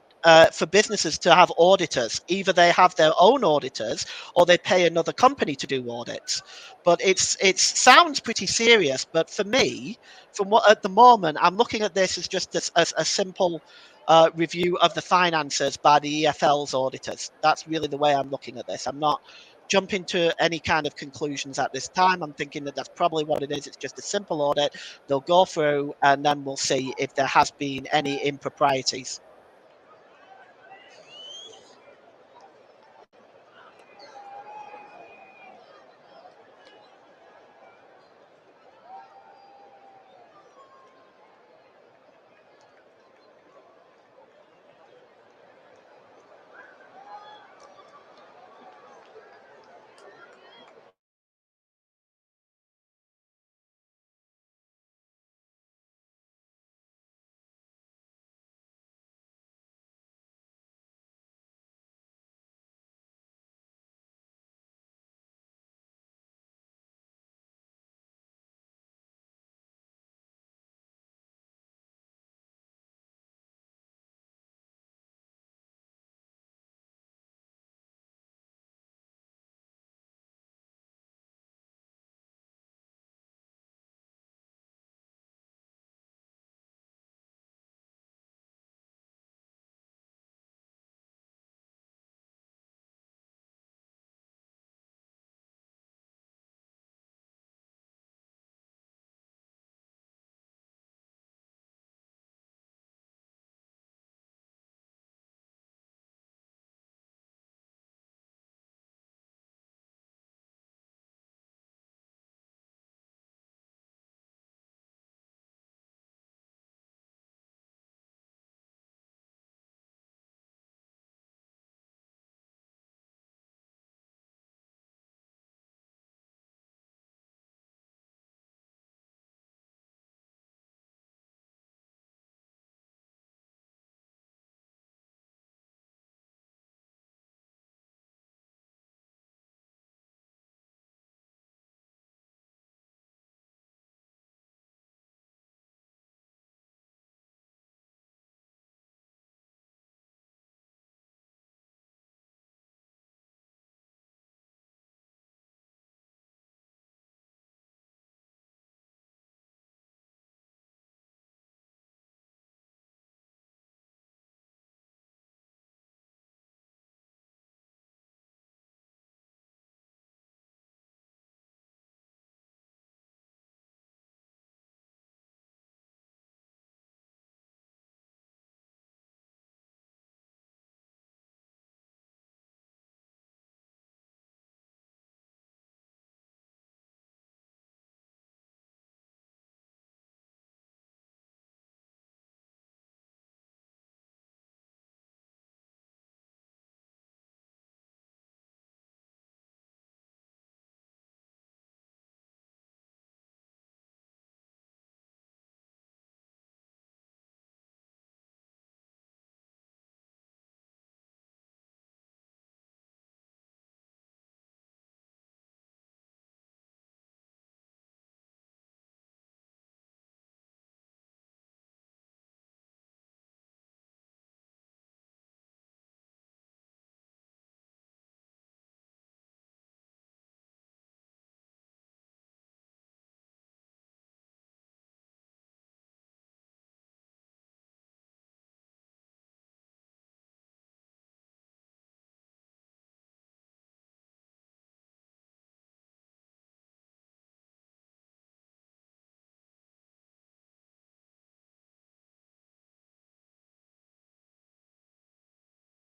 For businesses to have auditors, either they have their own auditors or they pay another company to do audits. But it sounds pretty serious. But for me, from what at the moment, I'm looking at this as just a simple review of the finances by the EFL's auditors. That's really the way I'm looking at this. I'm not jumping to any kind of conclusions at this time. I'm thinking that that's probably what it is. It's just a simple audit. They'll go through, and then we'll see if there has been any improprieties.